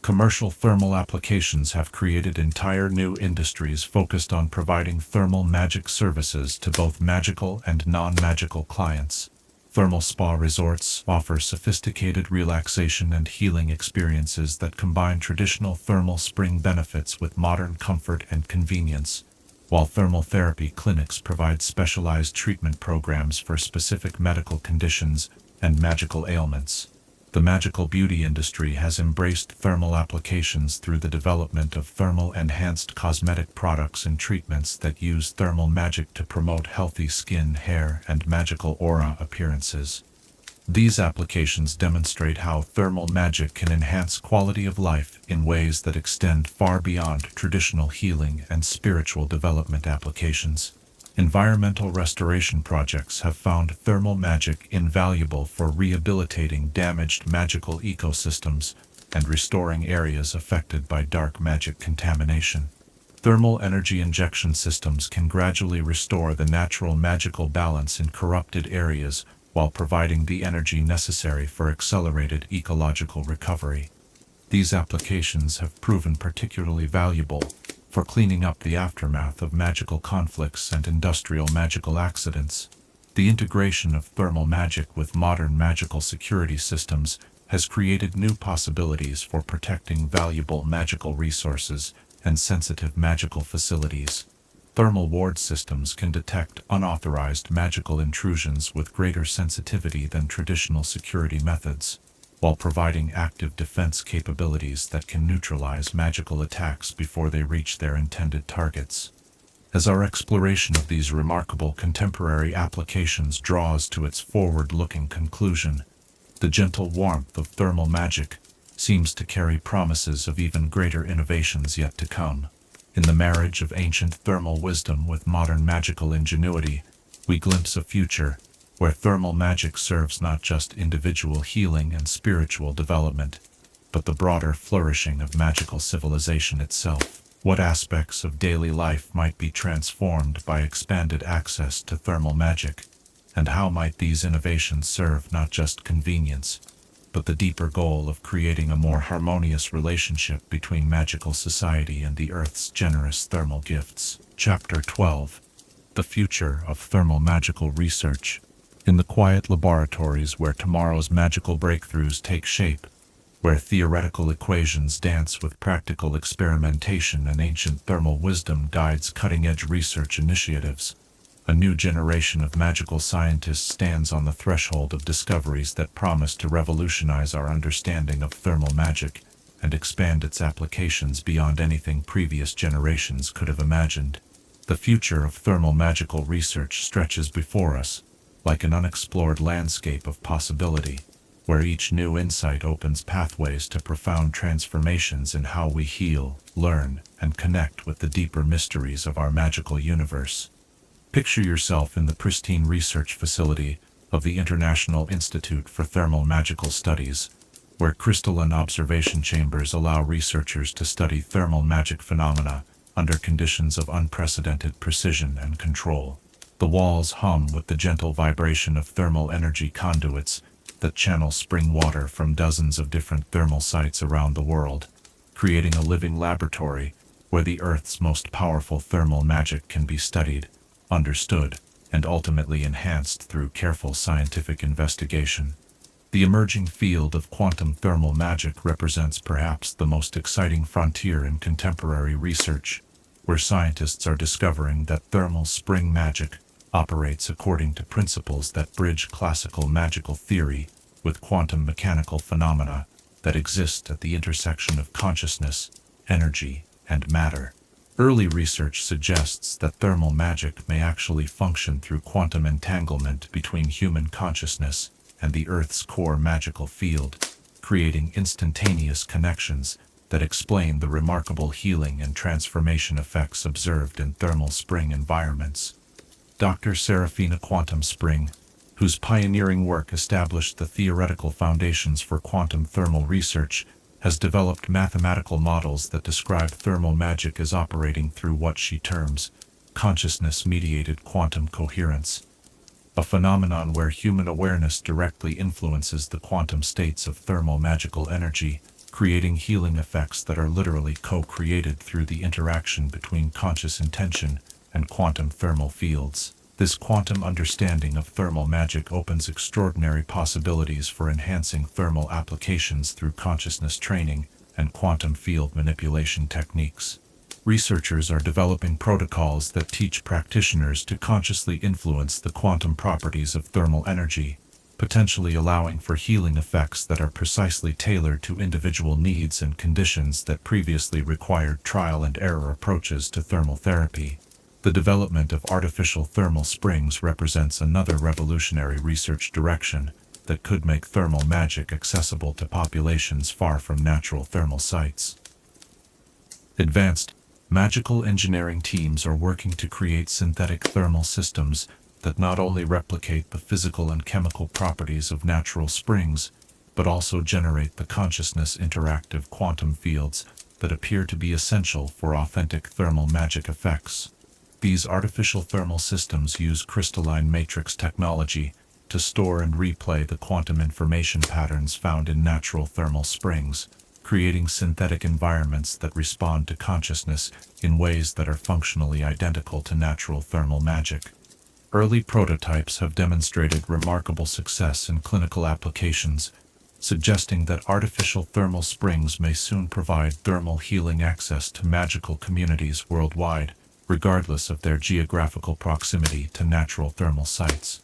Commercial thermal applications have created entire new industries focused on providing thermal magic services to both magical and non-magical clients. Thermal spa resorts offer sophisticated relaxation and healing experiences that combine traditional thermal spring benefits with modern comfort and convenience, while thermal therapy clinics provide specialized treatment programs for specific medical conditions and magical ailments. The magical beauty industry has embraced thermal applications through the development of thermal-enhanced cosmetic products and treatments that use thermal magic to promote healthy skin, hair, and magical aura appearances. These applications demonstrate how thermal magic can enhance quality of life in ways that extend far beyond traditional healing and spiritual development applications. Environmental restoration projects have found thermal magic invaluable for rehabilitating damaged magical ecosystems and restoring areas affected by dark magic contamination. Thermal energy injection systems can gradually restore the natural magical balance in corrupted areas while providing the energy necessary for accelerated ecological recovery. These applications have proven particularly valuable for cleaning up the aftermath of magical conflicts and industrial magical accidents. The integration of thermal magic with modern magical security systems has created new possibilities for protecting valuable magical resources and sensitive magical facilities. Thermal ward systems can detect unauthorized magical intrusions with greater sensitivity than traditional security methods, while providing active defense capabilities that can neutralize magical attacks before they reach their intended targets. As our exploration of these remarkable contemporary applications draws to its forward-looking conclusion, the gentle warmth of thermal magic seems to carry promises of even greater innovations yet to come. In the marriage of ancient thermal wisdom with modern magical ingenuity, we glimpse a future where thermal magic serves not just individual healing and spiritual development, but the broader flourishing of magical civilization itself. What aspects of daily life might be transformed by expanded access to thermal magic, and how might these innovations serve not just convenience, but the deeper goal of creating a more harmonious relationship between magical society and the Earth's generous thermal gifts? Chapter 12. The Future of Thermal Magical Research. In the quiet laboratories where tomorrow's magical breakthroughs take shape, where theoretical equations dance with practical experimentation and ancient thermal wisdom guides cutting-edge research initiatives, a new generation of magical scientists stands on the threshold of discoveries that promise to revolutionize our understanding of thermal magic and expand its applications beyond anything previous generations could have imagined. The future of thermal magical research stretches before us, like an unexplored landscape of possibility, where each new insight opens pathways to profound transformations in how we heal, learn, and connect with the deeper mysteries of our magical universe. Picture yourself in the pristine research facility of the International Institute for Thermal Magical Studies, where crystalline observation chambers allow researchers to study thermal magic phenomena under conditions of unprecedented precision and control. The walls hum with the gentle vibration of thermal energy conduits that channel spring water from dozens of different thermal sites around the world, creating a living laboratory where the Earth's most powerful thermal magic can be studied, understood, and ultimately enhanced through careful scientific investigation. The emerging field of quantum thermal magic represents perhaps the most exciting frontier in contemporary research, where scientists are discovering that thermal spring magic operates according to principles that bridge classical magical theory with quantum mechanical phenomena that exist at the intersection of consciousness, energy, and matter. Early research suggests that thermal magic may actually function through quantum entanglement between human consciousness and the Earth's core magical field, creating instantaneous connections that explain the remarkable healing and transformation effects observed in thermal spring environments. Dr. Serafina Quantum Spring, whose pioneering work established the theoretical foundations for quantum thermal research, has developed mathematical models that describe thermal magic as operating through what she terms consciousness-mediated quantum coherence, a phenomenon where human awareness directly influences the quantum states of thermal magical energy, creating healing effects that are literally co-created through the interaction between conscious intention and quantum thermal fields. This quantum understanding of thermal magic opens extraordinary possibilities for enhancing thermal applications through consciousness training and quantum field manipulation techniques. Researchers are developing protocols that teach practitioners to consciously influence the quantum properties of thermal energy, potentially allowing for healing effects that are precisely tailored to individual needs and conditions that previously required trial and error approaches to thermal therapy. The development of artificial thermal springs represents another revolutionary research direction that could make thermal magic accessible to populations far from natural thermal sites. Advanced magical engineering teams are working to create synthetic thermal systems that not only replicate the physical and chemical properties of natural springs, but also generate the consciousness interactive quantum fields that appear to be essential for authentic thermal magic effects. These artificial thermal systems use crystalline matrix technology to store and replay the quantum information patterns found in natural thermal springs, creating synthetic environments that respond to consciousness in ways that are functionally identical to natural thermal magic. Early prototypes have demonstrated remarkable success in clinical applications, suggesting that artificial thermal springs may soon provide thermal healing access to magical communities worldwide, regardless of their geographical proximity to natural thermal sites.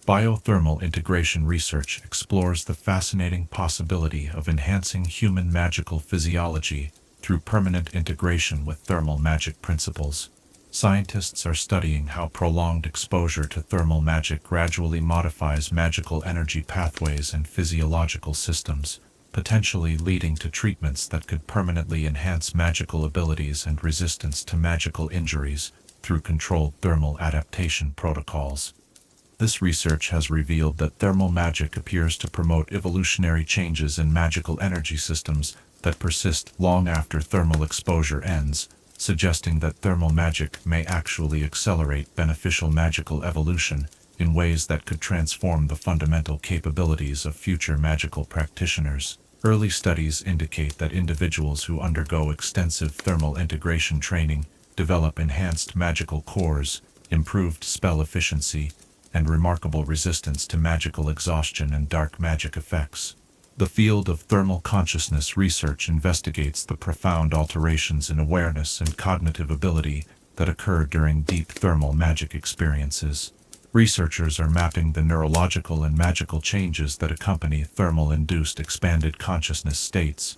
Biothermal integration research explores the fascinating possibility of enhancing human magical physiology through permanent integration with thermal magic principles. Scientists are studying how prolonged exposure to thermal magic gradually modifies magical energy pathways and physiological systems, potentially leading to treatments that could permanently enhance magical abilities and resistance to magical injuries through controlled thermal adaptation protocols. This research has revealed that thermal magic appears to promote evolutionary changes in magical energy systems that persist long after thermal exposure ends, suggesting that thermal magic may actually accelerate beneficial magical evolution in ways that could transform the fundamental capabilities of future magical practitioners. Early studies indicate that individuals who undergo extensive thermal integration training develop enhanced magical cores, improved spell efficiency, and remarkable resistance to magical exhaustion and dark magic effects. The field of thermal consciousness research investigates the profound alterations in awareness and cognitive ability that occur during deep thermal magic experiences. Researchers are mapping the neurological and magical changes that accompany thermal-induced expanded consciousness states,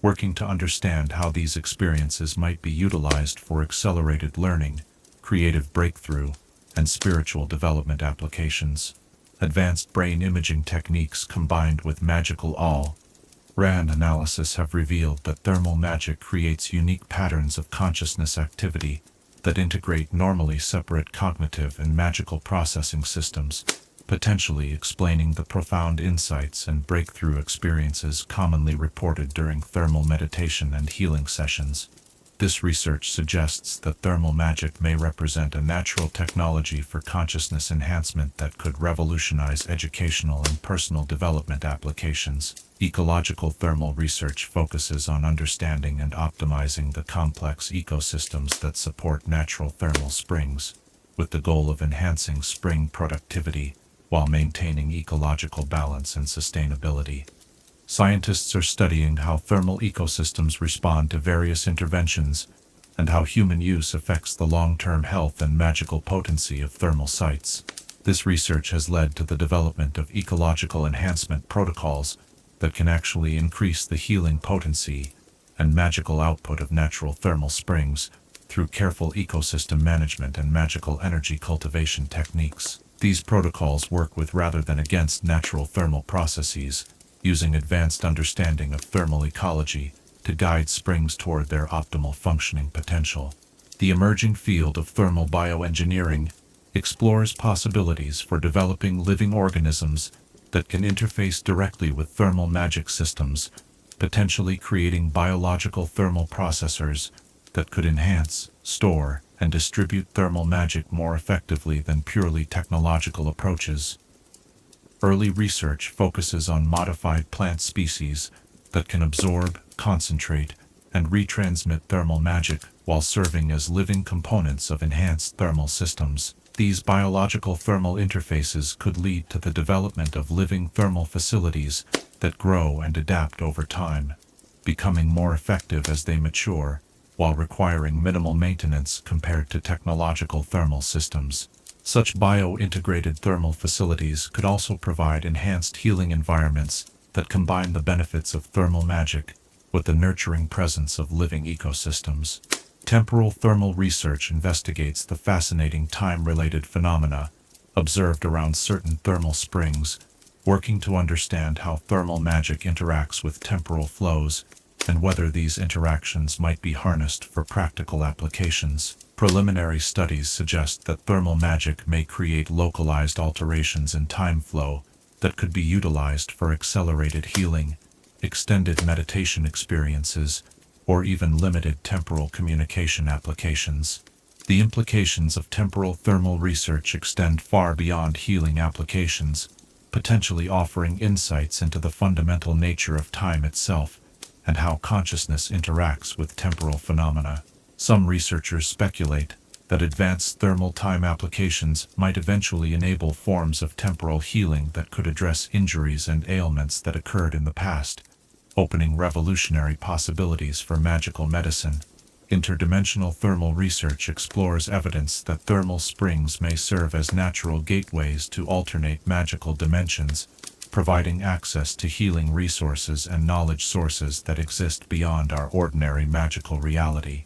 working to understand how these experiences might be utilized for accelerated learning, creative breakthrough, and spiritual development applications. Advanced brain imaging techniques combined with magical all-round analysis have revealed that thermal magic creates unique patterns of consciousness activity that integrate normally separate cognitive and magical processing systems, potentially explaining the profound insights and breakthrough experiences commonly reported during thermal meditation and healing sessions. This research suggests that thermal magic may represent a natural technology for consciousness enhancement that could revolutionize educational and personal development applications. Ecological thermal research focuses on understanding and optimizing the complex ecosystems that support natural thermal springs, with the goal of enhancing spring productivity while maintaining ecological balance and sustainability. Scientists are studying how thermal ecosystems respond to various interventions and how human use affects the long-term health and magical potency of thermal sites. This research has led to the development of ecological enhancement protocols that can actually increase the healing potency and magical output of natural thermal springs through careful ecosystem management and magical energy cultivation techniques. These protocols work with rather than against natural thermal processes, using advanced understanding of thermal ecology to guide springs toward their optimal functioning potential. The emerging field of thermal bioengineering explores possibilities for developing living organisms that can interface directly with thermal magic systems, potentially creating biological thermal processors that could enhance, store, and distribute thermal magic more effectively than purely technological approaches. Early research focuses on modified plant species that can absorb, concentrate, and retransmit thermal magic while serving as living components of enhanced thermal systems. These biological thermal interfaces could lead to the development of living thermal facilities that grow and adapt over time, becoming more effective as they mature, while requiring minimal maintenance compared to technological thermal systems. Such bio-integrated thermal facilities could also provide enhanced healing environments that combine the benefits of thermal magic with the nurturing presence of living ecosystems. Temporal thermal research investigates the fascinating time-related phenomena observed around certain thermal springs, working to understand how thermal magic interacts with temporal flows and whether these interactions might be harnessed for practical applications. Preliminary studies suggest that thermal magic may create localized alterations in time flow that could be utilized for accelerated healing, extended meditation experiences, or even limited temporal communication applications. The implications of temporal thermal research extend far beyond healing applications, potentially offering insights into the fundamental nature of time itself and how consciousness interacts with temporal phenomena. Some researchers speculate that advanced thermal time applications might eventually enable forms of temporal healing that could address injuries and ailments that occurred in the past, opening revolutionary possibilities for magical medicine. Interdimensional thermal research explores evidence that thermal springs may serve as natural gateways to alternate magical dimensions, providing access to healing resources and knowledge sources that exist beyond our ordinary magical reality.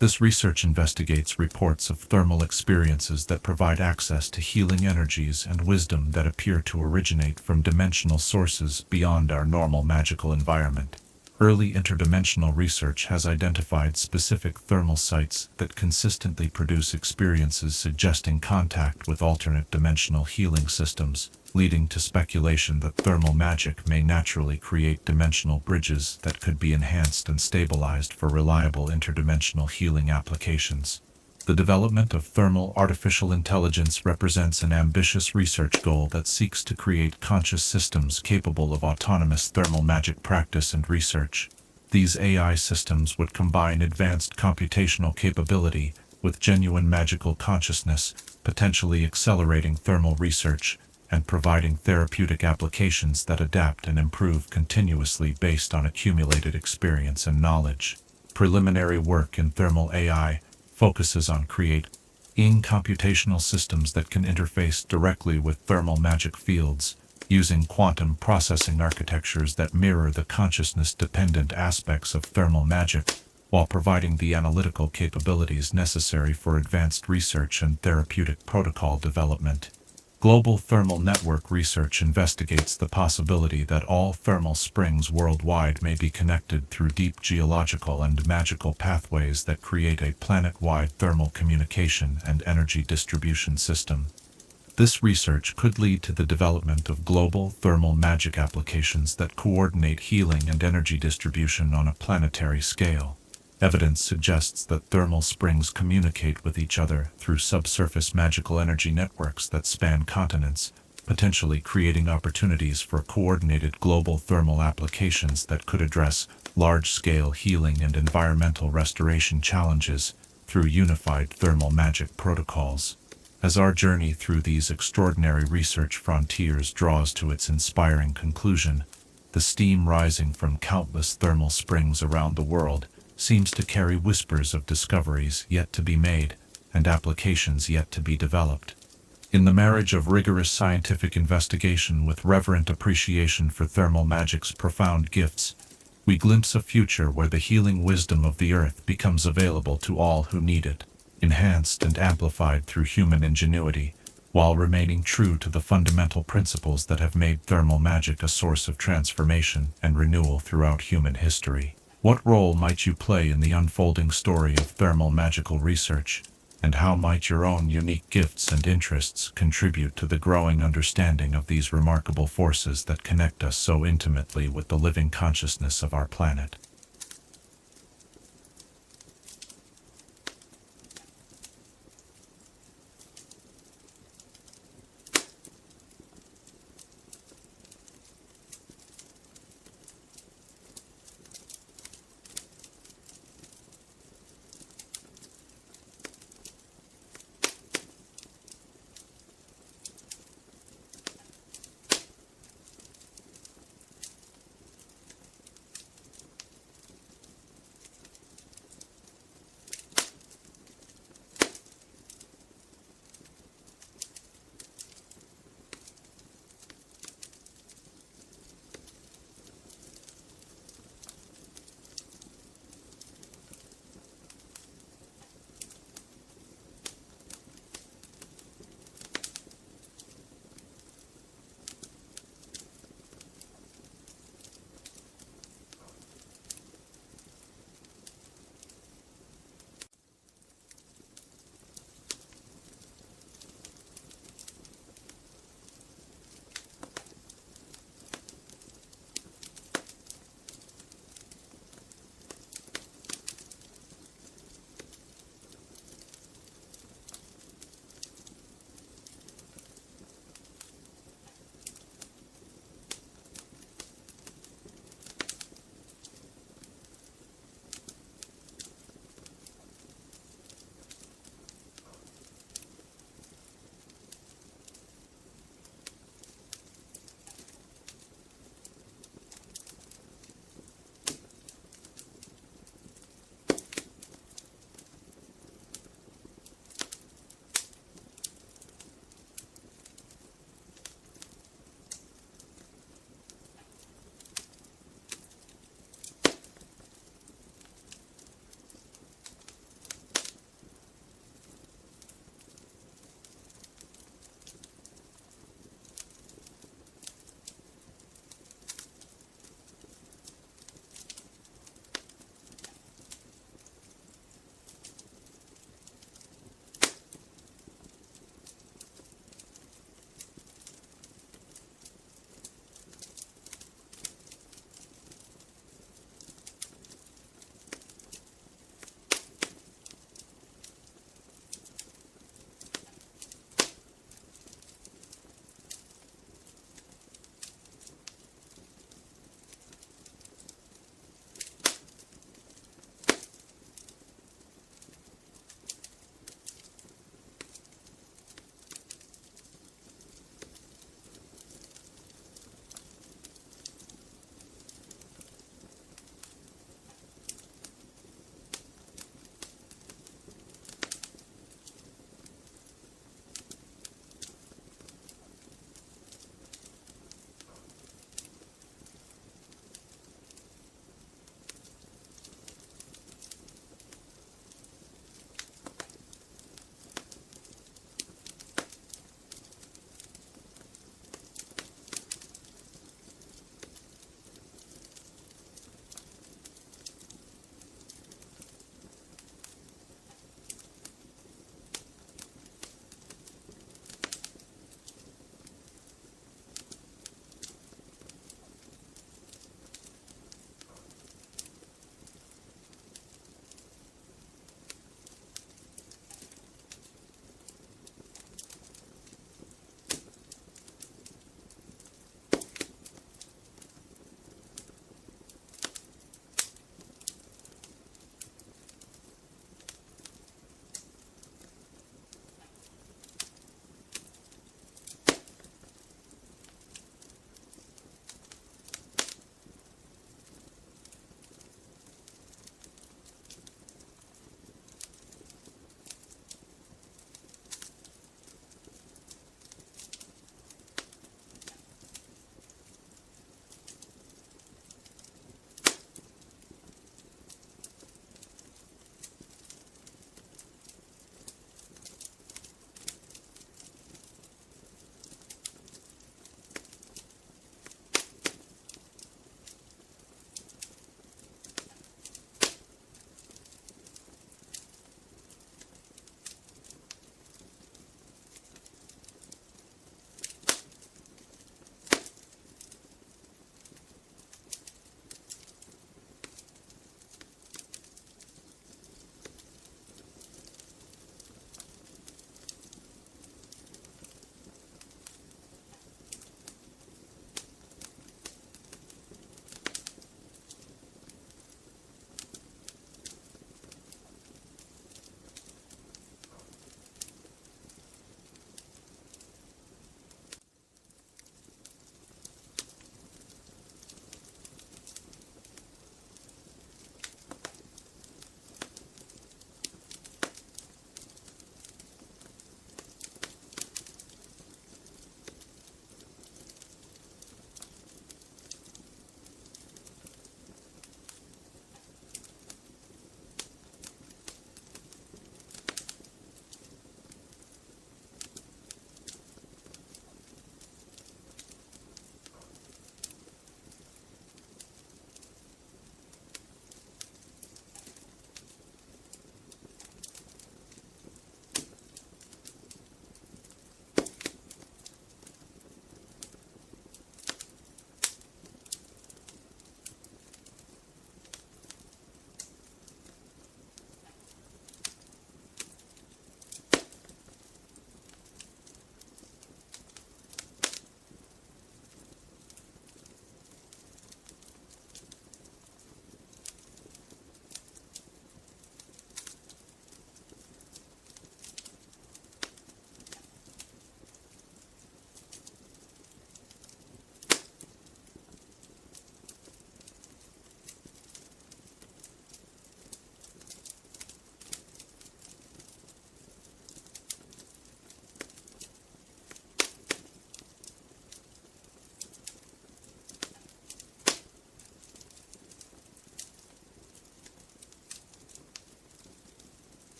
This research investigates reports of thermal experiences that provide access to healing energies and wisdom that appear to originate from dimensional sources beyond our normal magical environment. Early interdimensional research has identified specific thermal sites that consistently produce experiences suggesting contact with alternate dimensional healing systems, leading to speculation that thermal magic may naturally create dimensional bridges that could be enhanced and stabilized for reliable interdimensional healing applications. The development of thermal artificial intelligence represents an ambitious research goal that seeks to create conscious systems capable of autonomous thermal magic practice and research. These AI systems would combine advanced computational capability with genuine magical consciousness, potentially accelerating thermal research and providing therapeutic applications that adapt and improve continuously based on accumulated experience and knowledge. Preliminary work in thermal AI focuses on creating computational systems that can interface directly with thermal magic fields, using quantum processing architectures that mirror the consciousness-dependent aspects of thermal magic, while providing the analytical capabilities necessary for advanced research and therapeutic protocol development. Global thermal network research investigates the possibility that all thermal springs worldwide may be connected through deep geological and magical pathways that create a planet-wide thermal communication and energy distribution system. This research could lead to the development of global thermal magic applications that coordinate healing and energy distribution on a planetary scale. Evidence suggests that thermal springs communicate with each other through subsurface magical energy networks that span continents, potentially creating opportunities for coordinated global thermal applications that could address large-scale healing and environmental restoration challenges through unified thermal magic protocols. As our journey through these extraordinary research frontiers draws to its inspiring conclusion, the steam rising from countless thermal springs around the world seems to carry whispers of discoveries yet to be made and applications yet to be developed. In the marriage of rigorous scientific investigation with reverent appreciation for thermal magic's profound gifts, we glimpse a future where the healing wisdom of the earth becomes available to all who need it, enhanced and amplified through human ingenuity, while remaining true to the fundamental principles that have made thermal magic a source of transformation and renewal throughout human history. What role might you play in the unfolding story of thermal magical research, and how might your own unique gifts and interests contribute to the growing understanding of these remarkable forces that connect us so intimately with the living consciousness of our planet?